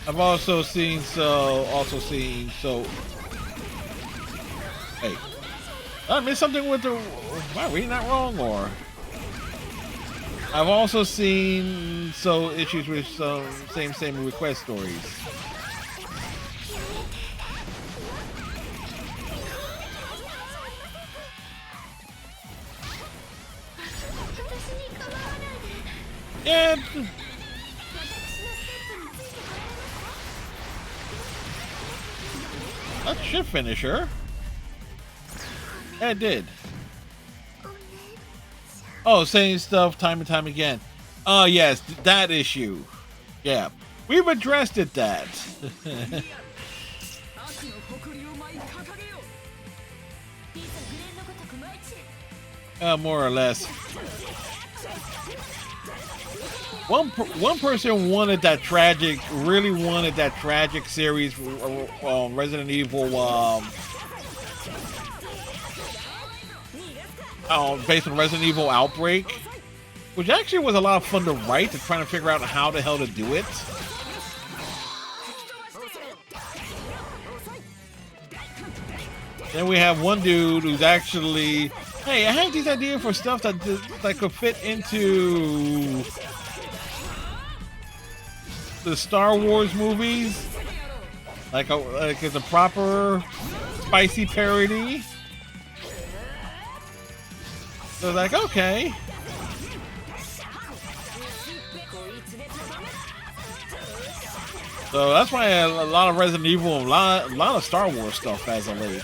I've also seen hey, I missed something with the, am I reading that wrong, or? I've also seen issues with some same request stories. Yeah. That should finish her. Yeah, it did. Oh, saying stuff time and time again. Oh, yes, that issue. Yeah, we've addressed it, that. More or less. One person wanted that tragic, really wanted that tragic series, Resident Evil, based on Resident Evil Outbreak, which actually was a lot of fun to write, to trying to figure out how the hell to do it. Then we have one dude who's actually, hey, I have these ideas for stuff that could fit into the Star Wars movies, like it's a proper spicy parody. So like, okay. So that's why a lot of Resident Evil, a lot of Star Wars stuff as of late.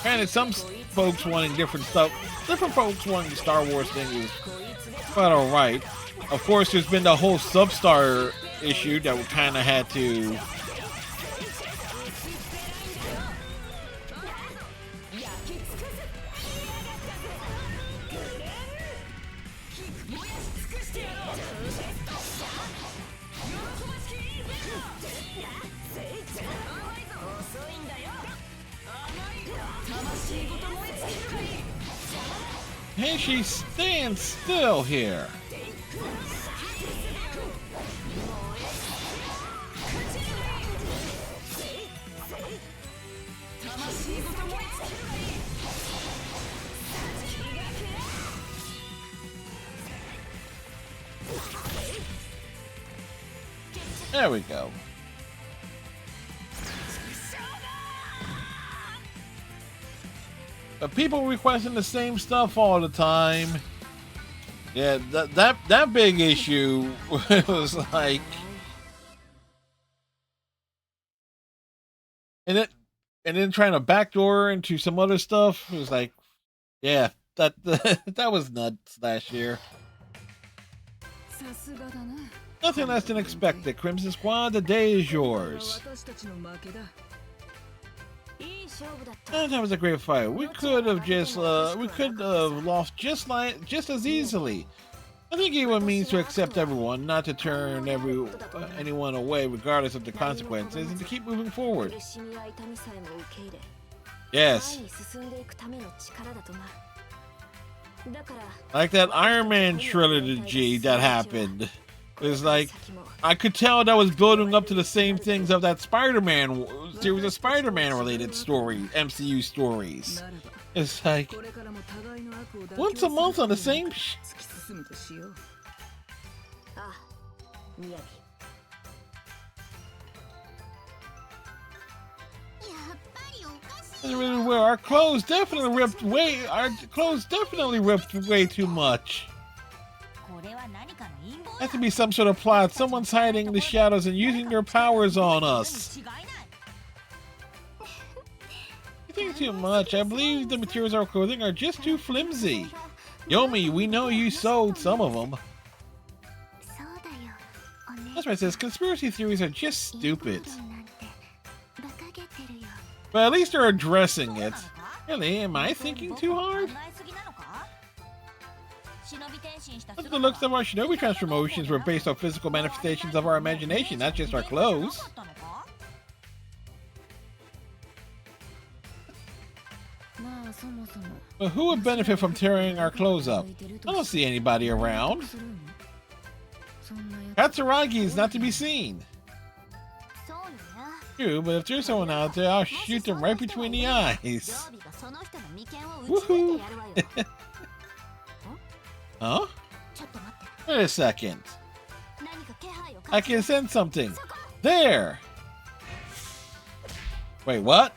Granted, some folks wanting different stuff. Different folks wanting the Star Wars thing is quite alright. Of course, there's been the whole Substar issue that we kind of had to. Hey, she's staying still here. There we go. But people requesting the same stuff all the time. Yeah, that big issue was like, and then trying to backdoor into some other stuff. It was like, yeah, that that was nuts last year. Nothing less than expected. Crimson Squad, the day is yours. That was a great fight. We could have lost just as easily. I think it means to accept everyone, not to turn anyone away regardless of the consequences, and to keep moving forward. Yes. Like that Iron Man trilogy that happened. It's like, I could tell that was building up to the same things of that Spider-Man series of Spider-Man related MCU stories. It's like, once a month on the same Well, our clothes definitely ripped way too much. Has to be some sort of plot. Someone's hiding in the shadows and using their powers on us. You think too much. I believe the materials of our clothing are just too flimsy. Yomi, we know you sold some of them. That's why it says conspiracy theories are just stupid. But at least they're addressing it. Really, am I thinking too hard? The looks of our shinobi transformations were based on physical manifestations of our imagination, not just our clothes. But who would benefit from tearing our clothes up? I don't see anybody around. Katsuragi is not to be seen. True, but if there's someone out there, I'll shoot them right between the eyes. Woohoo! Huh? Wait a second. I can sense something. There! Wait, what?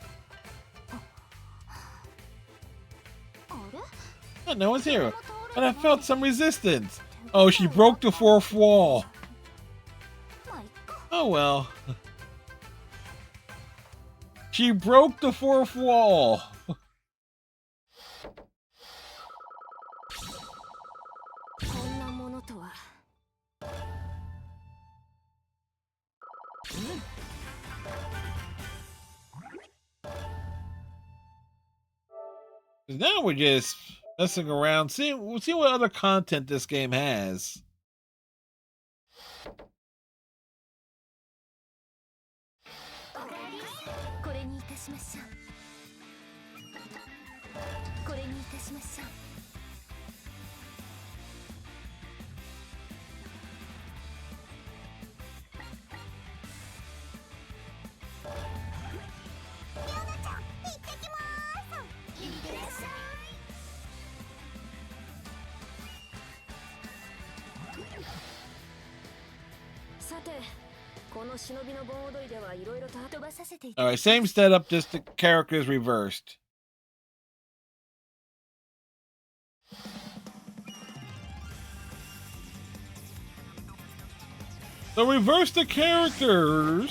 Oh, no one's here. But I felt some resistance. Oh, she broke the fourth wall. Oh well. She broke the fourth wall. Now we're just messing around. We'll see what other content this game has. Alright, same setup, just the characters reversed. So reverse the characters.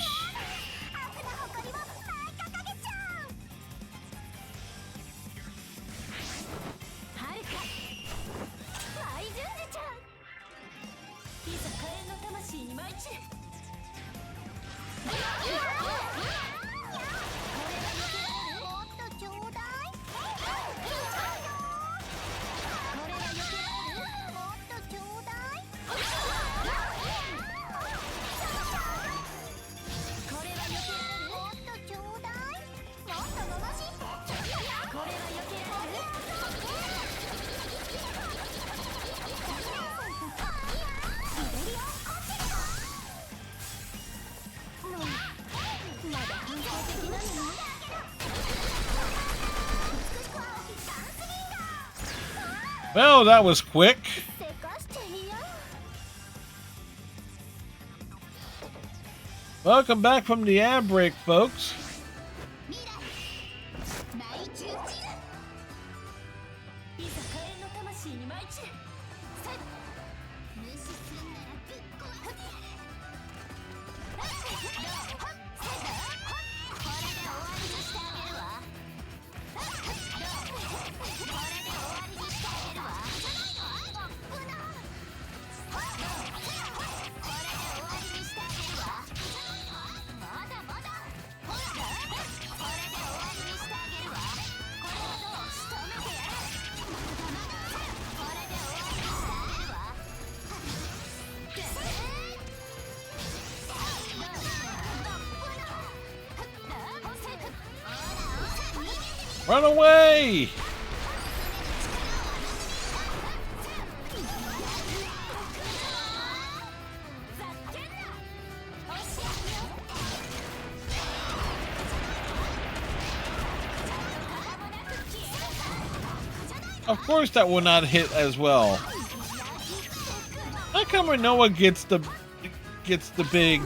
Well, that was quick. Welcome back from the ad break, folks. Run away! Of course that will not hit as well. How come Rinoa gets the big,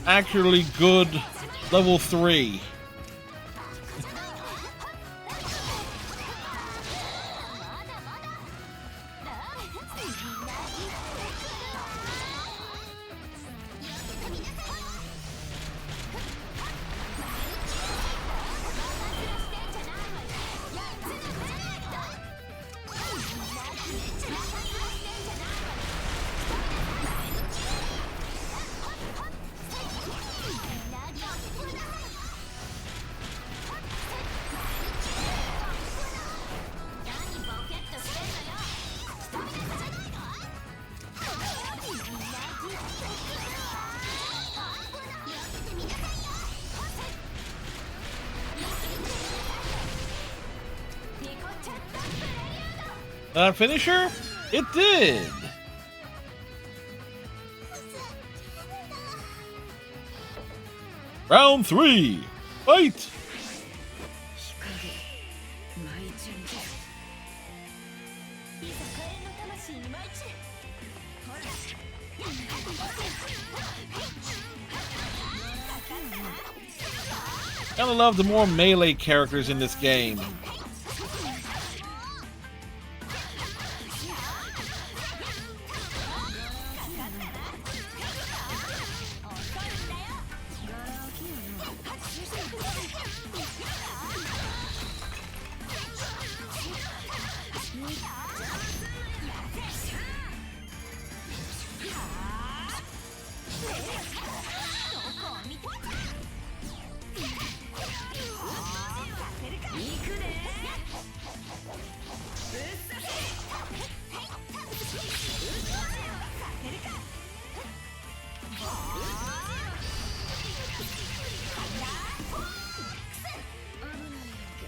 actually good level 3? Did I finish her? It did! Round 3! Fight! Gotta love the more melee characters in this game.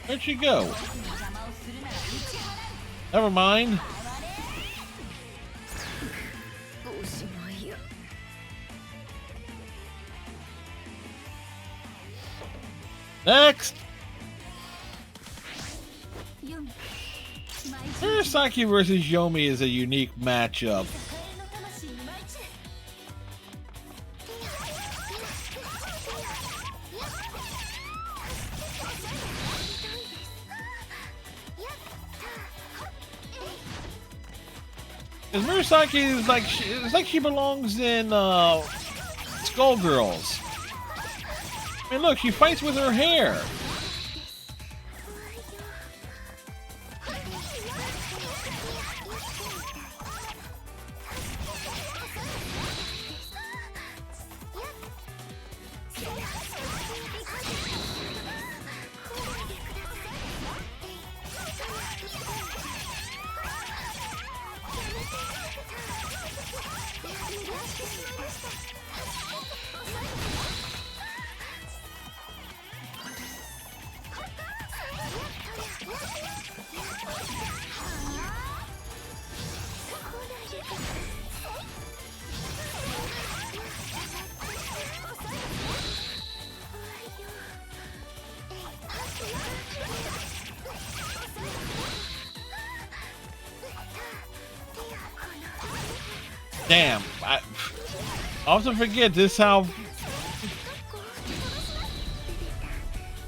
Where'd she go? Never mind. Next! Murasaki versus Yomi is a unique matchup. Because Murasaki is like, it's like she belongs in Skullgirls. I mean, look, she fights with her hair. Damn, I often forget this how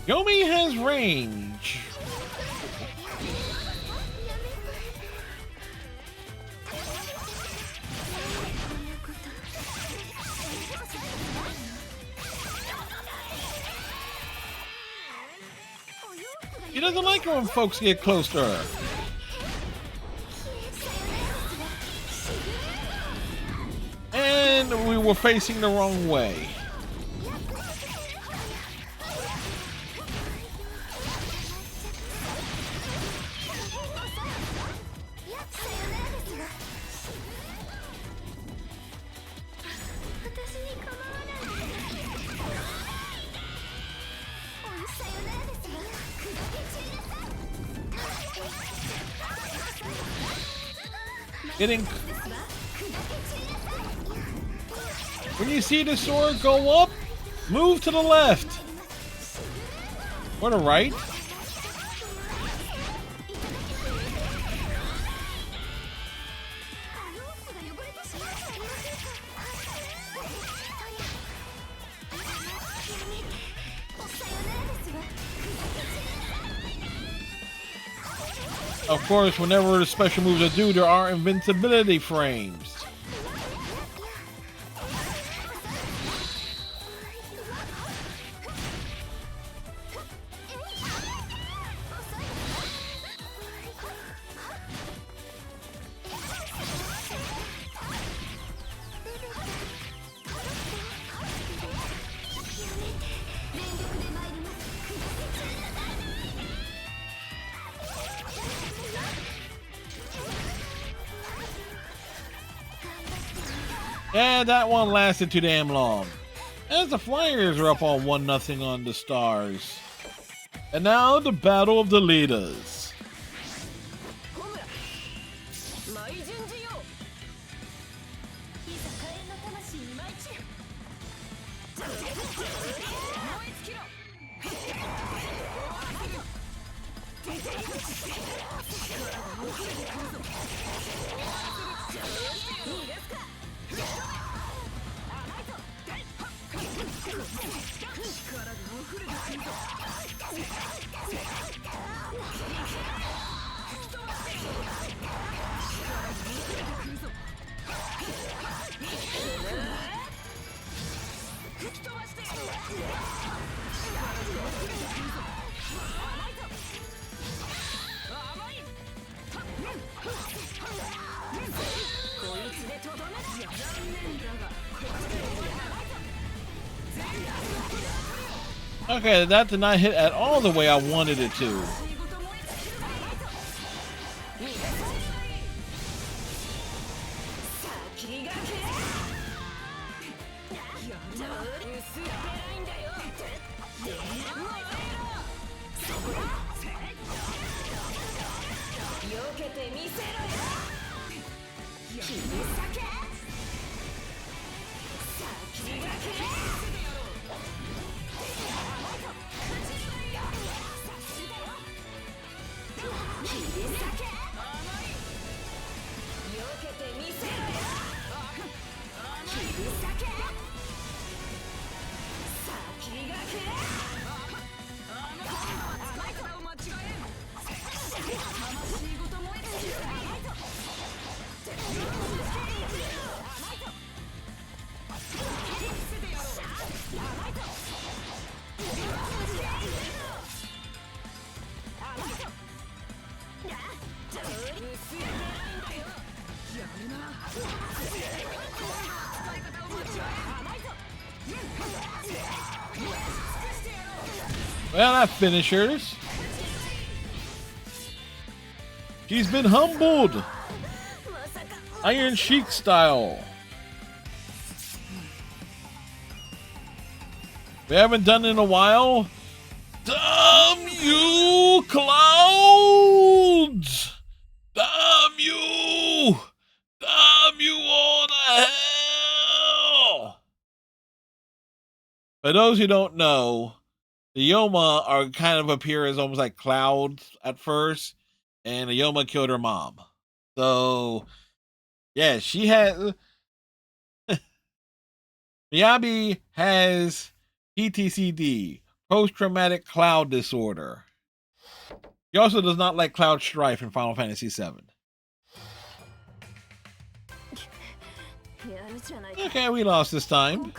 Yomi has range. doesn't like it when folks get close to her. And we were facing the wrong way. Getting... When you see the sword go up, move to the left. Or the right. Of course, whenever the special moves are due, there are invincibility frames. Yeah, that one lasted too damn long. As the Flyers are up on 1-0 on the Stars. And now the battle of the leaders. Okay, that did not hit at all the way I wanted it to. Well, that finishers. She's been humbled. Iron Sheik style. We haven't done it in a while. Damn you, clouds! Damn you! Damn you all to hell! For those who don't know, the Yoma are kind of appear as almost like clouds at first, and the Yoma killed her mom. So, yeah, she has... Miyabi has PTCD, post-traumatic cloud disorder. He also does not like Cloud Strife in Final Fantasy VII. Okay, we lost this time.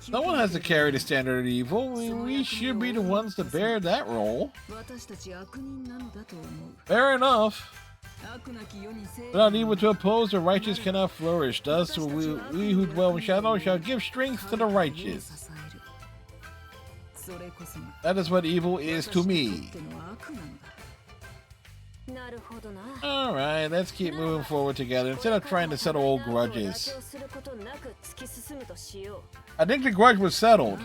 Someone has to carry the standard of evil. We should be the ones to bear that role. Fair enough. Without evil to oppose, the righteous cannot flourish. Thus, we who dwell in shadow shall give strength to the righteous. That is what evil is to me. Alright, let's keep moving forward together instead of trying to settle old grudges. I think the grudge was settled.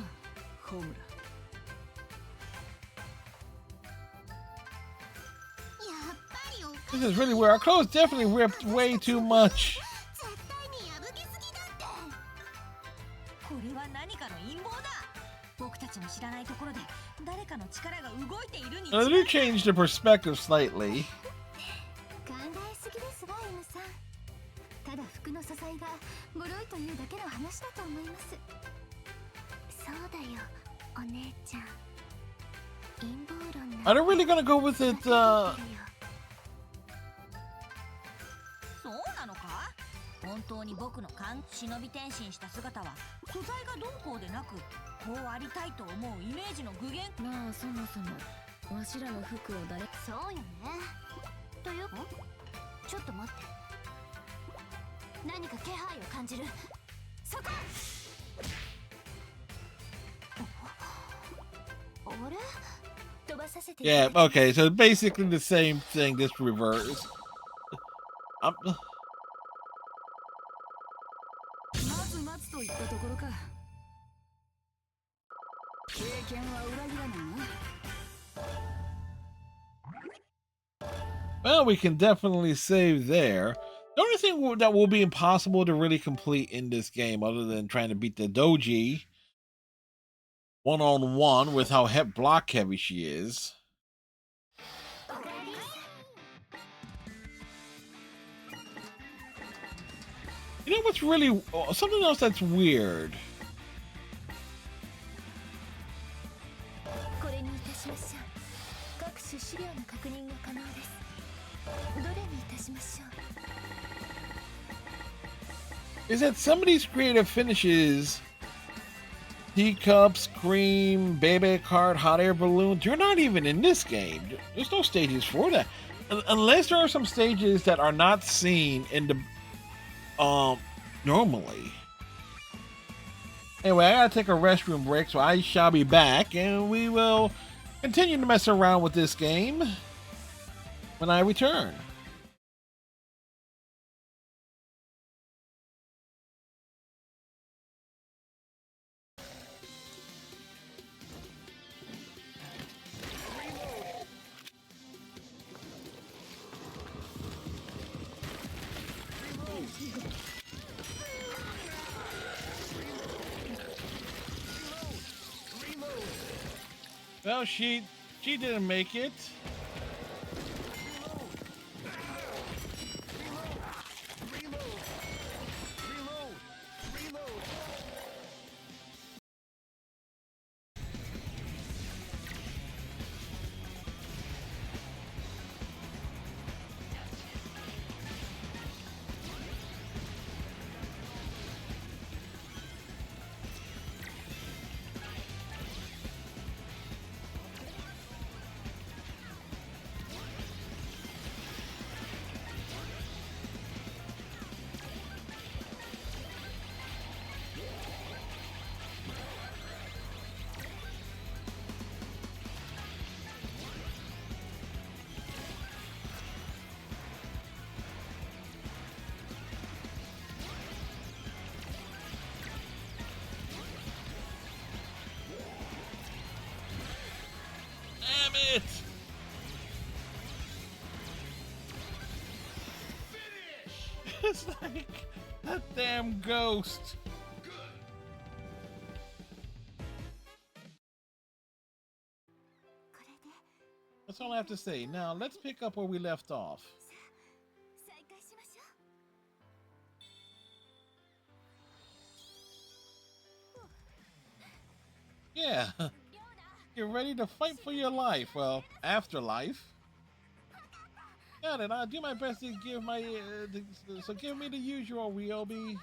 This is really where our clothes definitely ripped way too much. Now, they do change the perspective slightly. Are they really gonna go with it, Yeah, okay, so basically the same thing, just reverse. Well, we can definitely save there. The only thing that will be impossible to really complete in this game, other than trying to beat the Doji one-on-one with how block heavy she is. You know what's really something else that's weird? Is that some of these creative finishes, teacups, cream, baby cart, hot air balloon, they're not even in this game. There's no stages for that. Unless there are some stages that are not seen in the normally. Anyway, I gotta take a restroom break, so I shall be back, and we will continue to mess around with this game when I return. Well, she didn't make it. Damn it! It's like that damn ghost. That's all I have to say. Now let's pick up where we left off. Yeah. Get ready to fight for your life. Well, afterlife. Got it. I'll do my best to give my so give me the usual, Ryobi.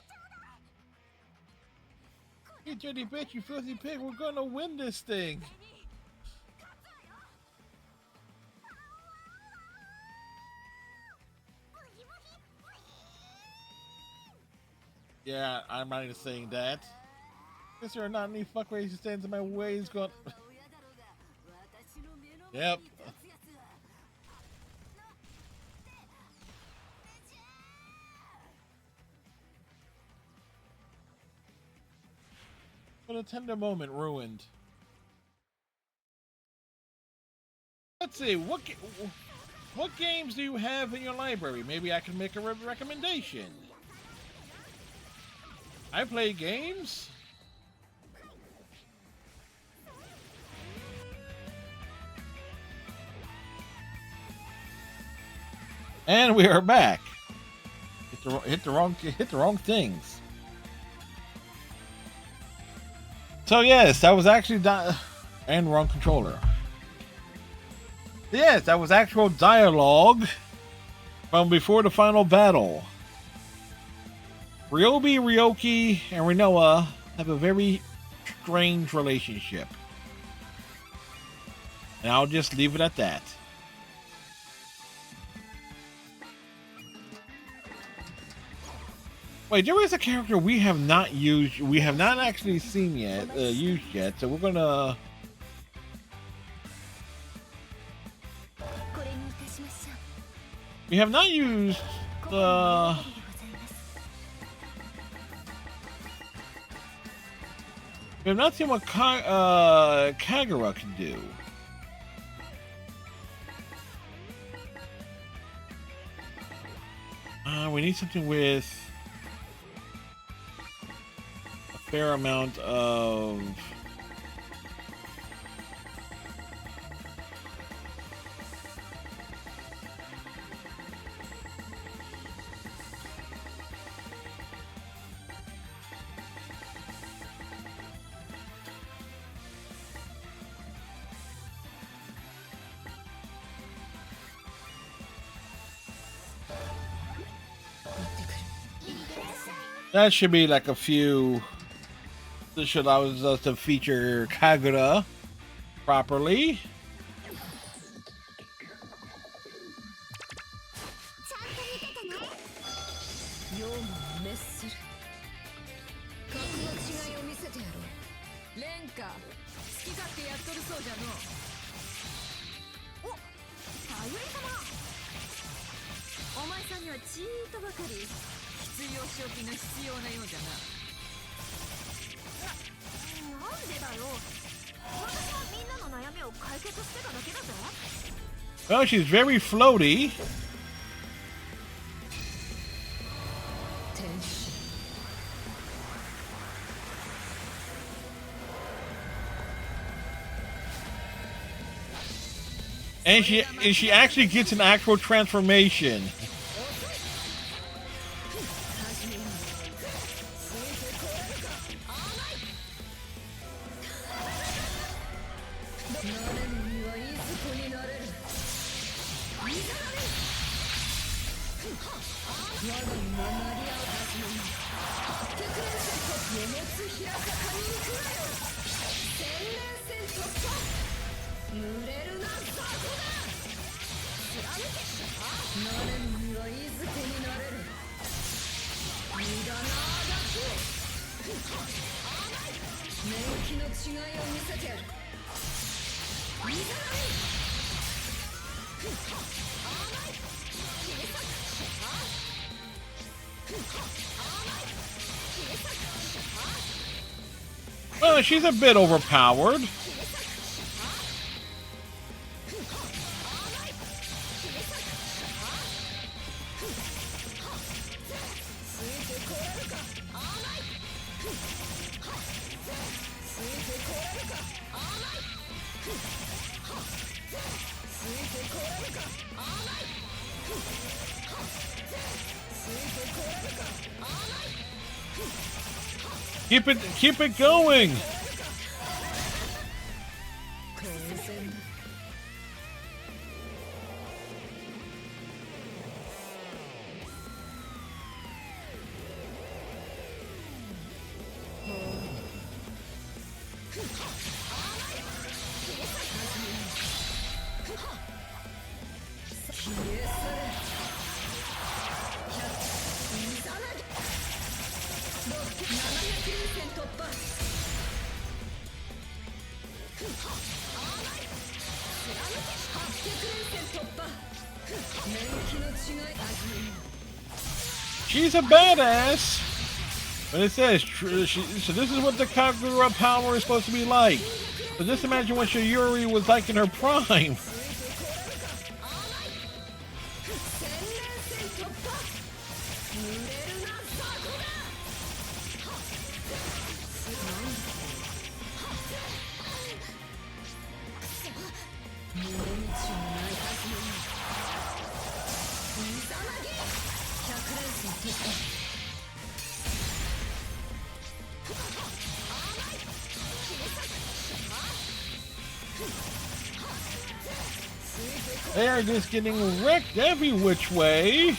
You dirty bitch, you filthy pig, we're gonna win this thing. Yeah, I'm not even saying that. Since there are not any fuckways who stands in my way, he's going. Yep. But a tender moment ruined. Let's see, what games do you have in your library? Maybe I can make a recommendation. I play games. And we are back. Hit the wrong things. So yes, that was actually and wrong controller. Yes, that was actual dialogue from before the final battle. Ryobi, Ryoki, and Rinoa have a very strange relationship. And I'll just leave it at that. Wait, there is a character we have not used, we have not actually seen yet, used yet, so we're gonna... We have not used the... We have not seen what Kagura can do. We need something with a fair amount of... That should be like a few. This should allow us to feature Kagura properly. Well, she's very floaty. And she actually gets an actual transformation. Well, she's a bit overpowered. Keep it going. She's a badass. But it says, so this is what the Kagura power is supposed to be like. So just imagine what Yuri was like in her prime. They are just getting wrecked every which way.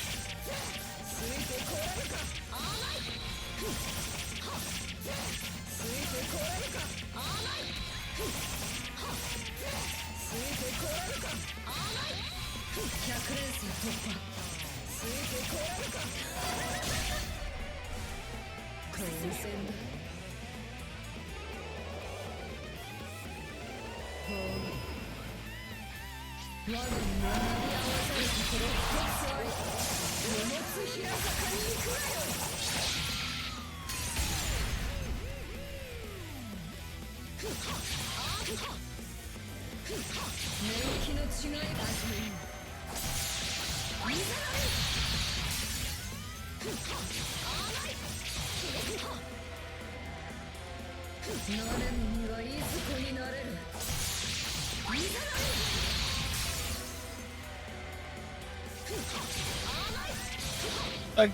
Like,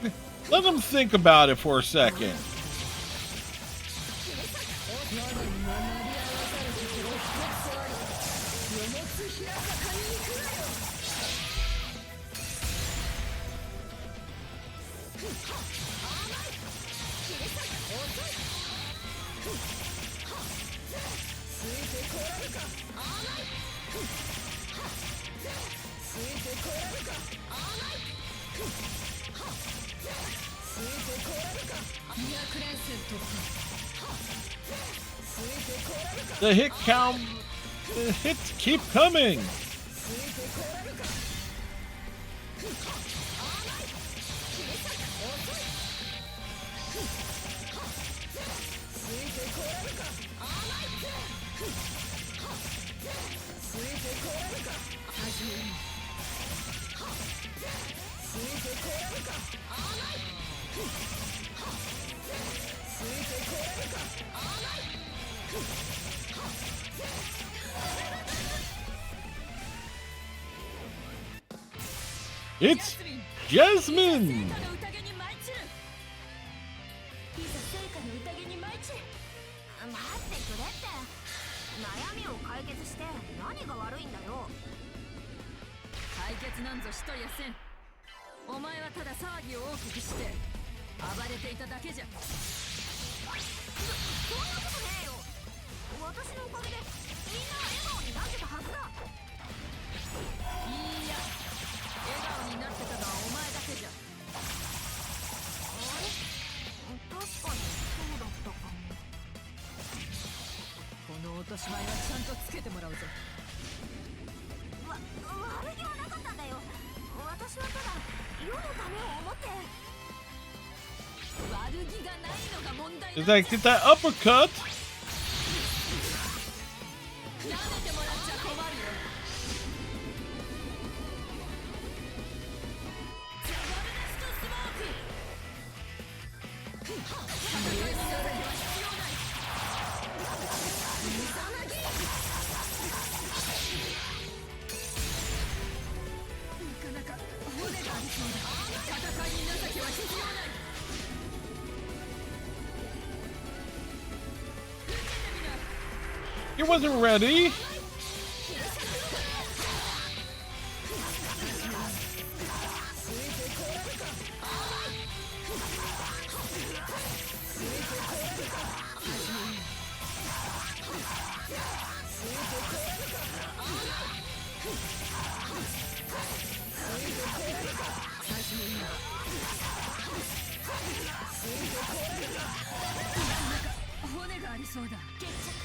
let them think about it for a second. The hit count, the hits keep coming. It's Jasmine! 私はただ世のためを思って悪気がないのが問題。 Is that get that uppercut? You wasn't ready.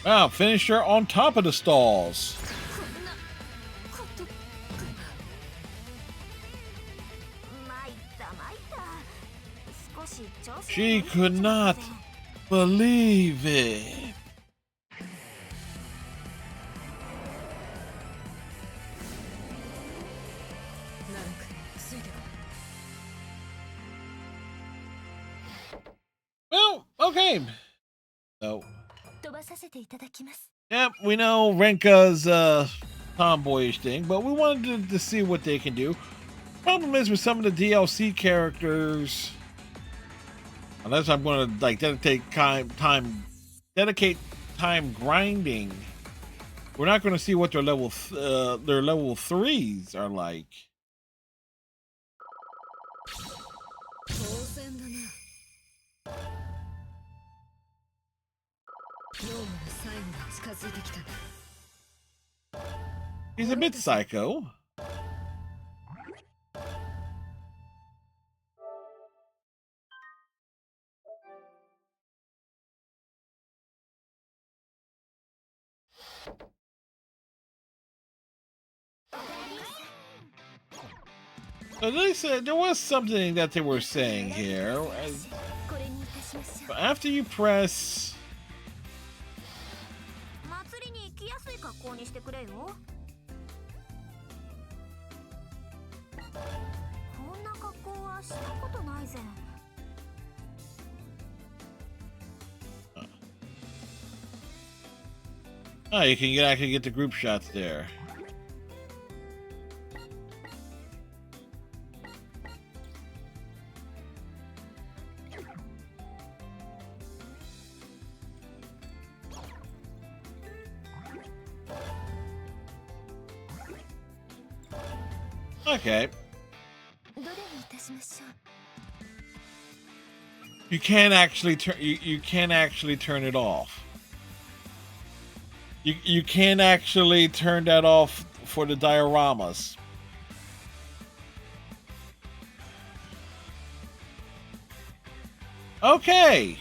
Wow, finished her on top of the stalls. こんなこと参った参った少し調子 She could not believe it. ナルクついてこ Well, okay. So, 飛ばさせていただきます yeah, we know Renka's tomboyish thing, but we wanted to see what they can do. Problem is with some of the DLC characters, unless I'm going to like dedicate time grinding, we're not going to see what their level 3s are like. 当然だなヨウムの最後が近づいてきた He's a bit psycho. So they said there was something that they were saying here. これにいたしましょう After you press, 祭りに行きやすい格好にしてくれよこんな格好はしたことないぜ oh, you can actually get the group shots there. Okay. どれにいたしましょう You can't actually turn you can't actually turn it off. You can't actually turn that off for the dioramas. Okay.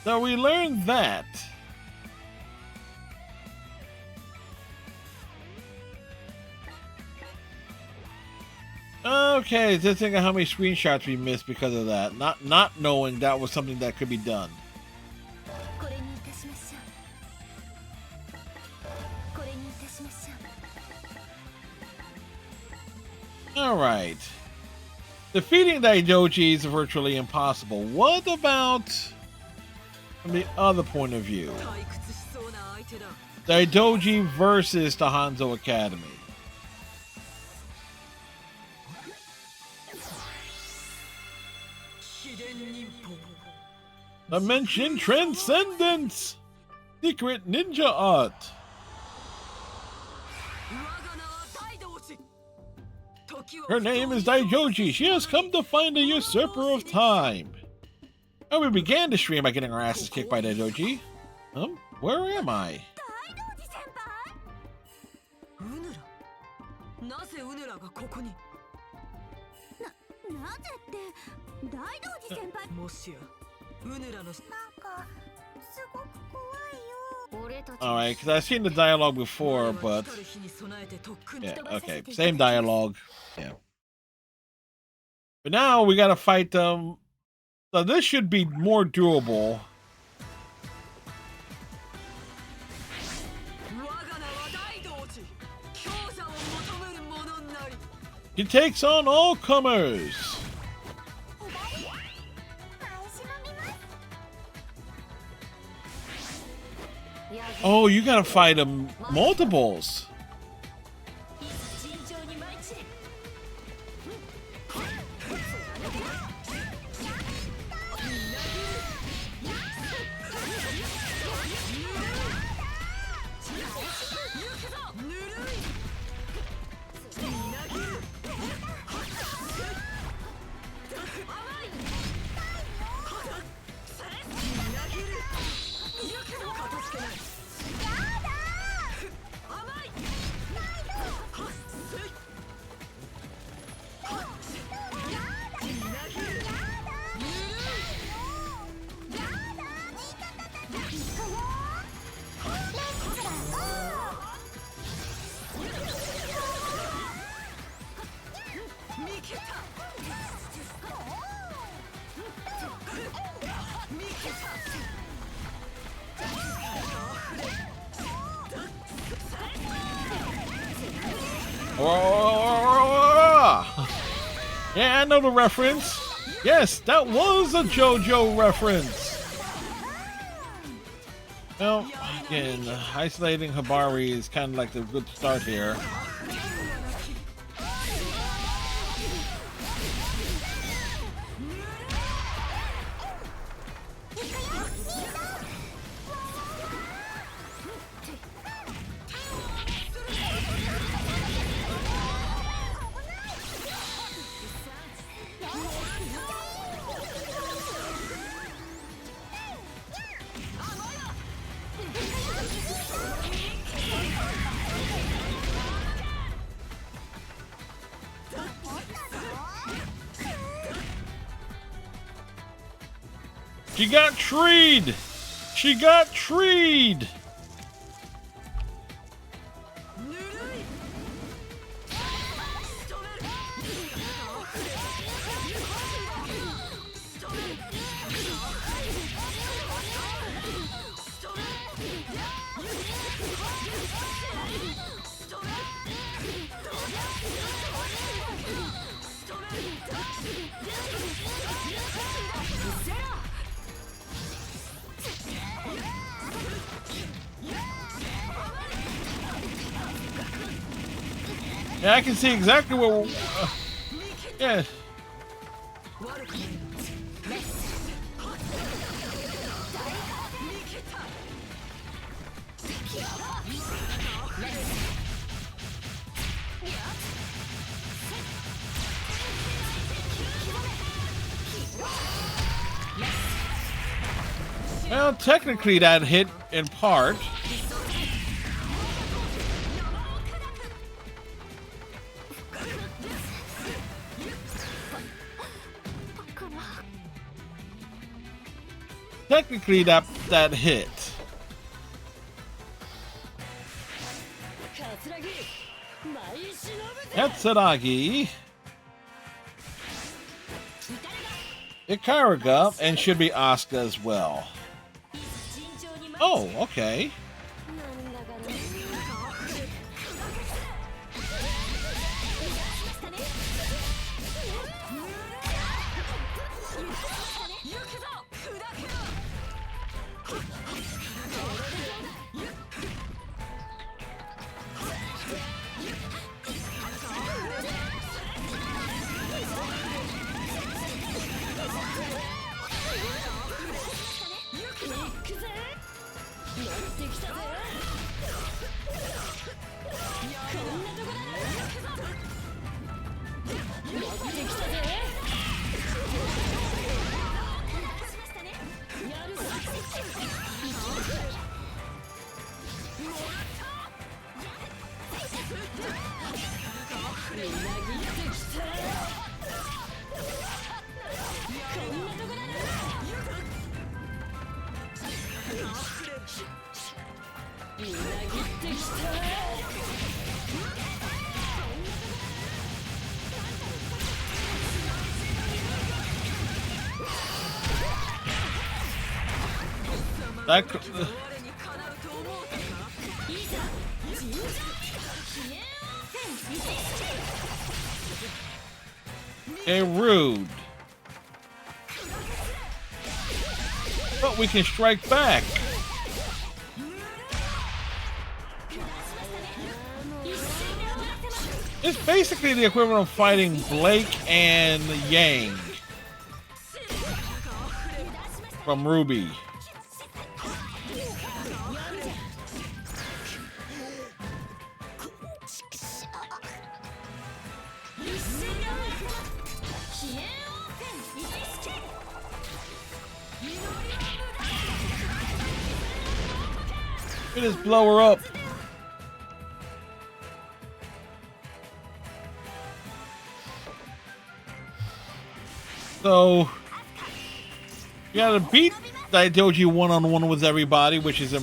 So we learned that. Okay, just think of how many screenshots we missed because of that. Not knowing that was something that could be done. これにいたしましょうこれにいたしましょう Alright. Defeating Daidoji is virtually impossible. What about from the other point of view? 退屈しそうな相手だ Daidoji versus the Hanzo Academy. Dimension Transcendence! Secret Ninja Art! Her name is Daijoji. She has come to find the usurper of time. And we began the stream by getting our asses kicked by Daijoji. Where am I? ウヌラなぜウヌラがここになぜって大道寺先輩もしやウヌラのなんかすごく怖いよ俺たち Alright, because I've seen the dialogue before, but... Yeah, okay, same dialogue. Yeah. But now we gotta fight them. So this should be more doable. He takes on all comers. Oh, you gotta fight them multiples. Oh, yeah, I know the reference. Yes, that was a JoJo reference. Well, again, isolating Hibari is kind of like the good start here. She got treed! She got treed! Yeah, I can see exactly what we're... yeah. Well, technically that hit in part. Technically that hit. Katsuragi. Ikaruga, and should be Asuka as well. Oh, okay. That okay, rude. But we can strike back. It's basically the equivalent of fighting Blake and Yang from Ruby. Just blow her up. So you gotta beat Daidoji one-on-one with everybody, which is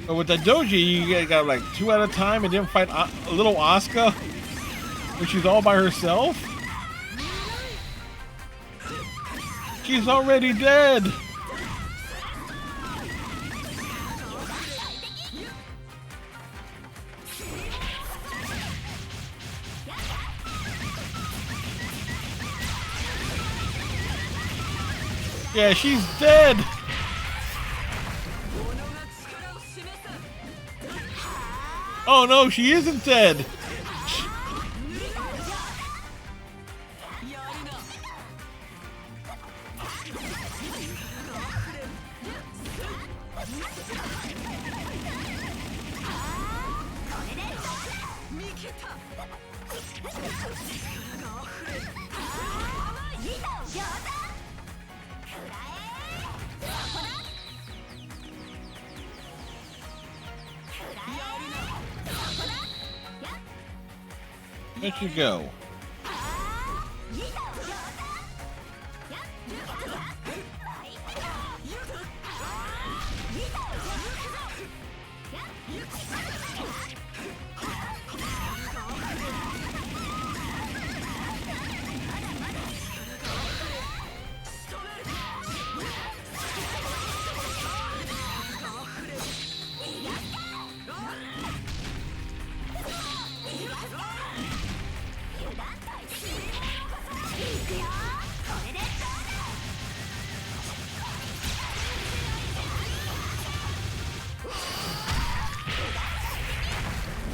but with Daidoji you got like 2 at a time and then fight a little Asuka, which is all by herself. She's already dead. Yeah, she's dead. Oh no, she isn't dead. Where'd she go?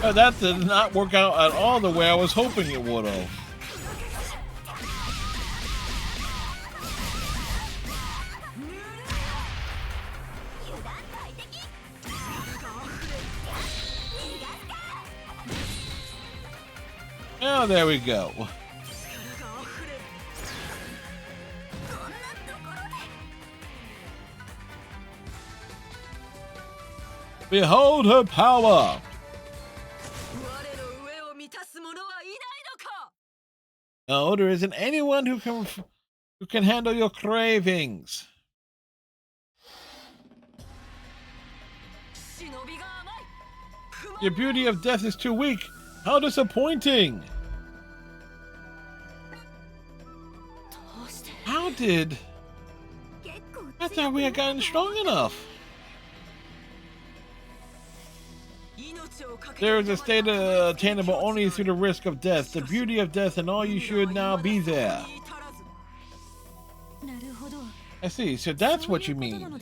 Oh, that did not work out at all the way I was hoping it would have. Oh, there we go. Behold her power! No, there isn't anyone who can handle your cravings. Your beauty of death is too weak. How disappointing! How did? I thought we had gotten strong enough. There is a state attainable only through the risk of death, the beauty of death, and all you should now be there. I see, so that's what you mean.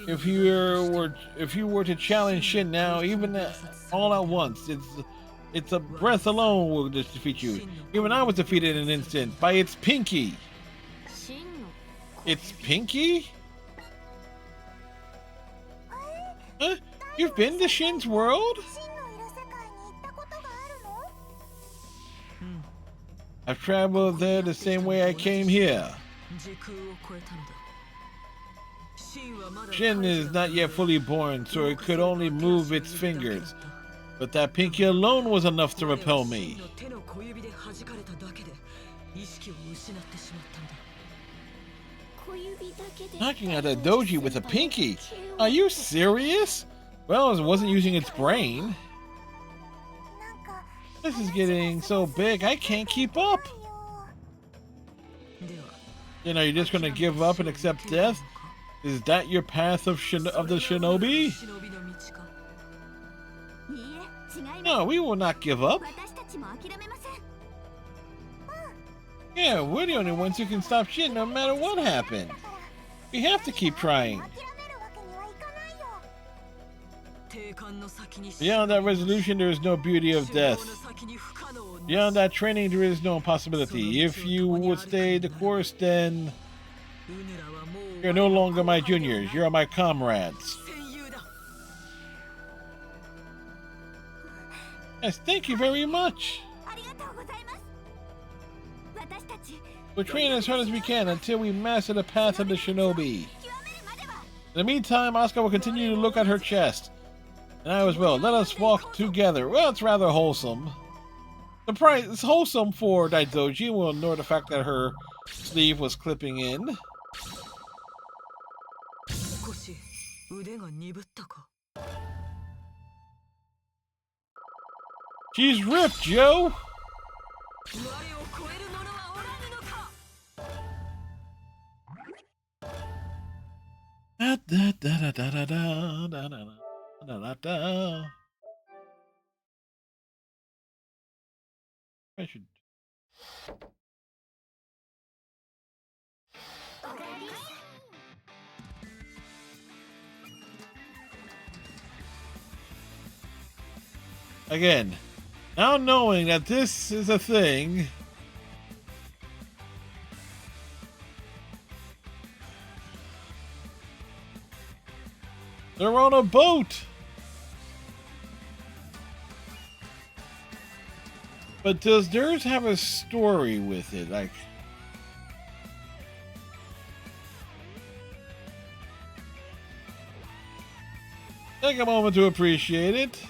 If you were to challenge Shin now, even all at once, it's a breath alone will just defeat you. Even I was defeated in an instant by its pinky. It's Pinky? Huh? You've been to Shin's world? I've traveled there the same way I came here. Shin is not yet fully born, so it could only move its fingers. But that pinky alone was enough to repel me. Knocking out a doji with a pinky? Are you serious? Well, it wasn't using its brain. This is getting so big, I can't keep up. You know, you're just gonna give up and accept death? Is that your path of the shinobi? No, we will not give up. Yeah, we're the only ones who can stop Shin no matter what happens. We have to keep trying. Beyond that resolution, there is no beauty of death. Beyond that training, there is no impossibility. If you would stay the course, then you're no longer my juniors. You're my comrades. Yes, thank you very much. We'll train as hard as we can until we master the path of the shinobi. In the meantime, Asuka will continue to look at her chest. And I as well. Let us walk together. Well, it's rather wholesome. It's wholesome for Daidoji. We'll ignore the fact that her sleeve was clipping in. She's ripped, Joe! Da, da, da, da, da, da, da, da, da, da, da. I should. Again, now knowing that this is a thing, they're on a boat. But does theirs have a story with it? Like, take a moment to appreciate it.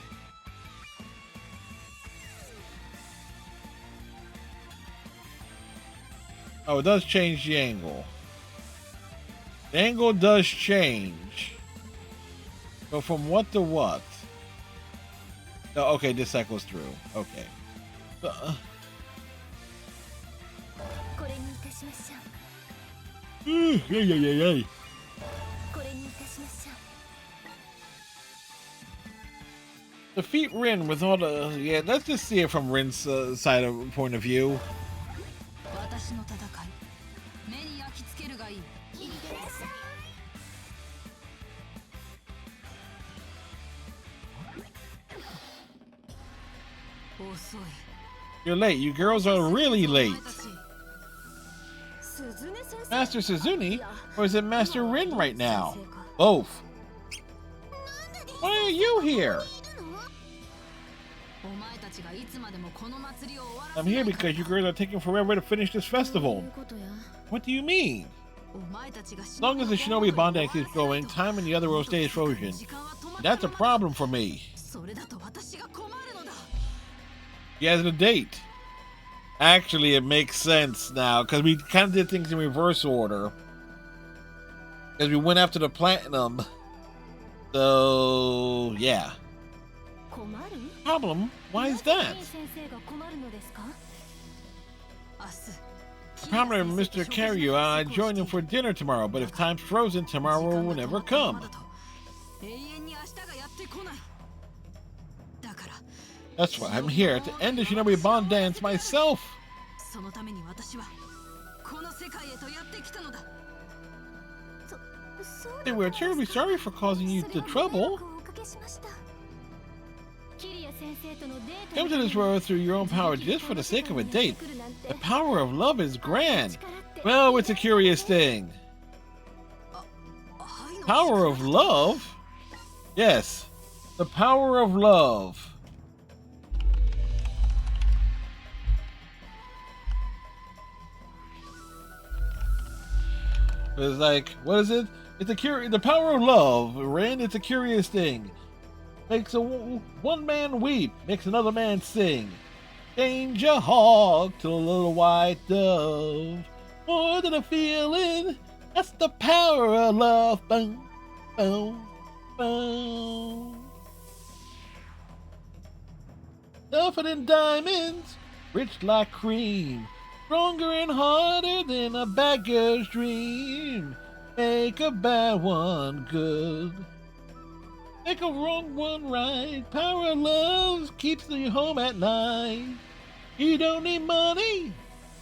Oh, it does change the angle. The angle does change. So from what to what? Oh, okay, this cycle's through. Okay. Yeah. Defeat Rin with all the... Yeah, let's just see it from Rin's side of point of view. You're late. You girls are really late. Master Suzune? Or is it Master Rin right now? Both. Why are you here? I'm here because you girls are taking forever to finish this festival. What do you mean? As long as the Shinobi Bandai keeps going, time in the other world stays frozen. That's a problem for me. He has a date. Actually, it makes sense now, because we kind of did things in reverse order. Because we went after the platinum. So, yeah. Problem? Why is that? The problem of Mr. Karyu, I joined him for dinner tomorrow, but if time's frozen, tomorrow will never come. That's why I'm here, to end the Shinobi Bond dance myself. Hey, we're terribly sorry for causing you the trouble. Come to this world through your own power just for the sake of a date. The power of love is grand. Well, it's a curious thing. Power of love? Yes, the power of love. It's like, what is it? It's the power of love, Rin. It's a curious thing. Makes one man weep, makes another man sing. Change a hog to a little white dove. More than a feeling, that's the power of love. Boom, boom, boom. Tougher than diamonds, rich like cream. Stronger and harder than a bad girl's dream. Make a bad one good. Make a wrong one right. Power of love keeps you home at night. You don't need money,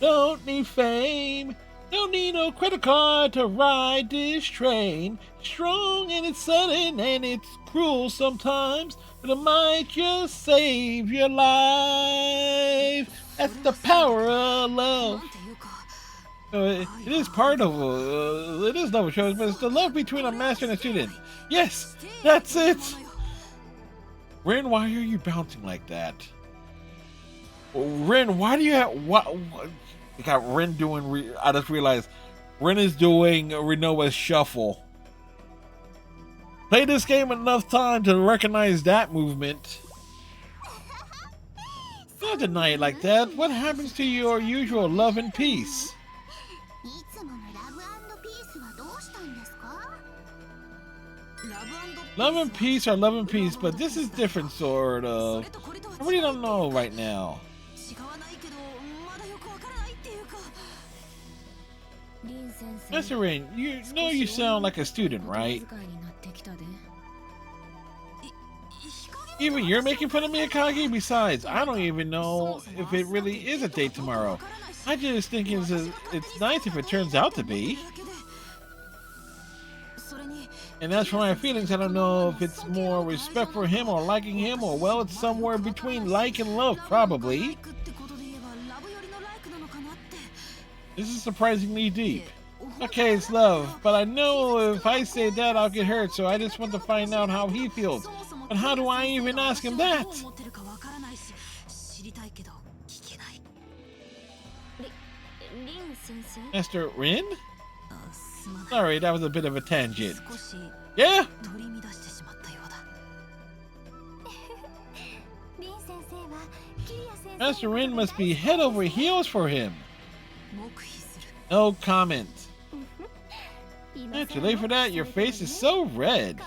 don't need fame, don't need no credit card to ride this train. Strong and it's sudden and it's cruel sometimes, but it might just save your life. That's the power of love. It is part of it is love shows, but it's the love between a master and a student. Yes, that's it. Rin, why are you bouncing like that? Rin, why do you have what? You got Rin doing. I just realized Rin is doing Rinoa's shuffle. Play this game enough time to recognize that movement. Don't deny it like that. What happens to your usual love and peace? Love and peace are love and peace, but this is different sort of. I really don't know right now. Master Rin, you know you sound like a student, right? Even you're making fun of me, Akagi? Besides, I don't even know if it really is a date tomorrow. I just think it's nice if it turns out to be. And as for my feelings, I don't know if it's more respect for him or liking him, or well, it's somewhere between like and love, probably. This is surprisingly deep. Okay, it's love, but I know if I say that, I'll get hurt, so I just want to find out how he feels. But how do I even ask him that? Master Rin? Sorry, that was a bit of a tangent. Yeah? Master Rin must be head over heels for him. No comment. Too late for that, your face is so red.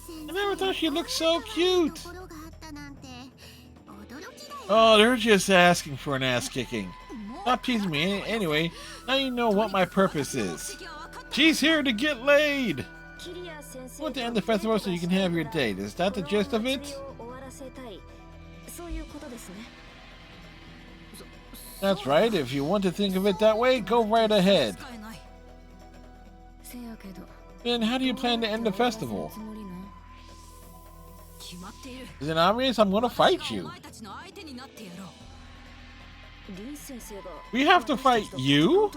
I never thought she looked so cute. Oh, they're just asking for an ass kicking. Stop teasing me. Anyway, now you know what my purpose is. She's here to get laid. I want to end the festival so you can have your date. Is that the gist of it? That's right. If you want to think of it that way, go right ahead. Then how do you plan to end the festival? Is it obvious? I'm going to fight you. We have to fight you?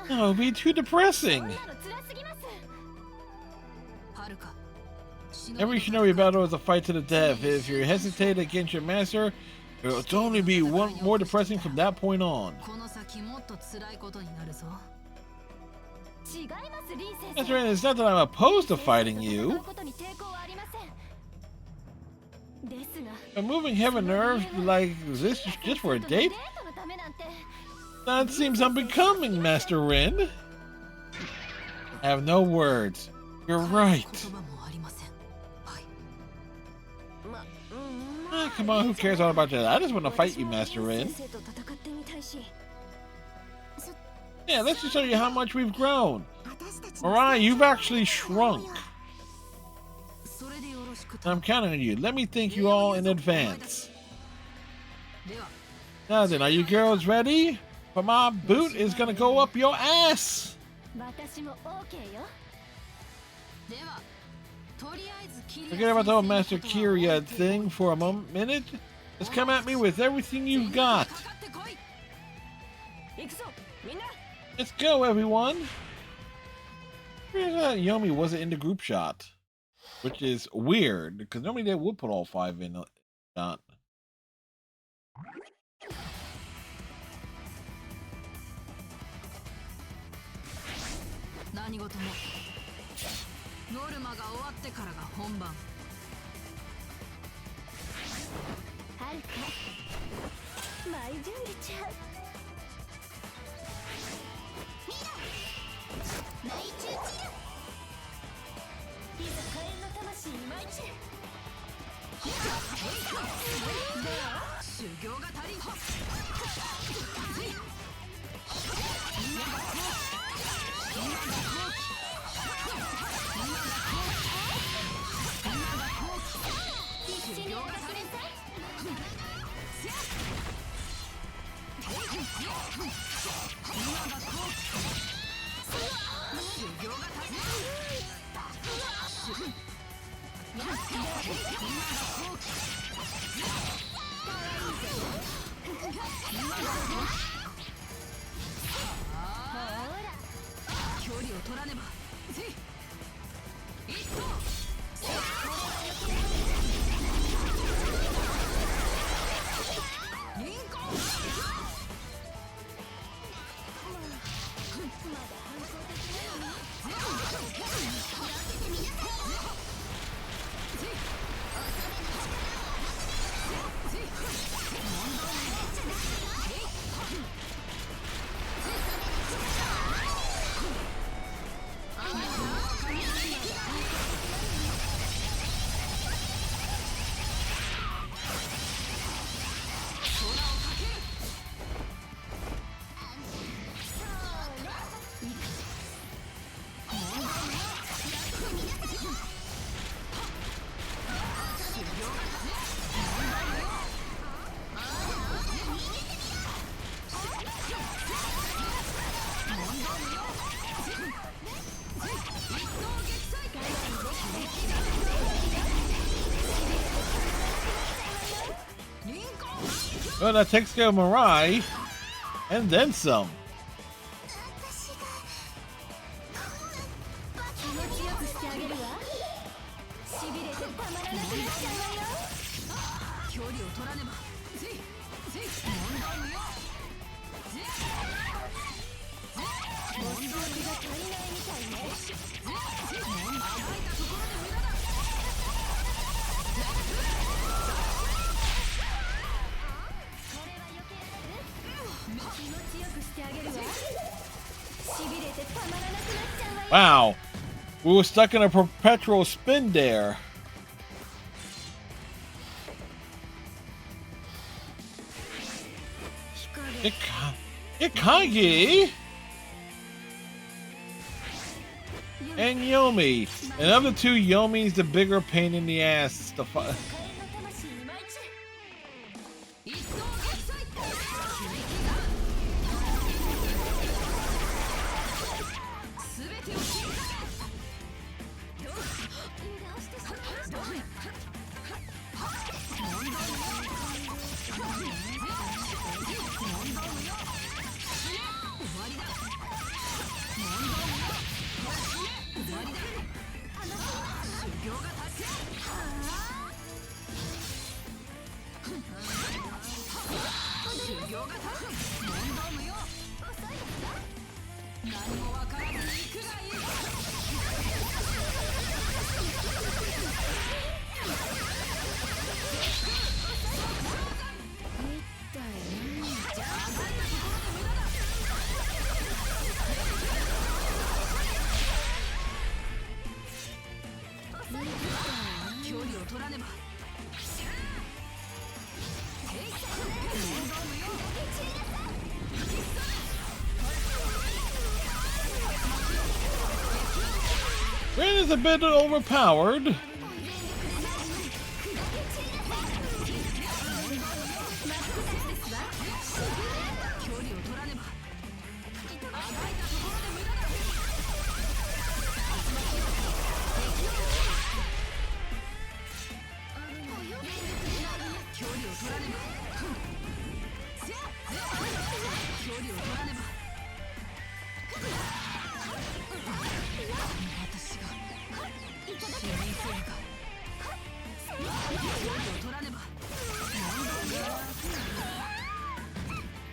That would be too depressing. Every shinobi battle is a fight to the death. If you hesitate against your master, it will only be one more depressing from that point on. That's right, it's not that I'm opposed to fighting you. But moving heaven nerves like this just for a date? That seems unbecoming, Master Rin. I have no words. You're right. Ah, come on, who cares all about that? I just want to fight you, Master Rin. Yeah, let's just show you how much we've grown. Mariah, you've actually shrunk. I'm counting on you. Let me thank you all in advance. Now then, are you girls ready? For my boot is gonna go up your ass. Forget about the whole Master Kiria thing for a minute. Just come at me with everything you've got. Let's go, everyone. Yomi wasn't in the group shot, which is weird because normally they would put all 5 in a shot. Well, that takes care of Mirai, and then some. 気持ちよくしてあげるわ。しびれてたまらなくなっちゃうわよ。距離を取らねば。問題無用。問題が足りないみたいね。問題入ったところで無駄だ。これは余計だ。気持ちよくしてあげるわ。しびれてたまらなくなっちゃうわよ。 Wow, we were stuck in a perpetual spin there. Ikagi and Yomi. And of the two, Yomi's the bigger pain in the ass to fight. 取らねば。 Ren is a bit overpowered.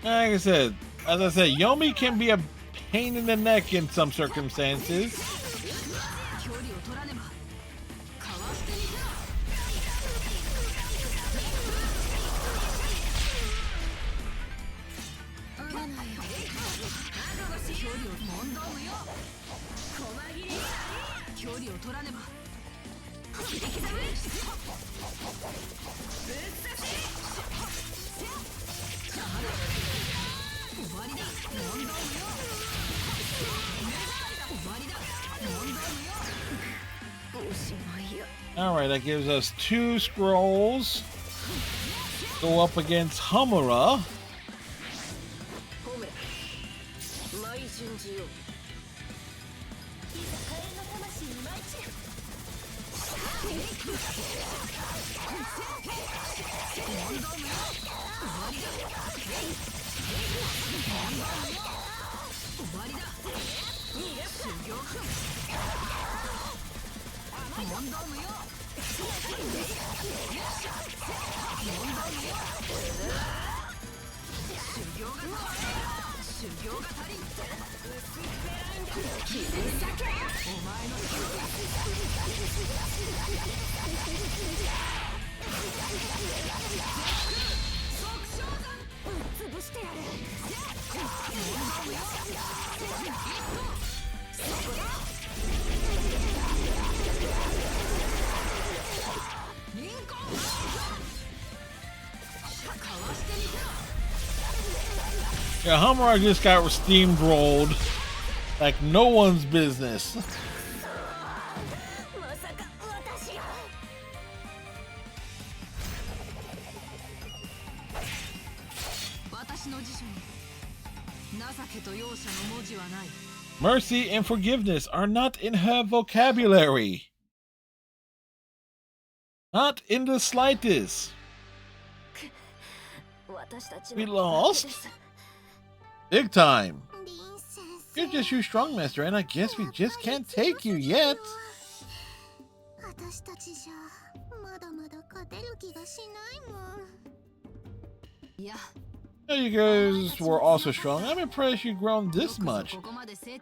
Like I said, as I said, Yomi can be a pain in the neck in some circumstances. Alright, that gives us 2 scrolls. Go up against Hamura. Yeah, Hamura just got steamrolled like no one's business. Mercy and forgiveness are not in her vocabulary. Not in the slightest. We lost? Big time. You're just too strong, Master, and I guess we just can't take you yet. Oh, you guys were also strong. I'm impressed you've grown this much.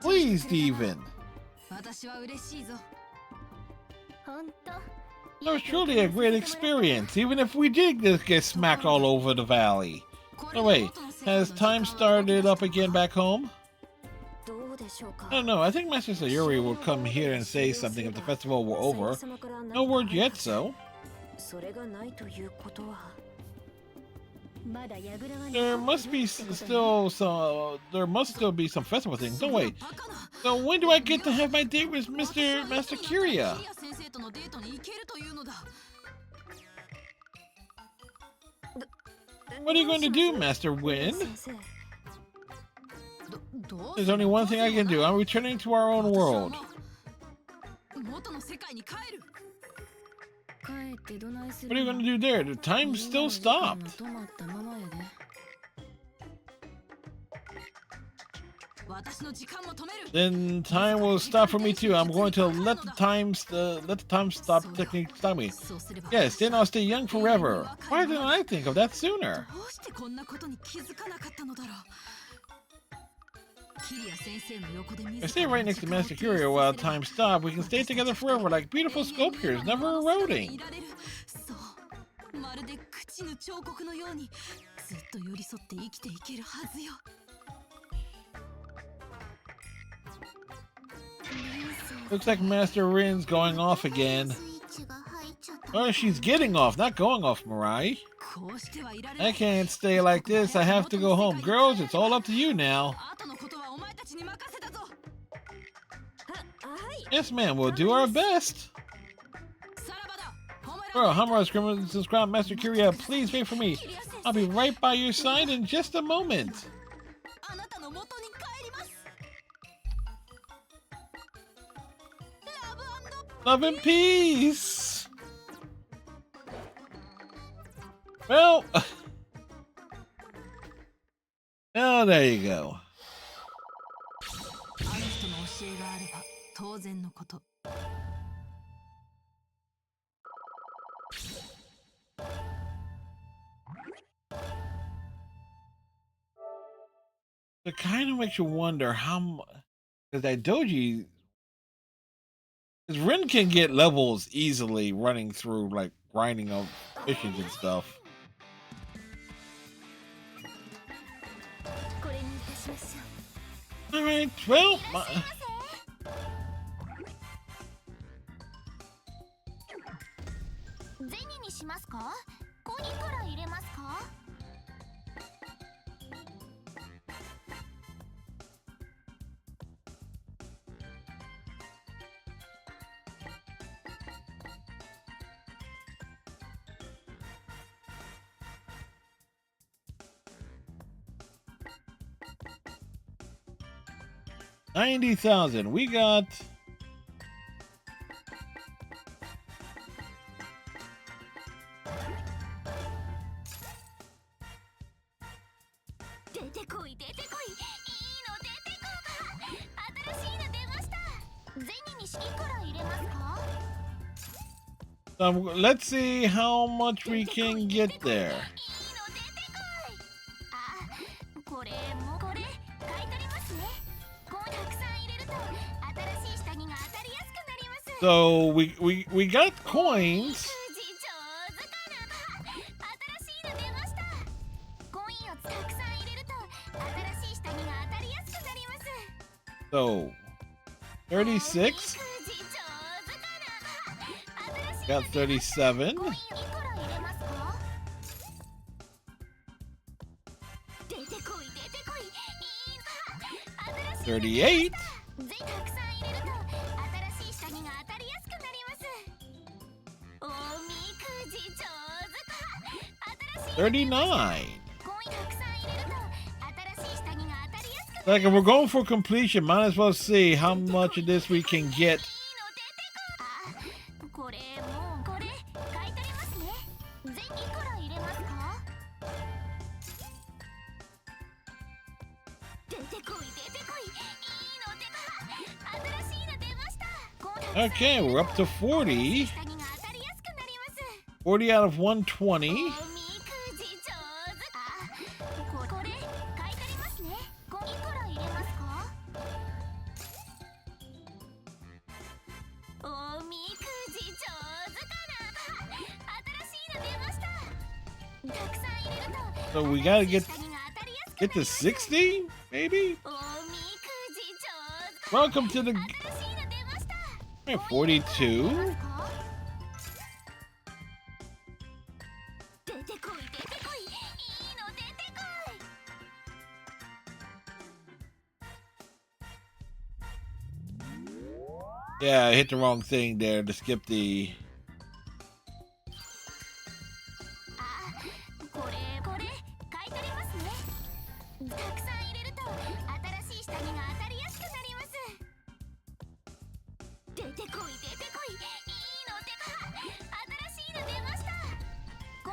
Please, Steven. That was truly a great experience, even if we did just get smacked all over the valley. Oh wait, has time started up again back home? I don't know, I think Master Sayuri will come here and say something if the festival were over. No word yet, so. There must still be some festival things. Don't wait. So when do I get to have my date with Master Kiria? What are you going to do, Master Win? There's only one thing I can do. I'm returning to our own world. What are you going to do there? The time still stopped. Then time will stop for me too. I'm going to let the time stop technique stop me. Yes, then I'll stay young forever. Why didn't I think of that sooner? If I stay right next to Master Kiria while time stops, we can stay together forever like beautiful sculptures, never eroding. Looks like Master Rin's going off again. Oh, she's getting off, not going off, Mirai. I can't stay like this. I have to go home. Girls, it's all up to you now. Yes, ma'am. We'll do our best. Bro, Hamura's subscribe, Master Kiria. Please wait for me. I'll be right by your side in just a moment. Love and peace. Well, oh, there you go. It kind of makes you wonder how much, because that doji, because Rin can get levels easily running through, like, grinding up missions and stuff. Alright, well, $90,000. We got let's see how much we can get there. So we got coins. So 36. Got 37. 38. 39. Like, if we're going for completion, might as well see how much of this we can get. Okay, we're up to 40. 40 out of 120. So we gotta get to 60, maybe? Welcome to the 42. Yeah, I hit the wrong thing there to skip the...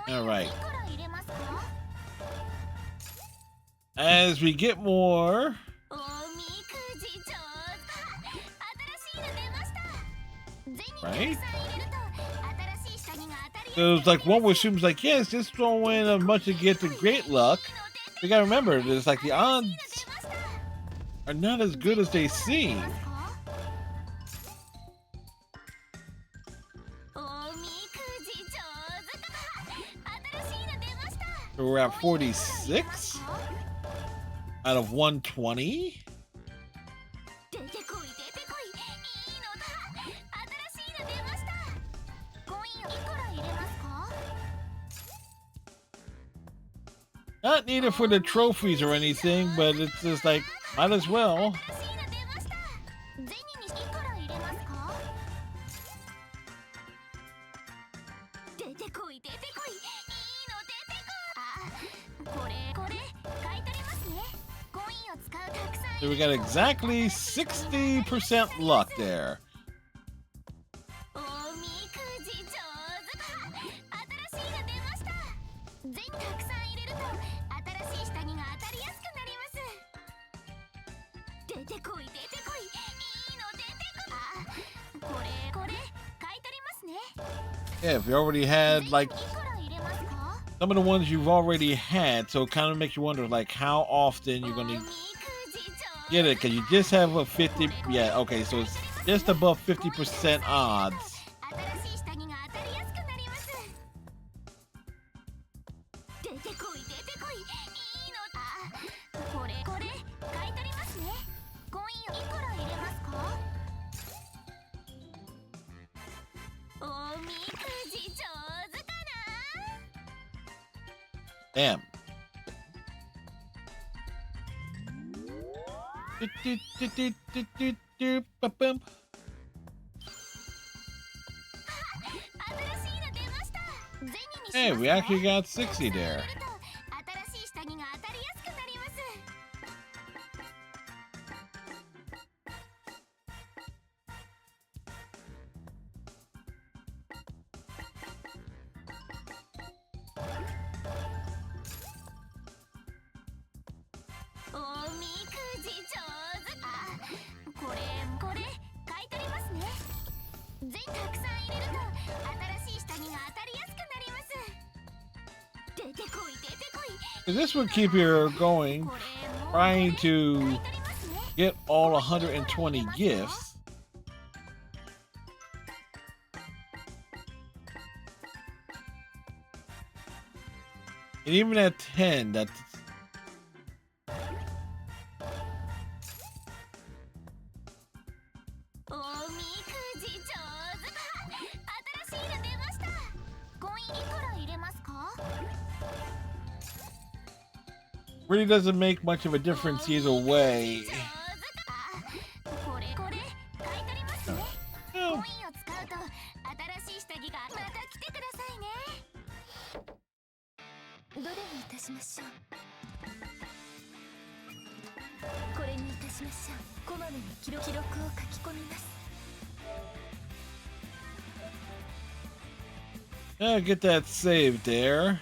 All right. As we get more... Right? So it's like one would assume like, yes, just throw in a bunch to get the great luck. You gotta remember, there's like the odds are not as good as they seem. So we're at 46 out of 120. Not needed for the trophies or anything, but it's just like, might as well. So we got exactly 60% luck there. Yeah, if you already had like some of the ones you've already had, so it kind of makes you wonder like how often you're gonna get it, because you just have a 50. Yeah, okay, so it's just above 50% odds. Damn. Hey, we actually got 60 there. This would keep you going, trying to get all 120 gifts. And even at 10, that's... really doesn't make much of a difference either way. Oh. Get that saved there.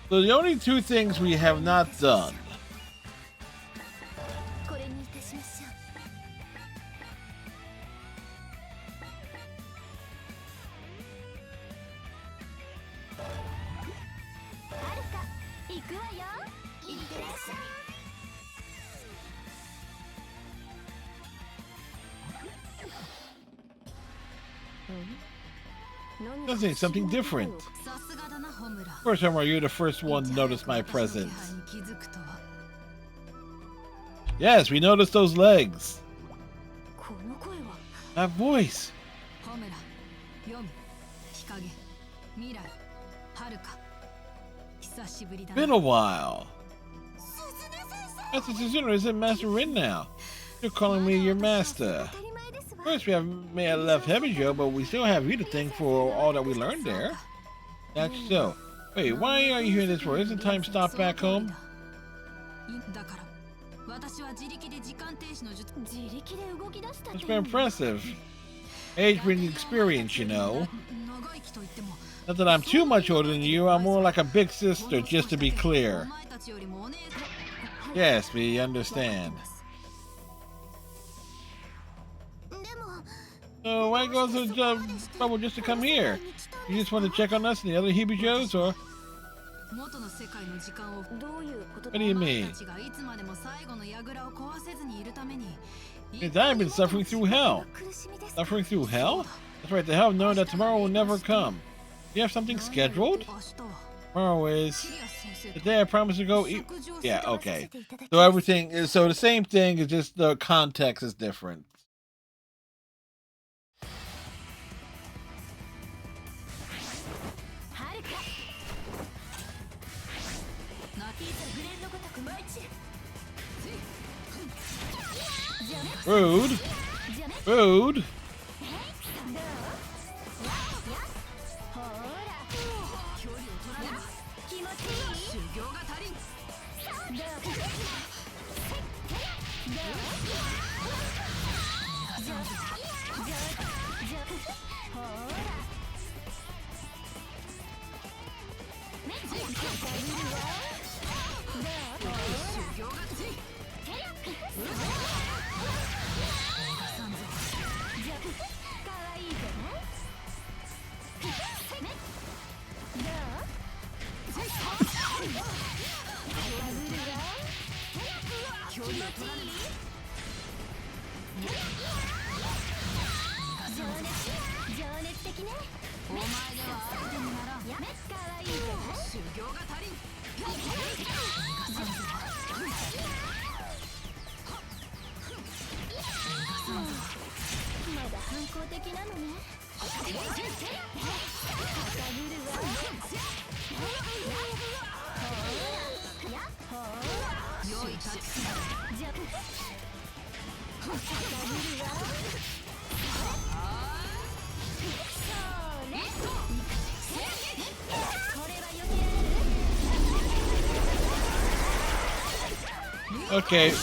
So the only two things we have not done. Doesn't something different. Of course, Homer, you're the first one to notice my presence. Yes, we noticed those legs. That voice. Been a while. Master Suzuna is in Master Rin now. You're calling me your master. Of course, may have left Heavy Joe, but we still have you to thank for all that we learned there. That's so. Wait, why are you here this for? Isn't time stopped back home? It's been impressive. Age brings experience, you know. Not that I'm too much older than you, I'm more like a big sister, just to be clear. Yes, we understand. So why go through trouble just to come here? You just want to check on us and the other Hibijos, or? What do you mean? Means I've been suffering through hell. Suffering through hell? That's right, the hell of knowing that tomorrow will never come. You have something scheduled? Tomorrow is the day I promised to go eat. Yeah, okay. So everything is the same thing, it's just the context is different. Rude. Rude. Okay.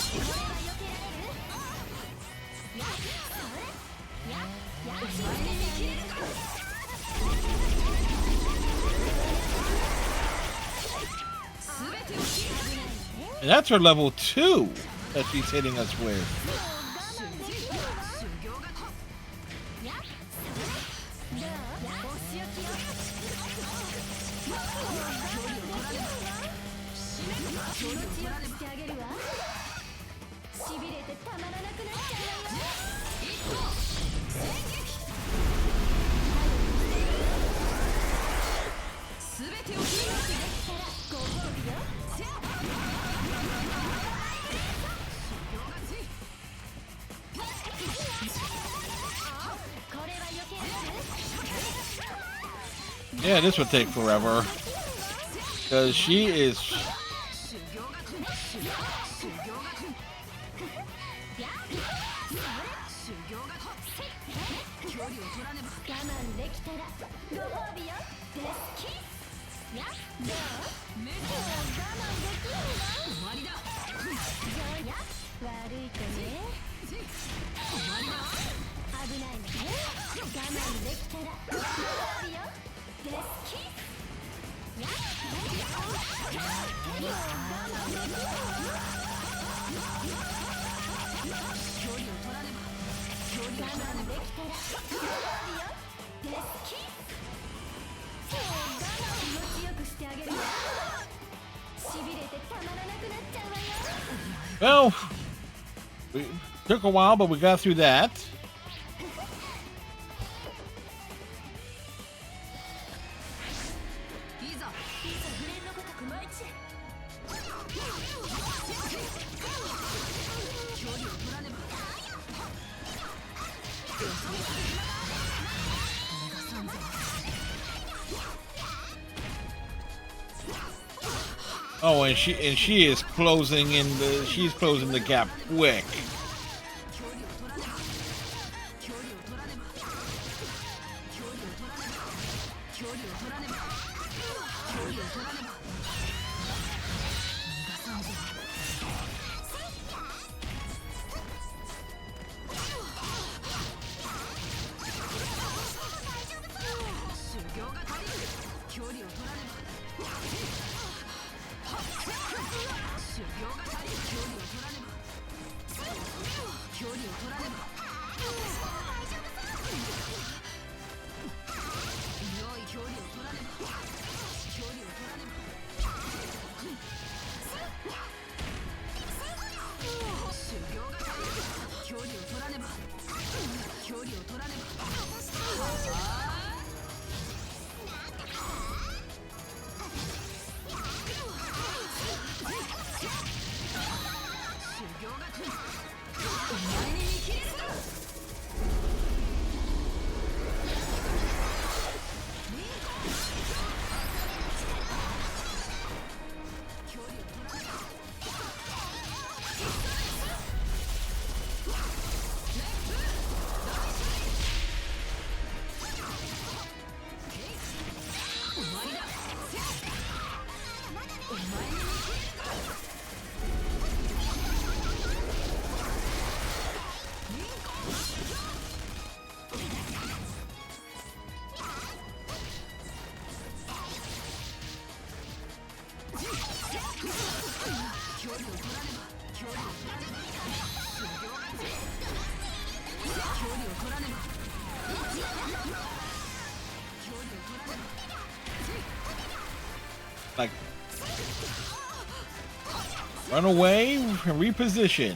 And that's her level 2 that she's hitting us with. Yeah, this would take forever. Because she is... Well, it took a while, but we got through that. Oh, and she is closing she's closing the gap quick. Like, run away and reposition.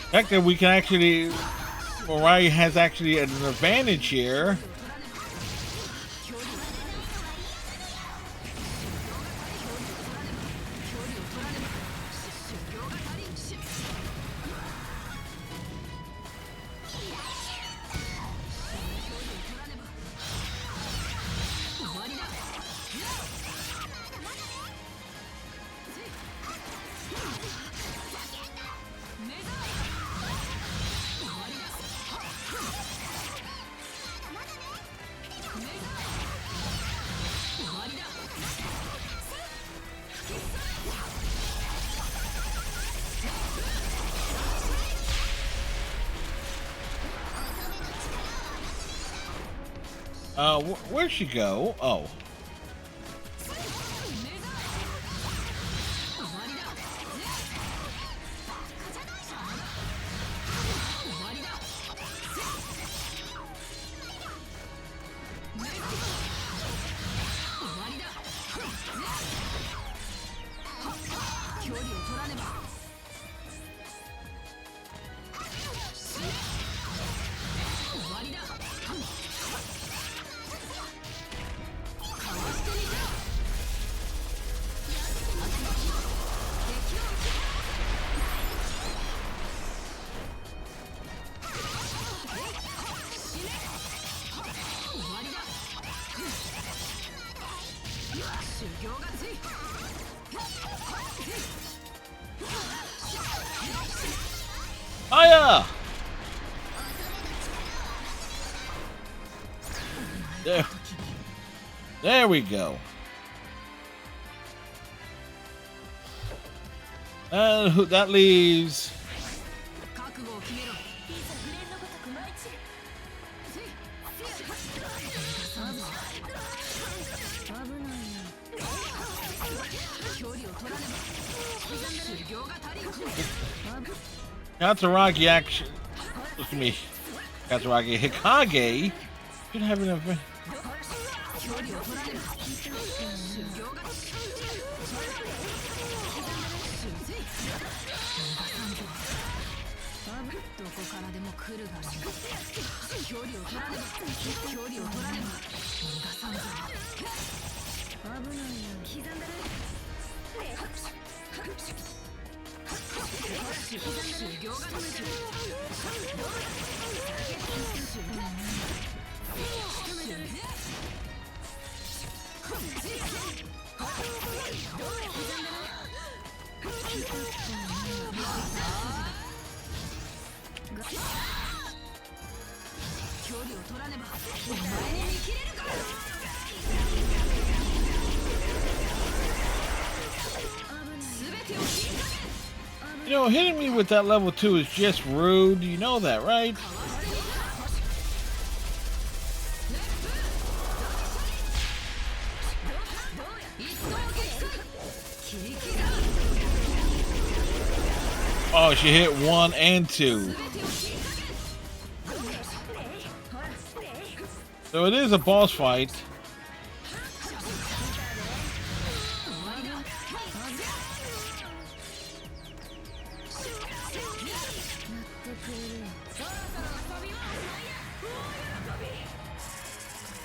The fact that we can actually, Mariah has actually an advantage here. Where'd she go? Oh. Fire! There we go. And that leaves. Katsuragi action. Look at me. Katsuragi Hikage. Should have enough. You know, hitting me with that level 2 is just rude. You know that, right? Oh, she hit 1 and 2. So it is a boss fight.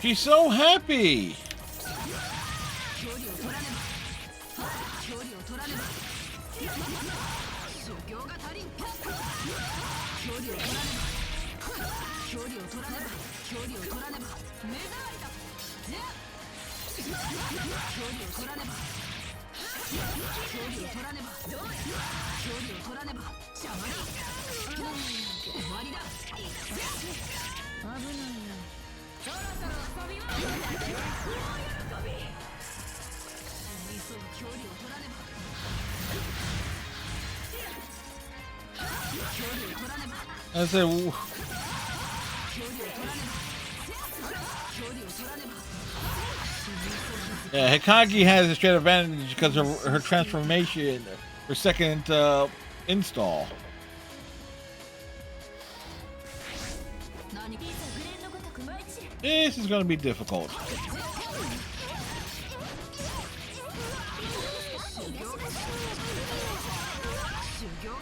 She's so happy. I said, yeah, Hikage has a straight advantage because of her transformation, her second install. This is going to be difficult.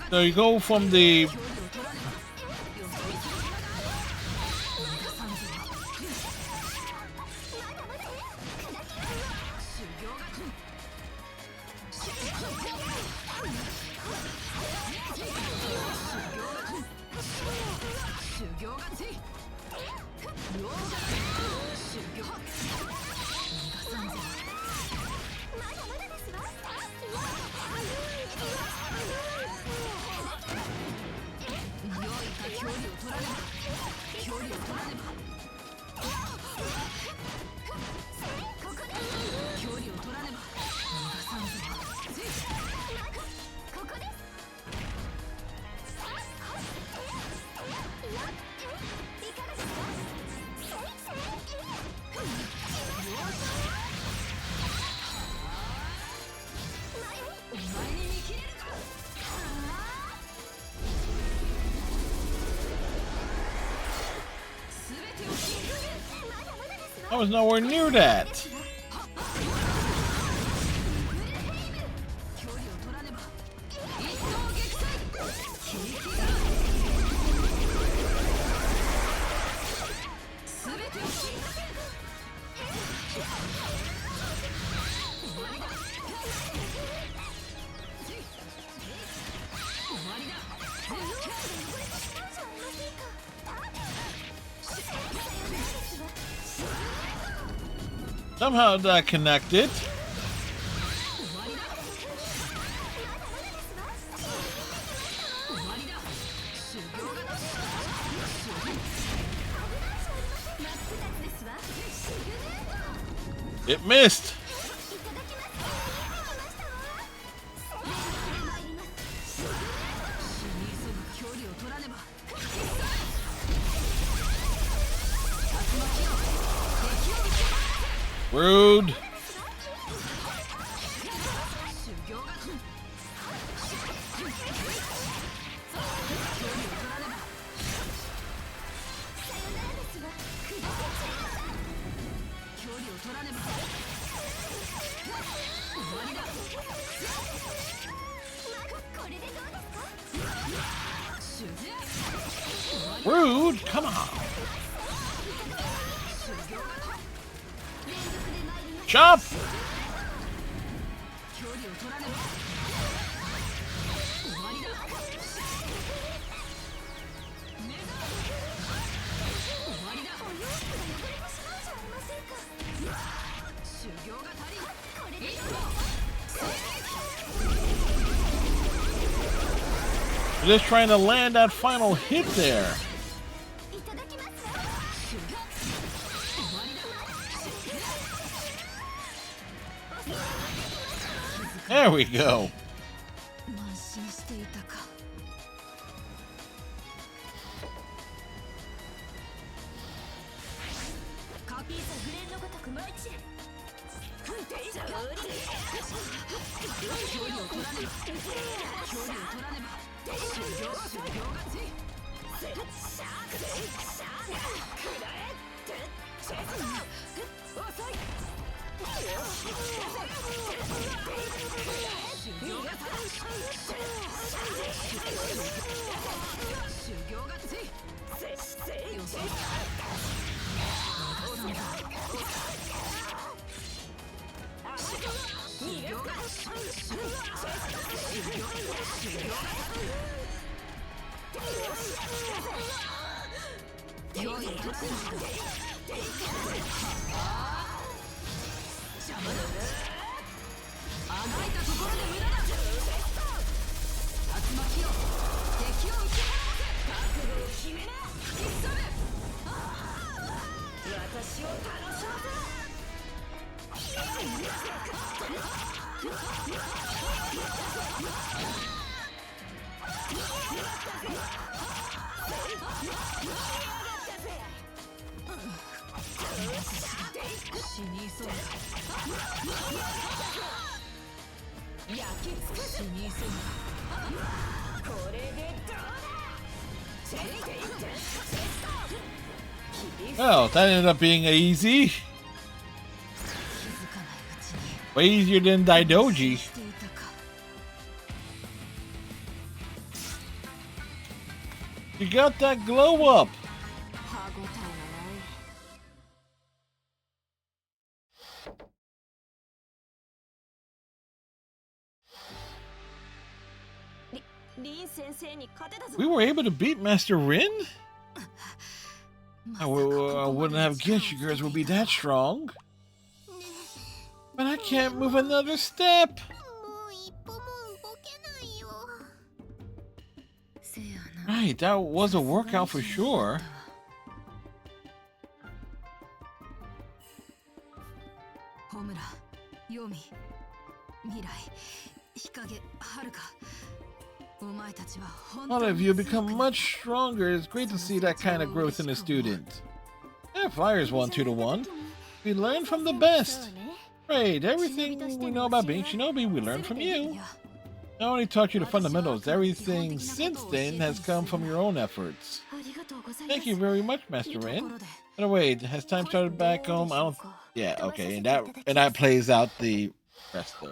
So you go from the I was nowhere near that. Somehow that connected. It missed. Rude. Rude, come on. Chop. Just trying to land that final hit there. There we go. Well, that ended up being easy. Way easier than Daidoji. You got that glow up. We were able to beat Master Rin? I wouldn't have guessed you girls would be that strong. But I can't move another step. Right, that was a workout for sure. All of you become much stronger. It's great to see that kind of growth in a student. Yeah, Flyers won 2-1. We learned from the best. Right, everything we know about being Shinobi, we learned from you. I only taught you the fundamentals. Everything since then has come from your own efforts. Thank you very much, Master Rin. By the way, has time started back home? I don't. Yeah, okay, and that plays out the rest there.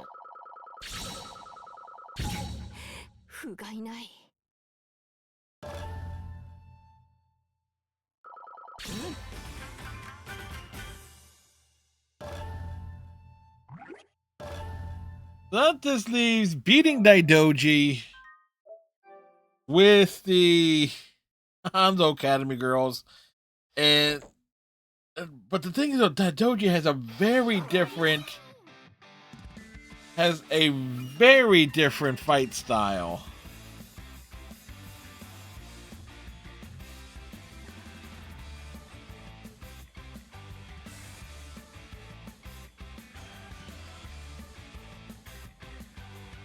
That just leaves beating Daidoji with the Hanzo Academy girls, and but the thing is, though, Daidoji has a very different fight style.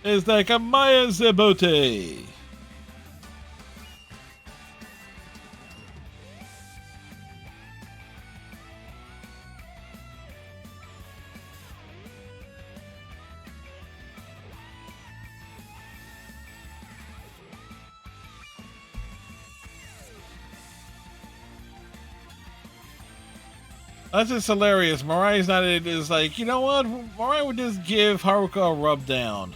It's like a Maya Zebote. That's just hilarious. Mariah's not it is like, you know what? Mariah would just give Haruka a rub down.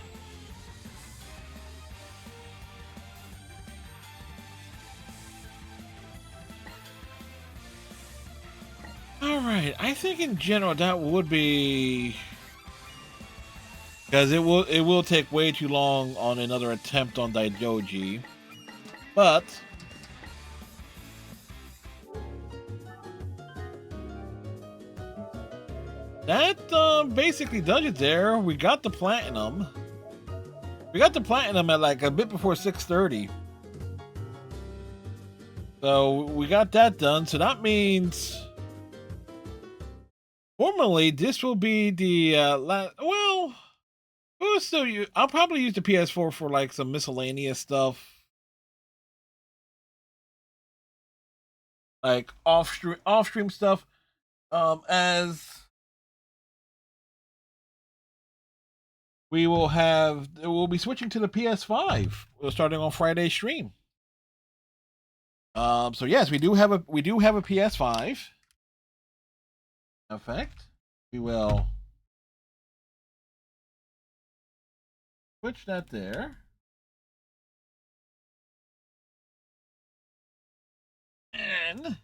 Alright, I think in general that would be, because it will take way too long on another attempt on Daijoji. But that basically does it there. We got the platinum. We got the platinum at like a bit before 6:30. So we got that done. So that means formally this will be the last. Well, we'll still use. I'll probably use the PS4 for like some miscellaneous stuff, like off stream stuff. As we'll be switching to the PS5 starting on Friday's stream. So yes, we do have a PS5 effect. We will switch that there. And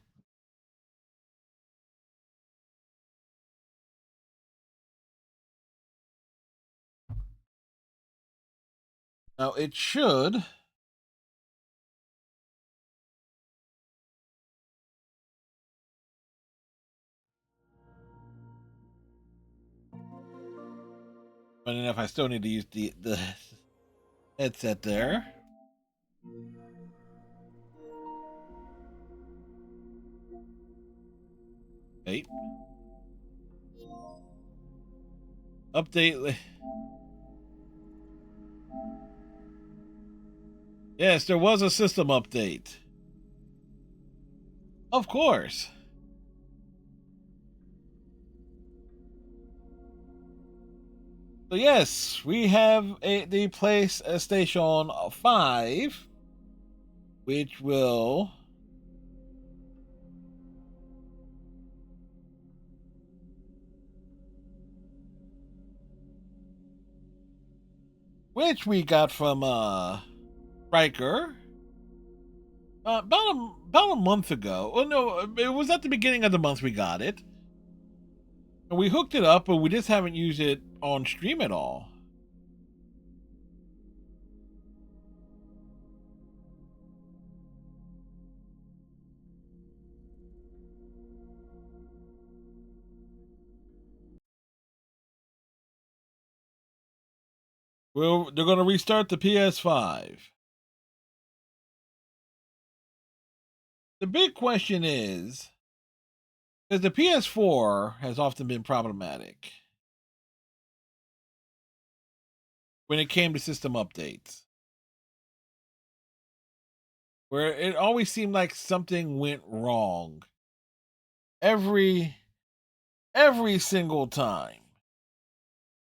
now it should. But enough, I still need to use the headset there. Wait. Update. Yes, there was a system update. Of course. So yes, we have the PlayStation 5, which will we got from Riker about a month ago. Oh no, it was at the beginning of the month we got it. And we hooked it up, but we just haven't used it on stream at all. Well, they're going to restart the PS5. The big question is, because the PS4 has often been problematic when it came to system updates, where it always seemed like something went wrong every single time.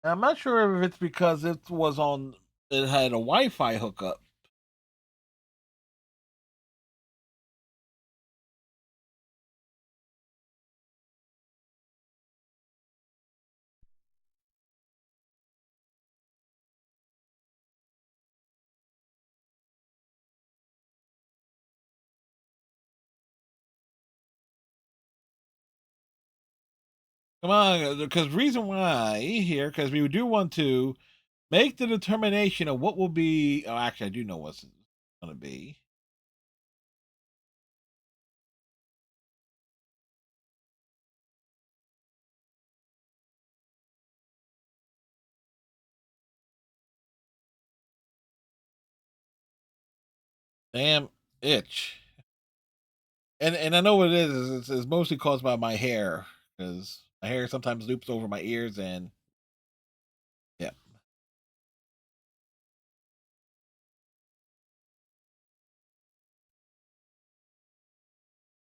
And I'm not sure if it's because it had a Wi-Fi hookup. Come on, because reason why here, because we do want to make the determination of what will be. Oh, actually, I do know what's going to be. Damn itch. And I know what it is. It's mostly caused by my hair, because my hair sometimes loops over my ears, and yeah.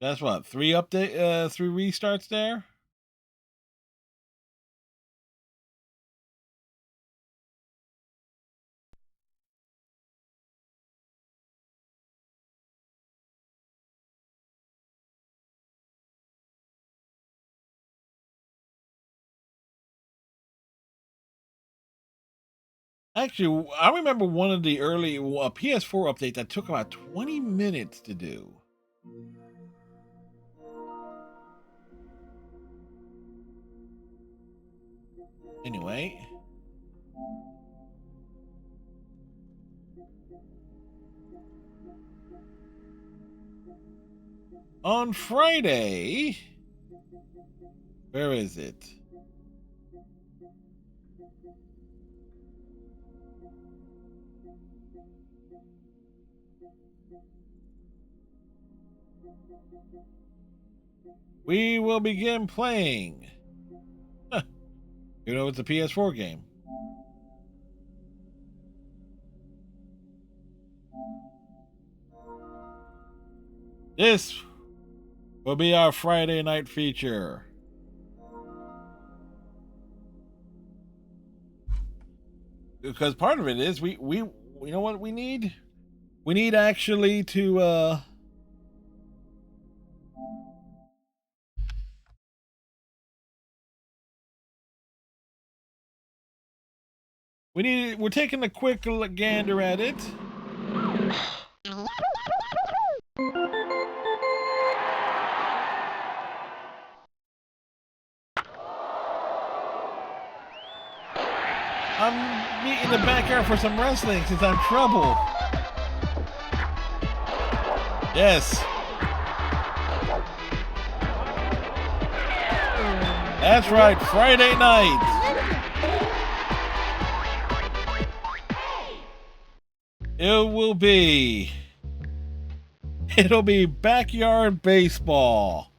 That's what, three restarts there? Actually, I remember one of the early PS4 update that took about 20 minutes to do. Anyway. On Friday, where is it? We will begin playing. Huh. You know, it's a PS4 game. This will be our Friday night feature. Because part of it is we you know what we need? We need actually to we're taking a quick gander at it. I'm meeting the backyard for some wrestling since I'm trouble. Yes. That's right, Friday night. It'll be backyard baseball.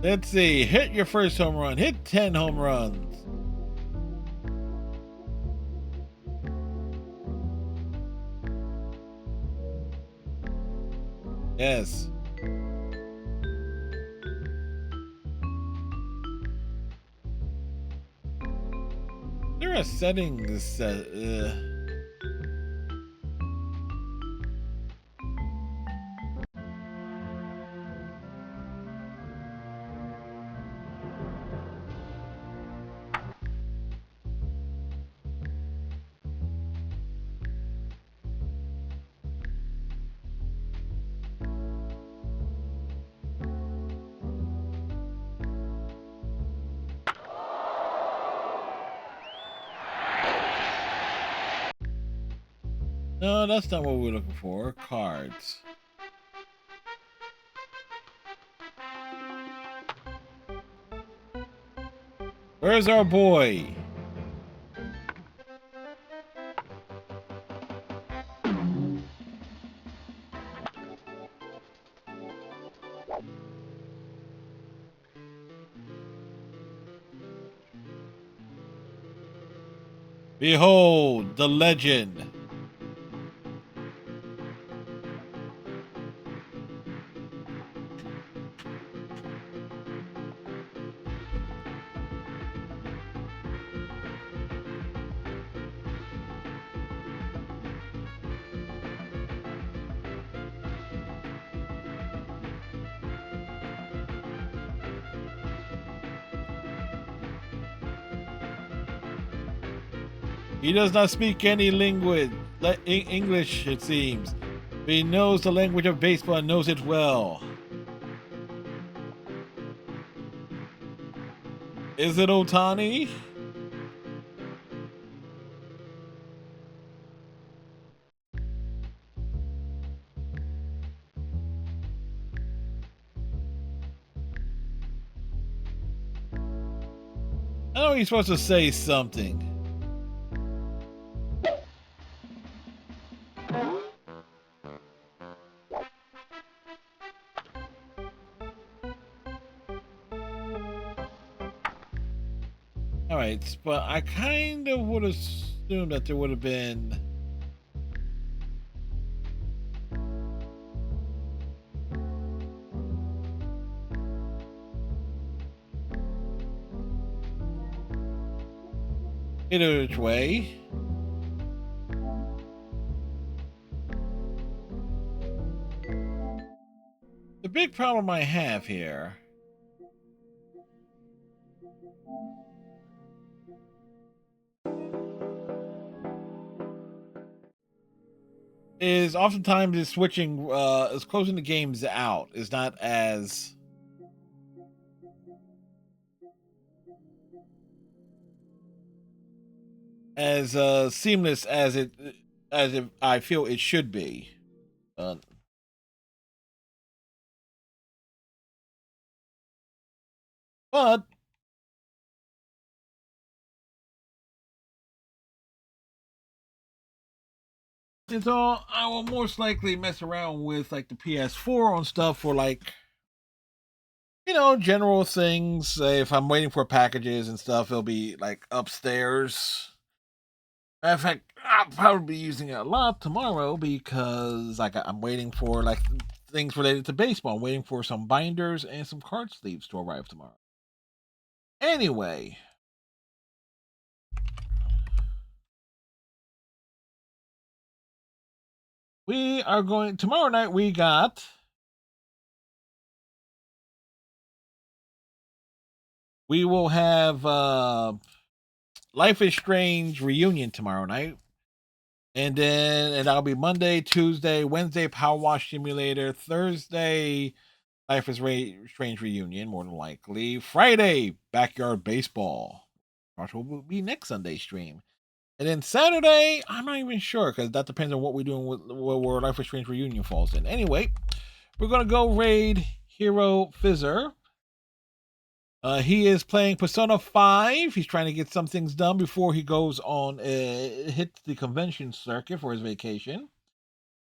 Let's see, hit your first home run, hit 10 home runs. Yes. There are settings. No, that's not what we're looking for. Cards. Where's our boy? Behold, the legend. He does not speak any language, English, it seems. But he knows the language of baseball and knows it well. Is it Otani? I know he's supposed to say something. Alright, but I kind of would assume that there would have been Either which way. The big problem I have here is oftentimes is switching, is closing the games out is not as seamless as if I feel it should be. But and so I will most likely mess around with like the PS4 on stuff for like, general things. If I'm waiting for packages and stuff, it'll be like upstairs. Matter of fact, I'll probably be using it a lot tomorrow because I'm waiting for like things related to baseball. I'm waiting for some binders and some card sleeves to arrive tomorrow. Anyway, we are going tomorrow night. We will have Life is Strange reunion tomorrow night. And that'll be Monday, Tuesday, Wednesday, Power Wash Simulator, Thursday, Life is Strange reunion, more than likely. Friday, Backyard Baseball. Which will be next Sunday stream. And then Saturday, I'm not even sure because that depends on what we're doing with where Life is Strange reunion falls in. Anyway, we're gonna go raid Hero Fizzer. He is playing Persona 5. He's trying to get some things done before he goes on, hits the convention circuit for his vacation.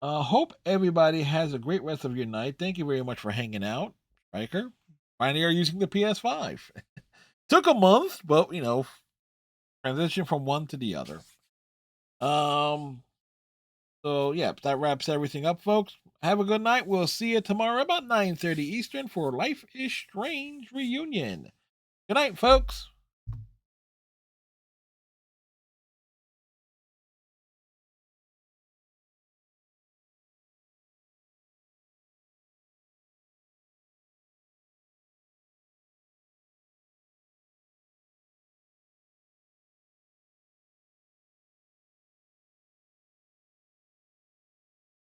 Hope everybody has a great rest of your night. Thank you very much for hanging out, Riker. Finally, are using the PS5. Took a month, but transition from one to the other. So yeah, that wraps everything up, folks. Have a good night. We'll see you tomorrow about 9:30 Eastern for Life is Strange reunion. Good night, folks.